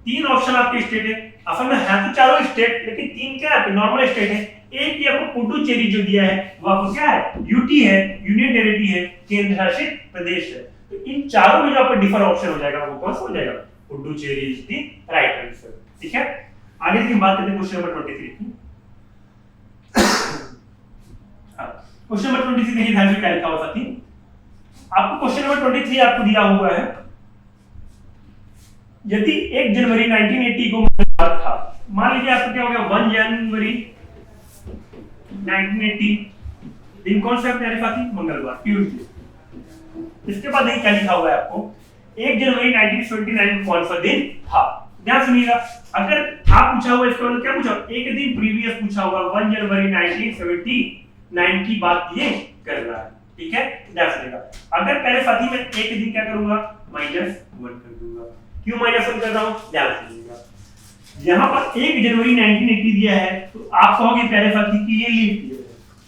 3 ऑप्शन आपके स्टेट है, असल में है तो चारों स्टेट, लेकिन 3 क्या है, नॉर्मल स्टेट है। एक ही आपको पुडुचेरी जो दिया है वो आपको क्या है, यूटी है, यूनियन टेरिटरी है, केंद्र शासित प्रदेश है। तो इन चारों में जो आपका डिफर ऑप्शन हो जाएगा वो कौन सा हो जाएगा, Puducherry is the right answer. ठीक है, आगे देखिए बात करते हैं क्वेश्चन नंबर 23 की। क्वेश्चन नंबर 23 देखिए ध्यान से क्या लिखा हुआ साथी। आपको क्वेश्चन नंबर 23 आपको दिया हुआ है, यदि 1 जनवरी 1980 को मंगलवार था, मान लीजिए आपको क्या हो गया 1 जनवरी 1980, दिन कौन सा है प्यारे साथी, मंगलवार, ट्यूसडे। इसके बाद क्या लिखा हुआ है आपको, 1 जनवरी 1979 कौन सा दिन था। ध्यान सुनिएगा, अगर आप पूछा हुआ इसका मतलब क्या पूछा, एक दिन प्रीवियस पूछा हुआ, 1 जनवरी 1979 की बात ये कर रहा है। ठीक है, ध्यान सुनिएगा। अगर पहले साथी मैं एक दिन क्या करूंगा, -1 कर दूंगा। क्यों -1 कर रहा हूं, ध्यान सुनिएगा। यहां पर 1 जनवरी 1980 दिया है तो आप कहोगे प्यारे साथी कि ये लीप ईयर है,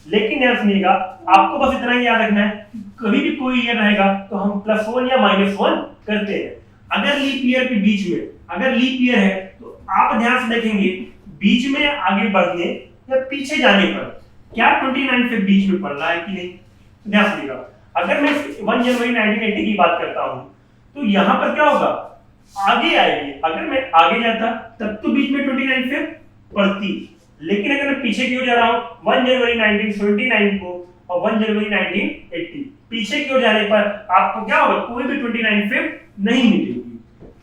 लेकिन ध्यान सुनिएगा, आपको बस इतना ही याद रखना है कि कभी भी कोई ईयर रहेगा तो हम +1 या -1 करते हैं। अगर लीप ईयर के बीच में अगर लीप ईयर है तो आप ध्यान से देखेंगे बीच में आगे बढ़ने या पीछे जाने पर क्या 29 से बीच में पड़ रहा है कि नहीं। ध्यान सुनिएगा, अगर मैं 1 जनवरी 1980 की बात करता हूं तो यहां पर क्या होगा, आगे आएगी। अगर मैं आगे जाता तब तो बीच में 29 से पड़ती, लेकिन अगर मैं पीछे की ओर जा रहा हूं 1 जनवरी 1979 को और 1 जनवरी 1980 पीछे की ओर जाने पर आपको क्या होगा, कोई भी 29 से नहीं मिलेगी।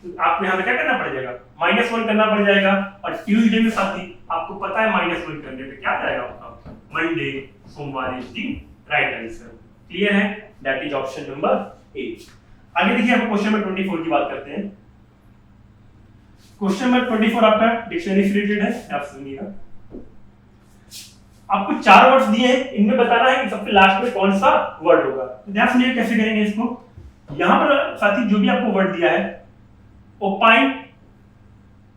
तो आपको यहां पे क्या करना पड़ जाएगा, -1 करना पड़ जाएगा। और ट्यूसडे में साथी आपको पता है -1 करने पे क्या आ जाएगा आपका, मंडे, सोमवार is the right answer. Clear है, दैट इज ऑप्शन नंबर 8। आगे देखिए आपको क्वेश्चन नंबर 24 की बात करते हैं। क्वेश्चन नंबर 24 आपका डिक्शनरी से रिलेटेड है, आप सुनिएगा। आपको 4 वर्ड्स दिए हैं, इनमें बताना है कि सबसे लास्ट में कौन सा वर्ड होगा। तो ध्यान सुनिए कैसे करेंगे इसको। यहां पर साथी जो भी आपको वर्ड दिया है, ओपाइन,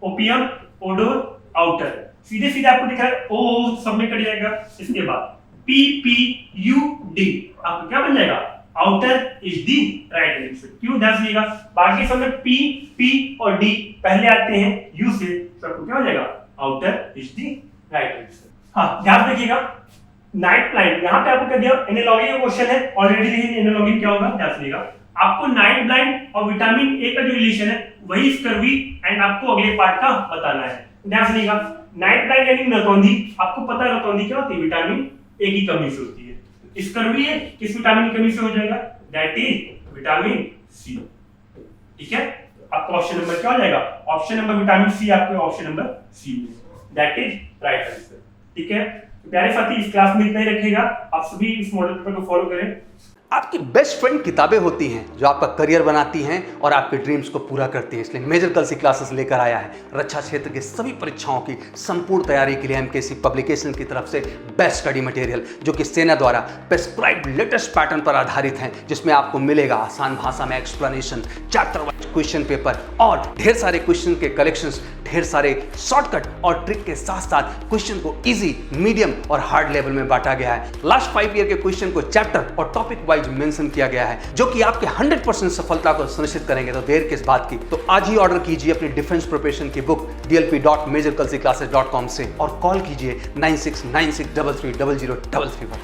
ओपियम, ओडोर, आउटर, सीधे सीधे आपको दिखा है ओ सब में कट जाएगा। इसके बाद PPUD आपको क्या बन जाएगा, outer is the right answer. क्यों, ध्यान सुनिएगा, बाकी सब में P, P और D पहले आते हैं U से, तो आपको क्या हो जाएगा, outer is the right answer. हाँ, ध्यान रखिएगा, नाइट ब्लाइंड, यहाँ पे आपको क्या दिया, एनालॉजी का क्वेश्चन है ऑलरेडी। देखिए एनालॉजी क्या होगा, ध्यान सुनिएगा। आपको नाइट ब्लाइंड और विटामिन ए का जो रिलेशन है वही स्कर्वी एंड आपको अगले पार्ट का बताना है। ध्यान सुनिएगा, नाइट ब्लाइंड यानी नतौंधी, आपको पता है नतौंधी क्या होती है, विटामिन ए की कमी से होती है। स्कर्वी है किस विटामिन की कमी से हो जाएगा, दैट इज विटामिन सी। ठीक है, आपका ऑप्शन नंबर क्या हो जाएगा, ऑप्शन नंबर विटामिन सी, आपके ऑप्शन नंबर सी में, दैट इज राइट आंसर। ठीक है, प्यारे साथी इस क्लास में इतना ही रखिएगा, आप सभी इस मॉडल पेपर को फॉलो करें। आपकी बेस्ट फ्रेंड किताबें होती हैं जो आपका करियर बनाती हैं और आपके ड्रीम्स को पूरा करती हैं। इसलिए मेजर कल सी क्लासेस लेकर आया है रक्षा क्षेत्र के सभी परीक्षाओं की संपूर्ण तैयारी के लिए एमकेसी पब्लिकेशन की तरफ से बेस्ट स्टडी मटेरियल, जो कि सेना द्वारा प्रेस्क्राइब्ड लेटेस्ट पैटर्न पर आधारित हैं, जिसमें आपको मिलेगा आसान भाषा में explanation, chapter wise question paper और ढेर सारे क्वेश्चन के कलेक्शंस, ढेर सारे शॉर्टकट और ट्रिक के साथ साथ क्वेश्चन को इजी, मीडियम और हार्ड लेवल में बांटा गया है। लास्ट 5 ईयर के क्वेश्चन को चैप्टर और टॉपिक वाइज मेंशन किया गया है, जो कि आपके 100% सफलता को सुनिश्चित करेंगे। तो देर किस बात की, तो आज ही ऑर्डर कीजिए अपनी डिफेंस प्रिपरेशन की बुक dlp.majorkalsiclasses.com से और कॉल कीजिए 9696330033 पर।